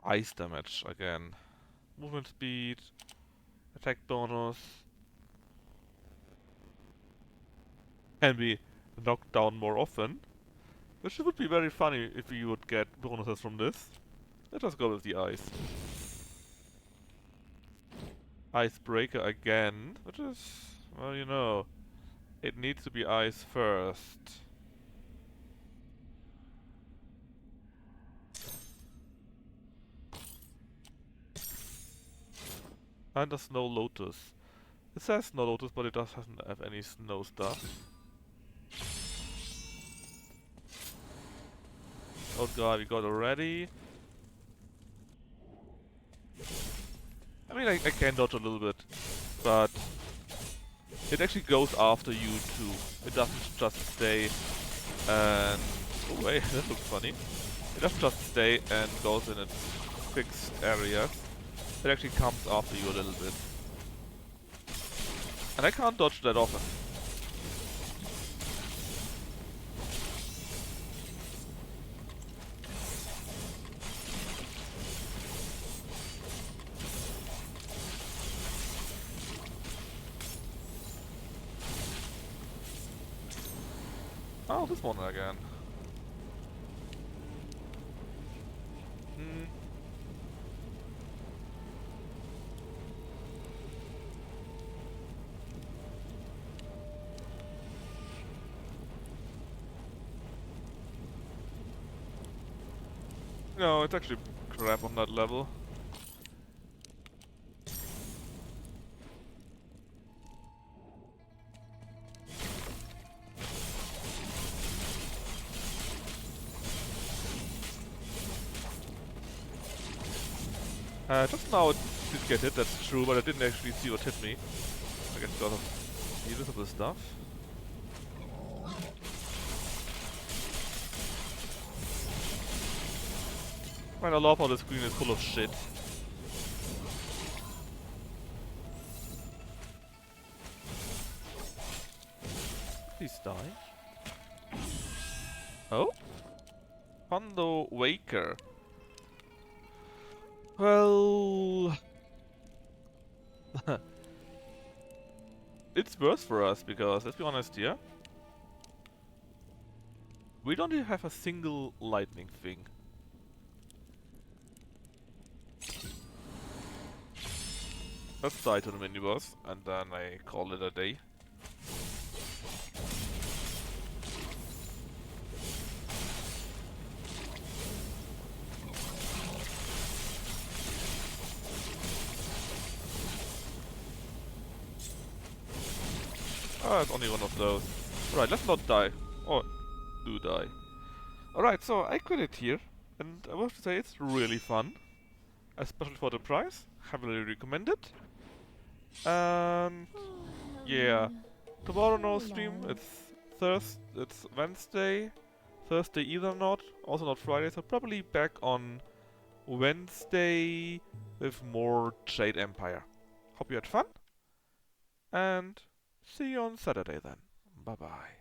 Ice damage again. Movement speed. Attack bonus. Can be knocked down more often. Which would be very funny if we would get bonuses from this. Let us go with the ice. Icebreaker again. Which is, well, you know, it needs to be ice first. And a Snow Lotus. It says Snow Lotus, but it doesn't have any snow stuff. Oh god, we got already. I mean, I can dodge a little bit, but it actually goes after you too. It doesn't just stay and... Oh wait, that looks funny. It doesn't just stay and goes in its fixed areas. It actually comes after you a little bit. And I can't dodge that often. Oh, this one again. No, it's actually crap on that level. Just now it did get hit, that's true, but I didn't actually see what hit me. I guess because of the invisible stuff. Man, I love how the screen is full of shit. Please die. Oh? Hondo Waker. Well... it's worse for us, because, let's be honest here. We don't even have a single lightning thing. Let's die to the mini-boss, and then I call it a day. Ah, it's only one of those. Alright, let's not die. Or do die. Alright, so I quit it here. And I have to say it's really fun. Especially for the price. Heavily recommend it. And yeah. Tomorrow no stream. It's Wednesday. Thursday either not. Also not Friday. So probably back on Wednesday with more Jade Empire. Hope you had fun. And see you on Saturday then. Bye bye.